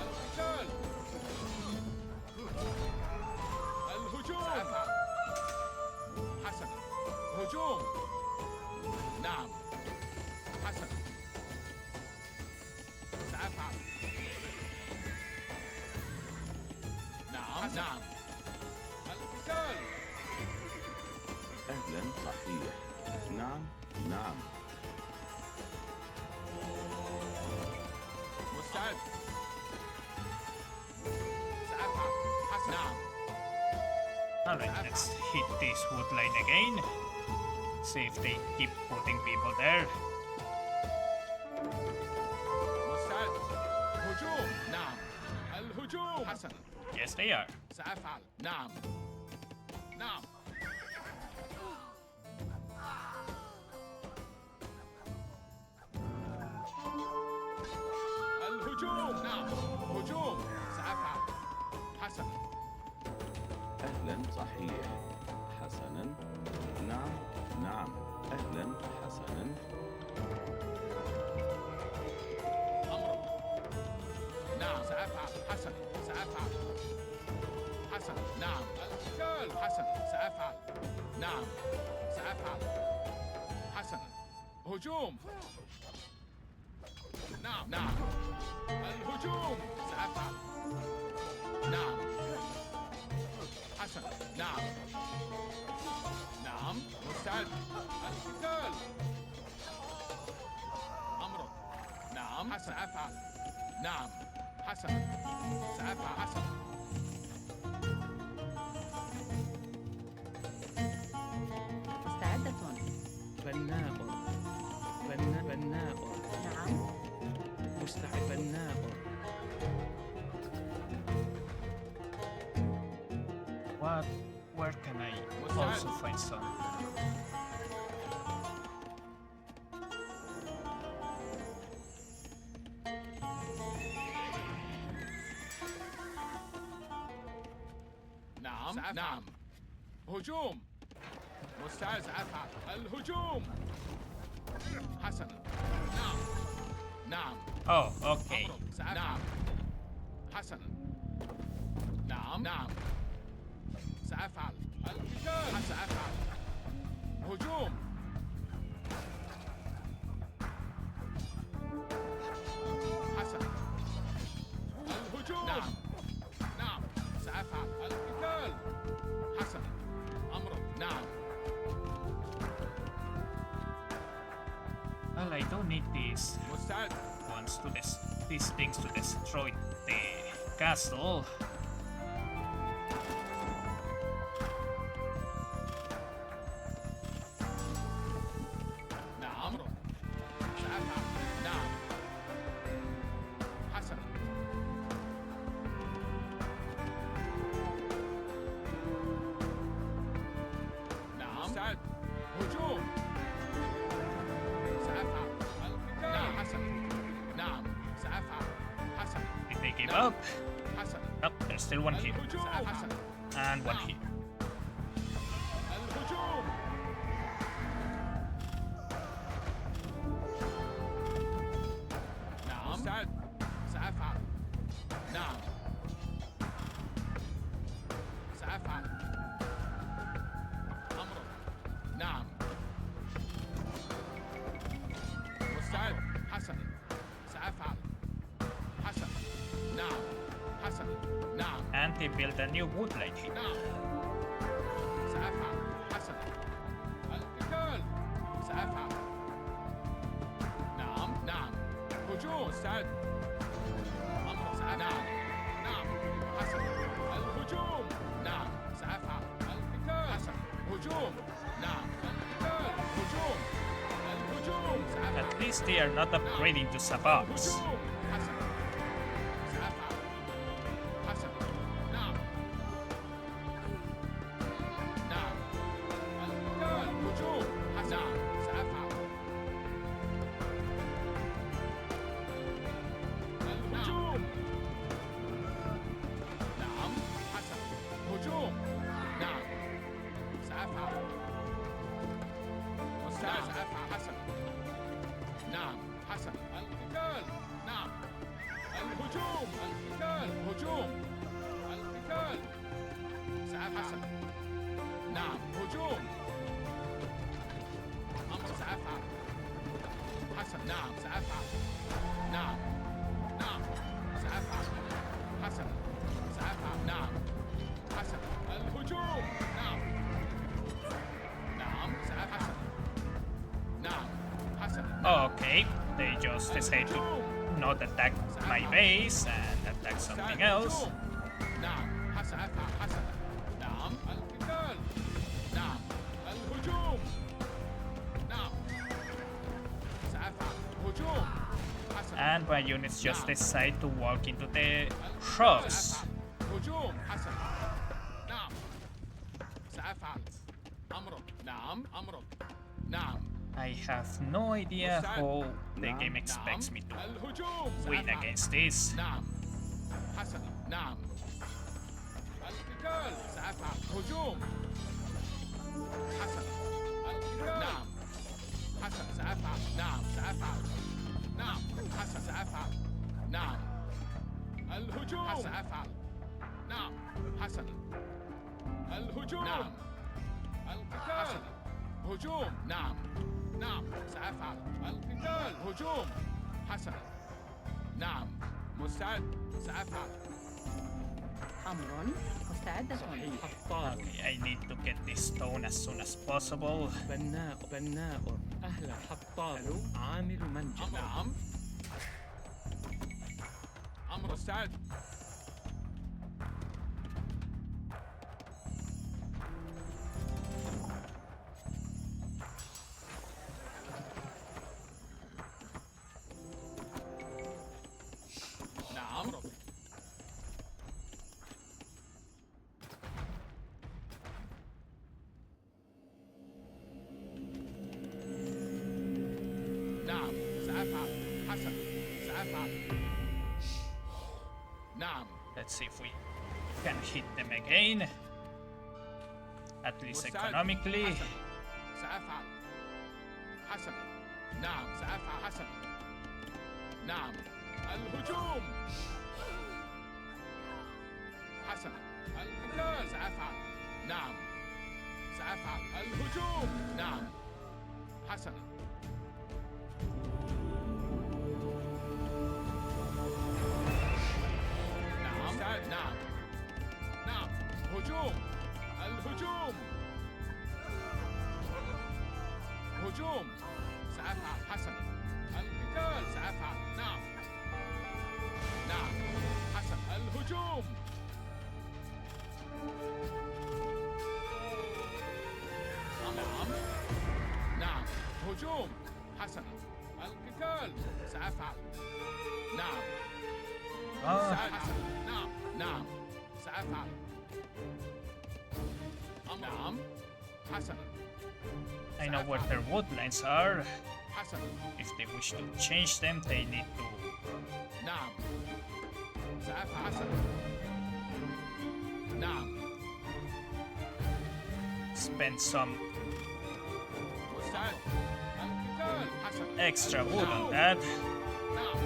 القتال الهجوم سأفعل حسنا هجوم نعم حسنا سأفعل نعم نعم القتال أهلا صحيح نعم نعم مستعد سأفعل حسنا نعم Alright, let's hit this wood line again. See if they keep putting people there. مستعد هجوم نعم الهجوم حسنا Yes, they are. سأفعل نعم نعم الهجوم نعم هجوم سأفعل حسنا أهلا صحيح حسنا نعم نعم أهلا حسنا أمر نعم سأفعل حسنا سأفعل حسنا نعم القتال حسنا سأفعل نعم سأفعل حسنا هجوم نعم نعم الهجوم سأفعل نعم حسنا نعم نعم مستعد القتال أمر نعم حسن سأفعل نعم حسنا سأفعل حسنا مستعدة. بناء بناء نعم. مستعد بناء Where can I also find some? نعم نعم هجوم مستعد سأفعل الهجوم حسنا نعم نعم Oh, okay. أمر نعم حسنا نعم نعم سأفعل القتال سأفعل هجوم حسنا الهجوم نعم نعم سأفعل القتال حسنا أمر نعم Well, I don't need these مستعد ones to these things to destroy the castle. نعم أمر سأفعل نعم حسنا نعم مستعد هجوم سأفعل القتال نعم حسنا نعم سأفعل حسنا Did they give نعم up? حسنا Oh, there's still one here. الهجوم حسنا And one here. الهجوم نعم مستعد سأفعل نعم سأفعل أمر نعم مستعد حسنا سأفعل حسنا نعم حسنا نعم And they built a new woodline here. نعم سأفعل حسنا القتال سأفعل نعم نعم هجوم مستعد أمر سأفعل نعم نعم حسنا الهجوم نعم سأفعل القتال حسنا هجوم نعم القتال هجوم الهجوم سأفعل At least they are not upgrading to sabots. الهجوم حسنا سأفعل حسنا نعم نعم القتال هجوم حسنا سأفعل الهجوم نعم حسنا هجوم نعم سأفعل مستعد سأفعل حسنا نعم حسنا القتال نعم الهجوم القتال هجوم القتال سأفعل حسنا نعم هجوم أمر سأفعل حسنا نعم سأفعل نعم نعم سأفعل حسنا سأفعل نعم حسنا الهجوم نعم نعم سأفعل حسنا نعم حسنا Oh, okay, they just decide to not attack my base and attack something else. نعم سأفعل حسنا نعم القتال نعم الهجوم نعم سأفعل هجوم حسنا And my units just decide to walk into the shrubs. هجوم حسنا نعم سأفعل أمرك نعم أمرك نعم I have no idea how the game expects me to الهجوم win سأفعل. against this. نعم حسنا نعم القتال سأفعل هجوم حسنا القتال نعم حسنا سأفعل نعم سأفعل نعم حسنا سأفعل نعم الهجوم سأفعل نعم حسنا الهجوم نعم القتال هجوم نعم نعم سأفعل القتال هجوم حسنا نعم مستعد سأفعل أمر مستعدة. حطاب. Okay, I need to get this stone as soon as possible. بناء أهلا حطاب عامل منجم. نعم أمر مستعد نعم نعم سأفعل حسن سأفعل نعم Let's see if we can hit them again. At least مستعد. economically. حسن. سأفعل حسنا نعم سأفعل حسنا نعم الهجوم حسنا القتال سأفعل نعم سأفعل الهجوم نعم حسنا نعم مستعد نعم نعم هجوم الهجوم هجوم سأفعل حسنا القتال سأفعل نعم نعم حسن الهجوم نعم نعم هجوم حسنا القتال سأفعل نعم حسنا نعم نعم سأفعل نعم حسنا I know where their woodlands are. حسنا If they wish to change them, they need to نعم سأفعل حسنا نعم spend some مستعد القتال حسنا extra wood on that. نعم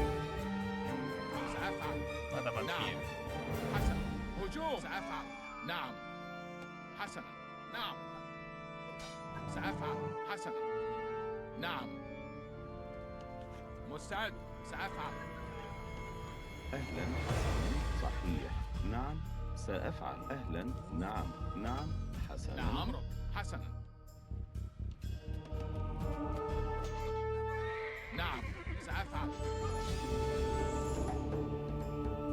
سأفعل What about نعم here? حسنا هجوم سأفعل نعم حسنا نعم سأفعل حسنا نعم مستعد سأفعل أهلا حسنا صحيح نعم سأفعل أهلا نعم نعم حسنا نعم حسنا نعم سأفعل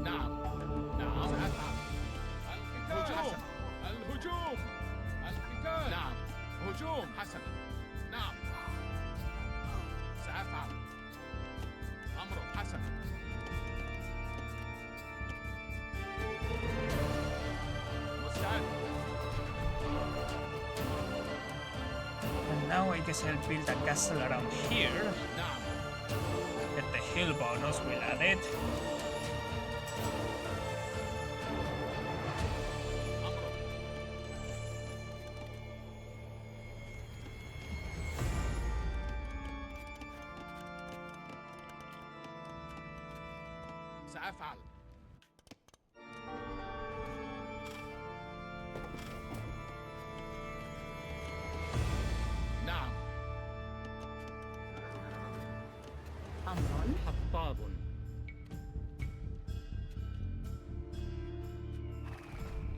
نعم نعم سأفعل القتال الهجوم القتال نعم هجوم حسنا نعم سأفعل أمر حسنا مستعد And now I guess I'll build a castle around here. نعم Get the hill bonus, we'll add it. أمر سأفعل نعم أمر حطاب.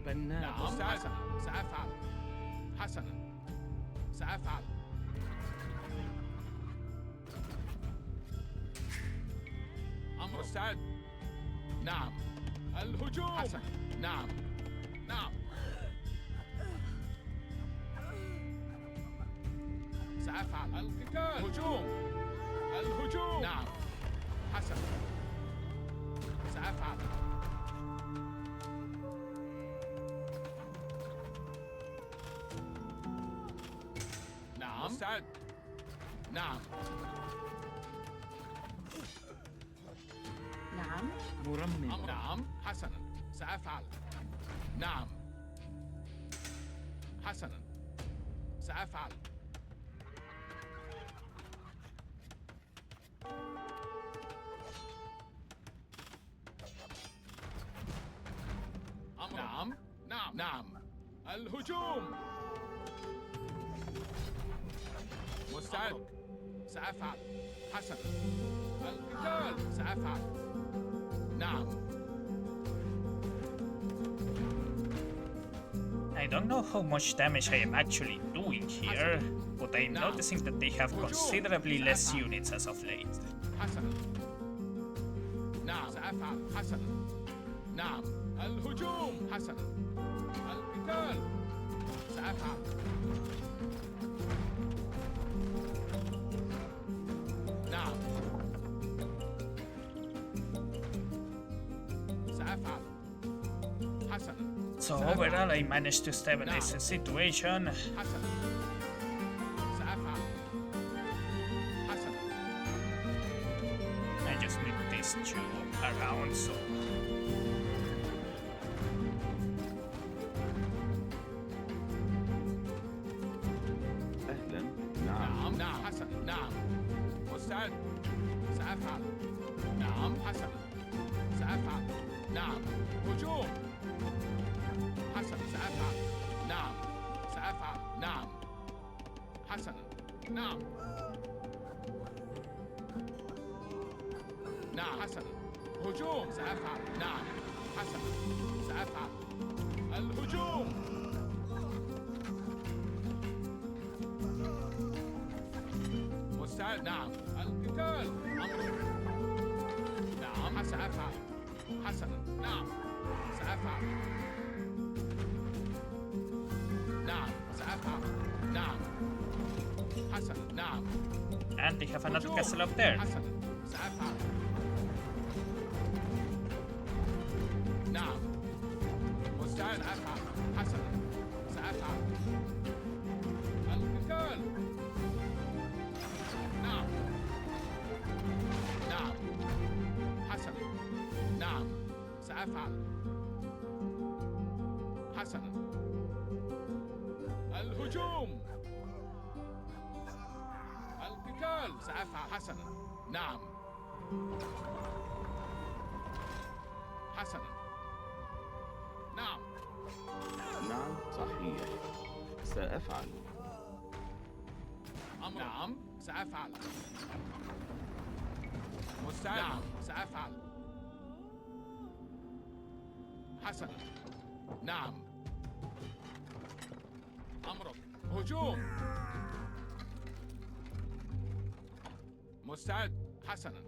بناء نعم حسنا سأفعل حسنا سأفعل أمر مستعد نعم الهجوم حسنا نعم نعم سأفعل القتال هجوم الهجوم نعم حسنا سأفعل نعم مستعد نعم نعم مرمم. نعم حسنا سأفعل نعم حسنا سأفعل نعم نعم نعم الهجوم مستعد سأفعل حسنا القتال سأفعل نعم. I don't know how much damage I am actually doing here, but I'm noticing that they have considerably less units as of late. حسنا. نعم سأفعل. حسنا. نعم. الهجوم. حسنا. القتال. سأفعل. نعم. سأفعل. حسنا. So overall, I managed to stabilize the situation. حسنا. سأفعل. حسنا. I just need these two around, so أهلا. نعم. نعم نعم حسنا. نعم. مستعد. سأفعل. نعم حسنا. سأفعل. نعم. هجوم. حسنا. سأفعل. نعم. سأفعل. نعم. حسنا. نعم. نعم حسنا. هجوم. سأفعل. نعم. حسنا. سأفعل. الهجوم. مستعد. نعم. القتال. أمر. نعم سأفعل. حسنا. نعم. سأفعل. نعم. سأفعل. نعم. حسنا. نعم. and they have another هجوم. castle up there. حسنا. سأفعل. نعم. مستعد. أفعل. حسنا. سأفعل. القتال. نعم. نعم. حسنا. نعم. سأفعل. حسنا. الهجوم. القتال. سأفعل. حسنا. نعم. حسنا. نعم. نعم صحيح. سأفعل. أمر. نعم. سأفعل. مستعد. نعم. سأفعل. حسنا. نعم. أمرك. هجوم. مستعد. حسنا.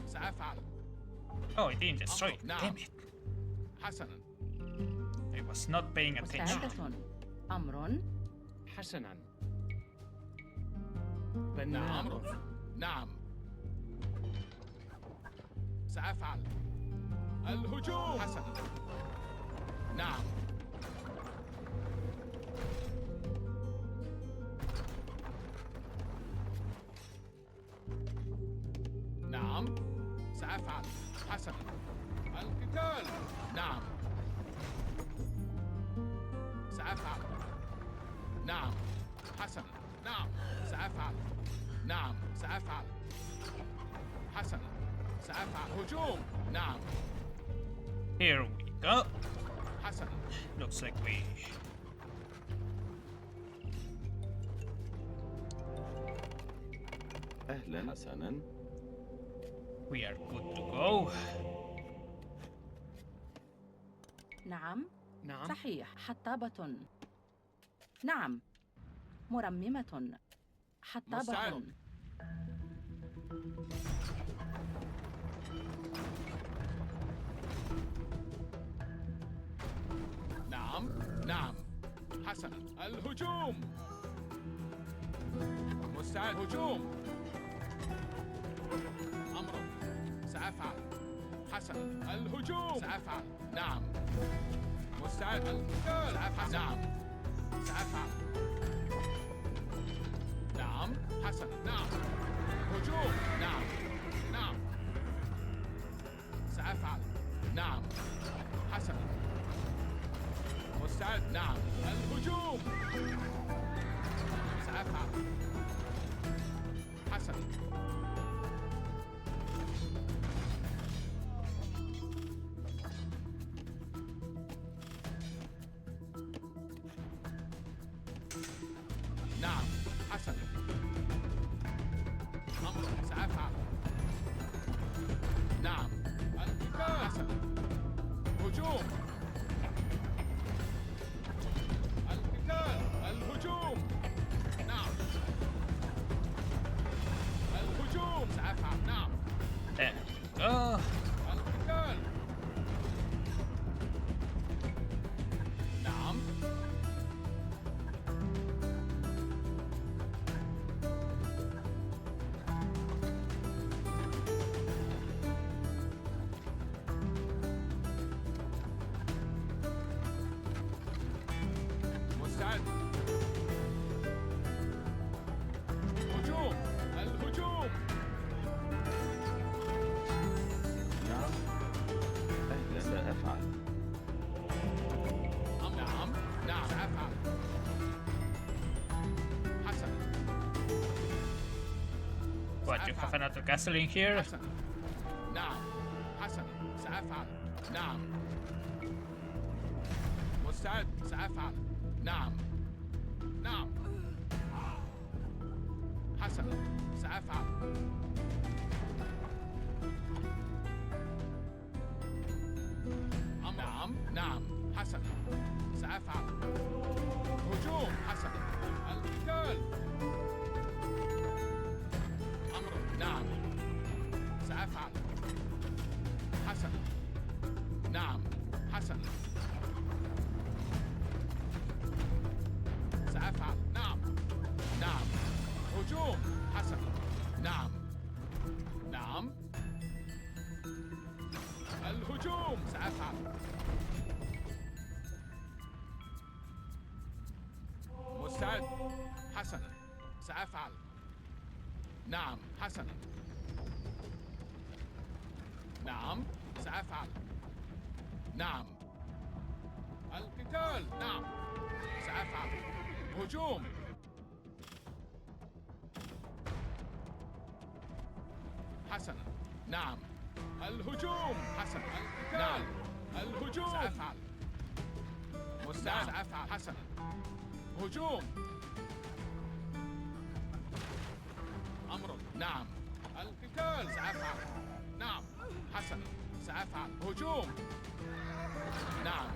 سأفعل. Oh, it didn't destroy it. نعم. Damn it. حسنا. I was not paying attention. مستعدة. أمر. حسنا. نعم. بناء. أمرك. نعم. سأفعل. الهجوم. حسنا. نعم. نعم. سأفعل. حسنا. القتال. نعم. سأفعل. نعم. حسنا. نعم. سأفعل. نعم. سأفعل. حسنا. سأفعل. هجوم. نعم. Here we go. حسنا. Looks like we أهلا. حسنا. are good to go. نعم. نعم. صحيح. حطابة. نعم. مرممة. حطابة. مستعد. نعم. نعم. حسنا. الهجوم. مستعد. هجوم. أمرك. سأفعل. حسنا. الهجوم. سأفعل. نعم. مستعد. القتال. سأفعل. نعم. سأفعل. نعم. حسنا. نعم. هجوم. نعم. نعم. سأفعل. نعم. حسنا. مستعد. نعم. الهجوم. سأفعل. حسنا. نعم. حسنا. أمرك. سأفعل. نعم. you have another castle in here? حسنا نعم حسنا سأفعل نعم مستعد سأفعل نعم نعم حسنا سأفعل نعم نعم حسنا سأفعل هجوم حسنا القتال أمر نعم سأفعل حسنا نعم حسنا سأفعل نعم نعم هجوم حسنا نعم نعم الهجوم سأفعل مستعد حسنا سأفعل نعم حسنا نعم سأفعل نعم القتال نعم سأفعل هجوم حسنا نعم الهجوم حسنا القتال نعم الهجوم سأفعل مستعد سأفعل حسنا هجوم أمر نعم القتال سأفعل نعم حسنا سأفعل هجوم نعم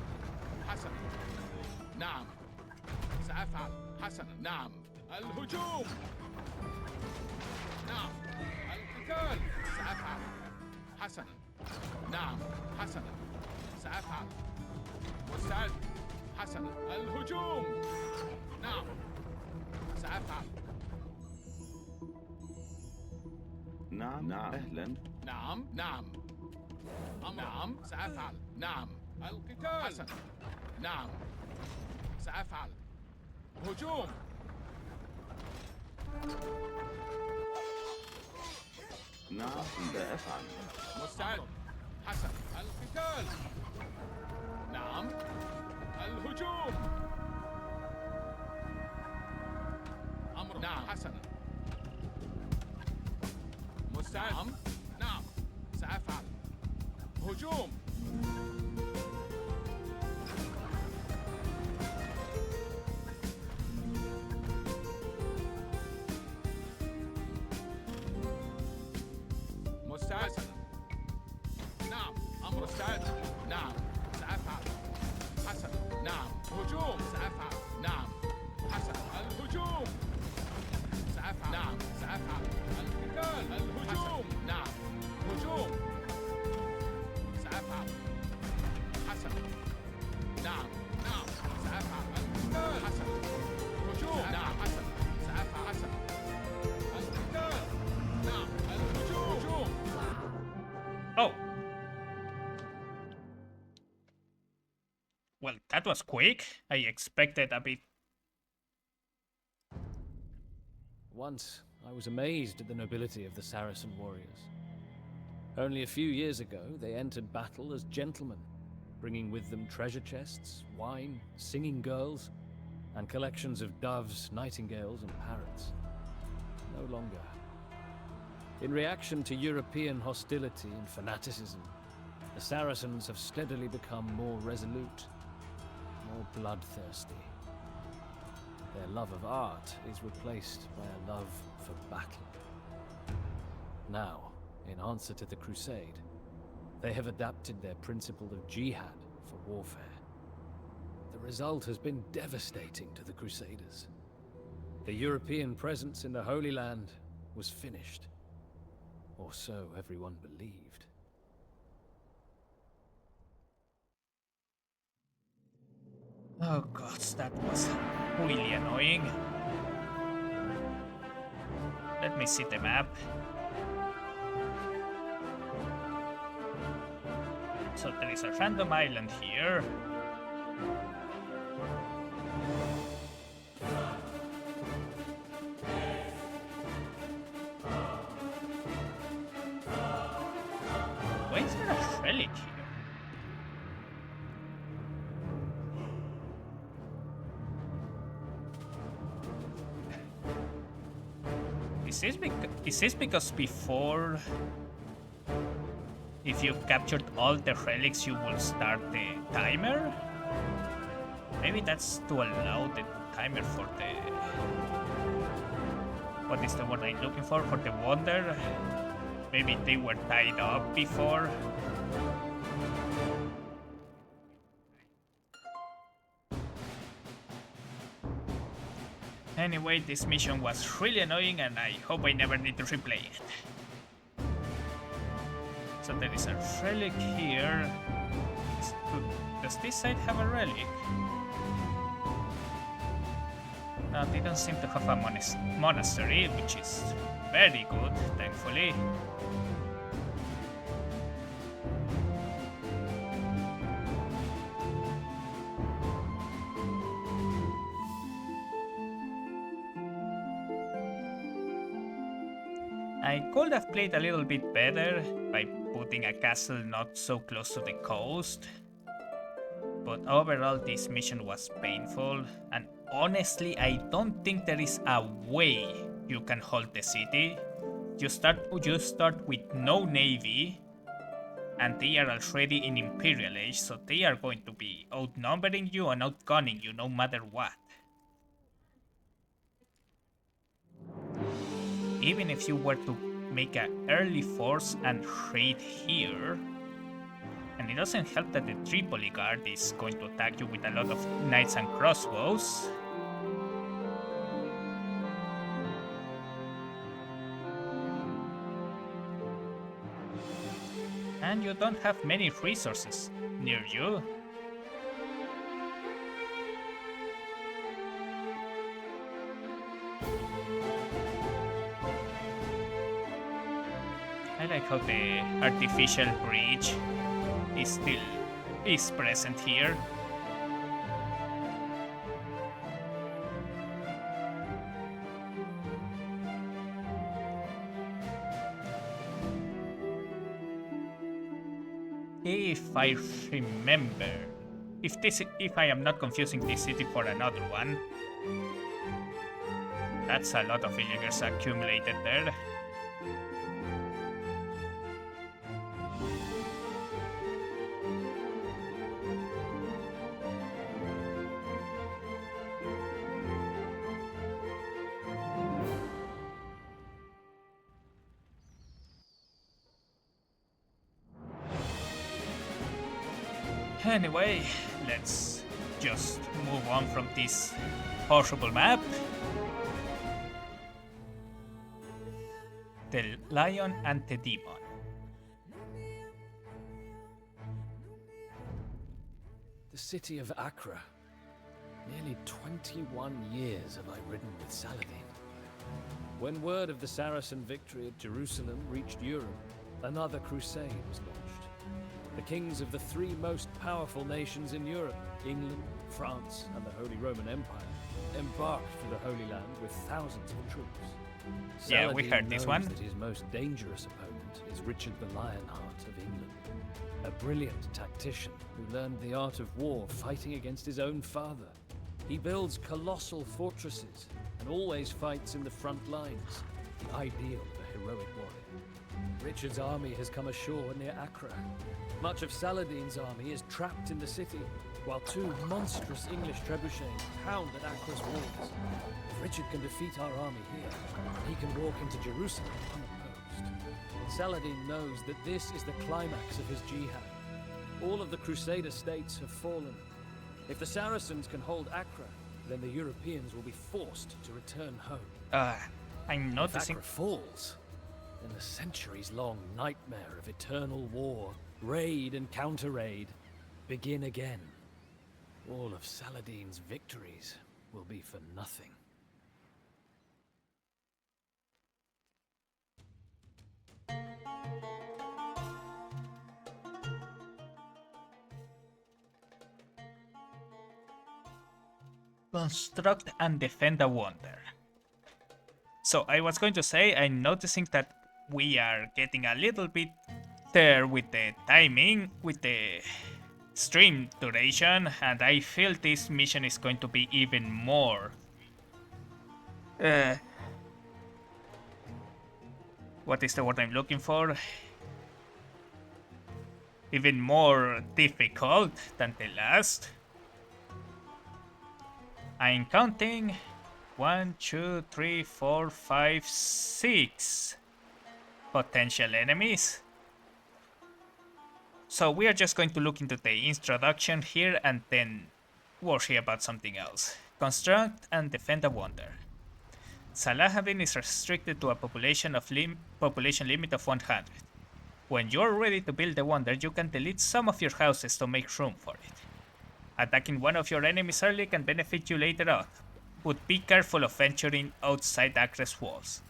حسنا نعم سأفعل حسنا نعم الهجوم نعم القتال سأفعل حسنا نعم حسنا سأفعل مستعد حسنا الهجوم نعم سأفعل نعم نعم أهلا نعم نعم نعم سأفعل نعم القتال حسنا نعم سأفعل هجوم نعم سأفعل مستعد حسنا القتال نعم الهجوم أمر نعم حسنا مستعد نعم نعم سأفعل هجوم مستعد نعم أمر مستعد نعم سأفعل حسن نعم هجوم سأفعل نعم حسن الهجوم سأفعل نعم سأفعل القتال الهجوم نعم هجوم سأفعل حسن نعم نعم سأفعل القتال حسن هجوم نعم حسن سأفعل حسن القتال نعم الهجوم هجوم Oh. Well, that was quick. I expected a bit. Once, I was amazed at the nobility of the Saracen warriors. Only a few years ago, they entered battle as gentlemen, bringing with them treasure chests, wine, singing girls, and collections of doves, nightingales, and parrots. No longer. In reaction to European hostility and fanaticism, the Saracens have steadily become more resolute, more bloodthirsty. Their love of art is replaced by a love for battle. Now, in answer to the Crusade, they have adapted their principle of jihad for warfare. The result has been devastating to the Crusaders. The European presence in the Holy Land was finished. Or so everyone believed. Oh god, that was really annoying. Let me see the map. So there is a random island here. Why is there a relic here? Is this because before, if you captured all the relics, you will start the timer? Maybe that's to allow the timer for the... What is the word I'm looking for? For the wonder? Maybe they were tied up before. Anyway, this mission was really annoying and I hope I never need to replay it. So there is a relic here. Does this side have a relic? No, they don't seem to have a monastery, which is very good, thankfully. I could have played a little bit better by putting a castle not so close to the coast. But overall this mission was painful, and honestly I don't think there is a way you can hold the city. You start with no navy, and they are already in Imperial Age, so they are going to be outnumbering you and outgunning you no matter what. Even if you were to make an early force and raid here, and it doesn't help that the Tripoli guard is going to attack you with a lot of knights and crossbows. And you don't have many resources near you. I like how the artificial bridge is present here. If I remember, if I am not confusing this city for another one, that's a lot of villagers accumulated there. Anyway, let's just move on from this horrible map. The Lion and the Demon. The city of Accra. Nearly 21 years have I ridden with Saladin. When word of the Saracen victory at Jerusalem reached Europe, another crusade was launched. The kings of the three most powerful nations in Europe, England, France, and the Holy Roman Empire, embarked for the Holy Land with thousands of troops. Yeah, we heard this one. That his most dangerous opponent is Richard the Lionheart of England, a brilliant tactician who learned the art of war fighting against his own father. He builds colossal fortresses and always fights in the front lines, the ideal of a heroic warrior. Richard's army has come ashore near Accra. Much of Saladin's army is trapped in the city, while two monstrous English trebuchets pound at Accra's walls. If Richard can defeat our army here, he can walk into Jerusalem unopposed. Saladin knows that this is the climax of his jihad. All of the Crusader states have fallen. If the Saracens can hold Accra, then the Europeans will be forced to return home. I'm noticing... If Accra falls, then the centuries-long nightmare of eternal war, raid and counter-raid, begin again. All of Saladin's victories will be for nothing. Construct and defend a wonder. So I was going to say, I'm noticing that we are getting a little bit there with the timing, with the stream duration, and I feel this mission is going to be even more What is the word I'm looking for? Even more difficult than the last. I'm counting 1, 2, 3, 4, 5, 6 potential enemies. So we are just going to look into the introduction here and then worry about something else. Construct and defend a wonder. Salahadin is restricted to a population limit of 100. When you're ready to build the wonder, you can delete some of your houses to make room for it. Attacking one of your enemies early can benefit you later on, but be careful of venturing outside Acre's walls.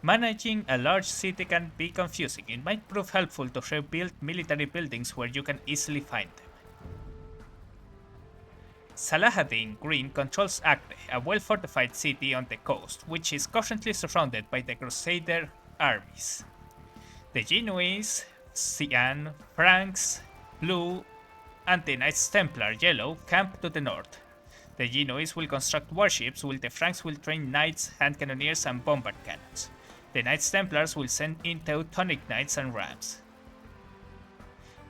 Managing a large city can be confusing. It might prove helpful to rebuild military buildings where you can easily find them. Salahadin Green controls Acre, a well-fortified city on the coast, which is currently surrounded by the Crusader armies. The Genoese, Cyan, Franks, Blue, and the Knights Templar Yellow camp to the north. The Genoese will construct warships, while the Franks will train knights, hand cannoneers, and bombard cannons. The Knights Templars will send in Teutonic knights and rams.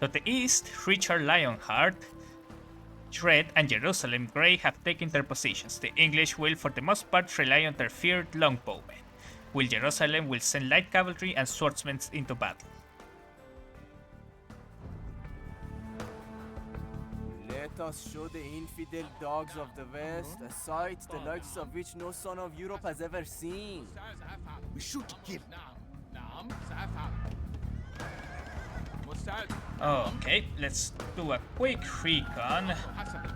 To the east, Richard Lionheart, Red, and Jerusalem Grey have taken their positions. The English will, for the most part, rely on their feared longbowmen, while Jerusalem will send light cavalry and swordsmen into battle. Let us show the infidel dogs of the West a sight the likes of which no son of Europe has ever seen. We should kill. نعم سأفعل. مستعد. Okay, let's do a quick recon. حسنا.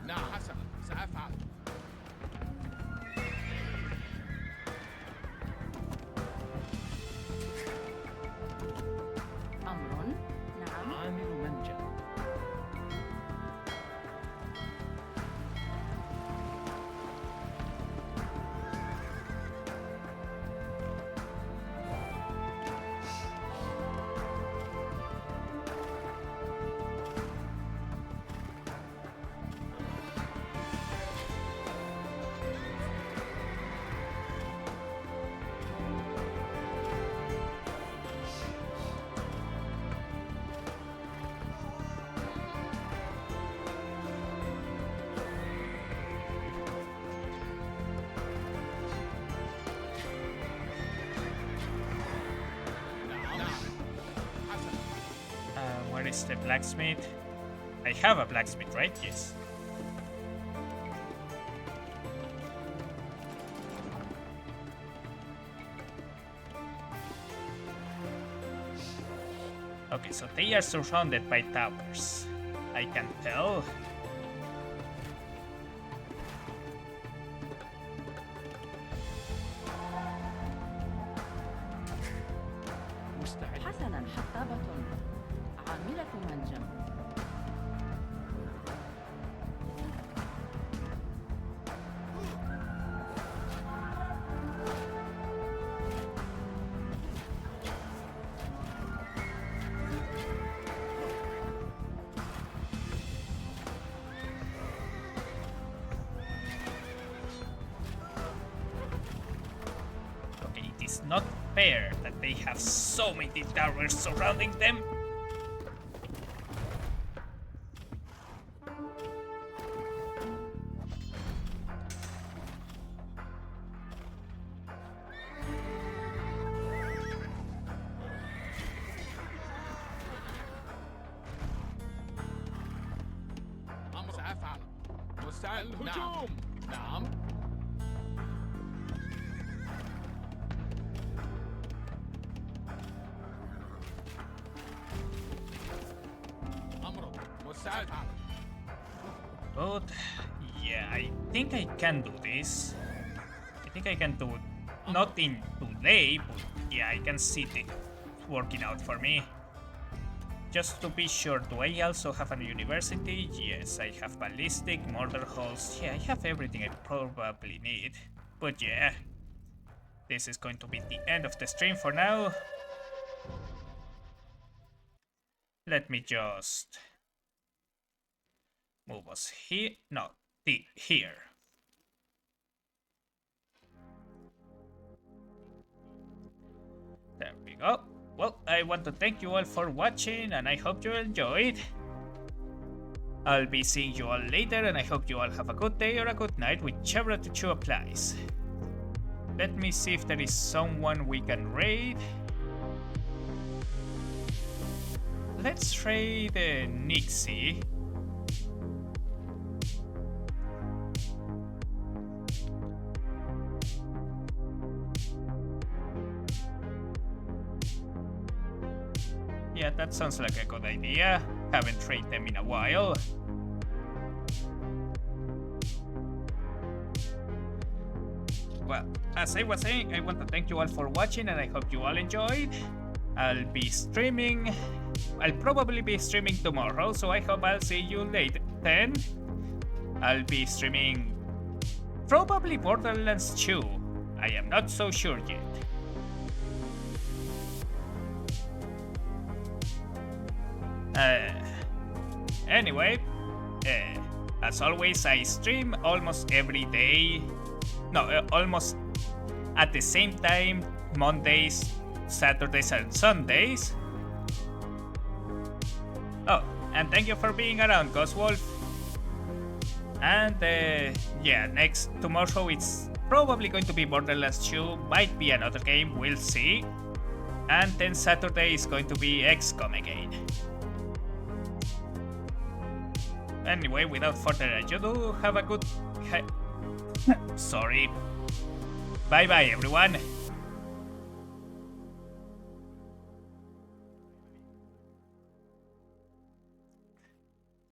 نعم حسنا سأفعل. أمر. نعم. عامل منجم. Where is the blacksmith? I have a blacksmith, right? Yes. Okay, so they are surrounded by towers. I can tell. مستعد. حسنا. حطابة عاملة منجم. Okay, it is not fair that they have so many towers surrounding them. أمر سأفعل. مستعد. الهجوم. نعم. أمر مستعد. But yeah, I think I can do this. I think I can do it. Not in today, but yeah, I can see it working out for me. Just to be sure, do I also have a university? Yes, I have ballistic, mortar hulls. Yeah, I have everything I probably need. But yeah, this is going to be the end of the stream for now. Let me just move us here. No, here. go. Well, I want to thank you all for watching, and I hope you enjoyed. I'll be seeing you all later, and I hope you all have a good day or a good night, whichever to you applies. Let me see if there is someone we can raid. Let's raid Nixie. Yeah, that sounds like a good idea. Haven't traded them in a while. Well, as I was saying, I want to thank you all for watching, and I hope you all enjoyed. I'll be streaming. I'll probably be streaming tomorrow, so I hope I'll see you later. Then I'll be streaming probably Borderlands 2. I am not so sure yet. Anyway, as always, I stream almost every day. No, almost at the same time, Mondays, Saturdays, and Sundays. Oh, and thank you for being around, Ghost Wolf. And yeah, tomorrow it's probably going to be Borderlands 2, might be another game, we'll see. And then Saturday is going to be XCOM again. Anyway, without further ado, have a good... Sorry. Bye bye, everyone.